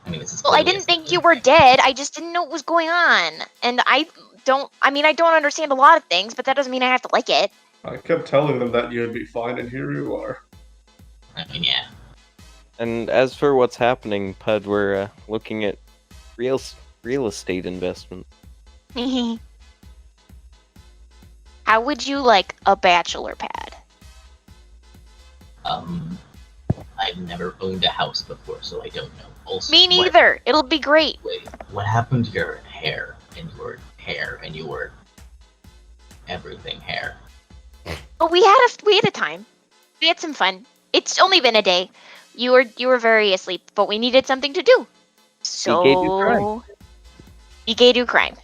I mean, this is. Well, I didn't think you were dead. I just didn't know what was going on. And I don't understand a lot of things, but that doesn't mean I have to like it. I kept telling them that you'd be fine, and here you are. I mean, yeah. And as for what's happening, Puud, we're looking at real estate investment. How would you like a bachelor pad? I've never owned a house before, so I don't know. Also, Me neither. It'll be great. Wait, what happened to your hair and your everything hair? Oh, we had a time. We had some fun. It's only been a day. You were very asleep, but we needed something to do. So Gay do crime. Be gay do crime.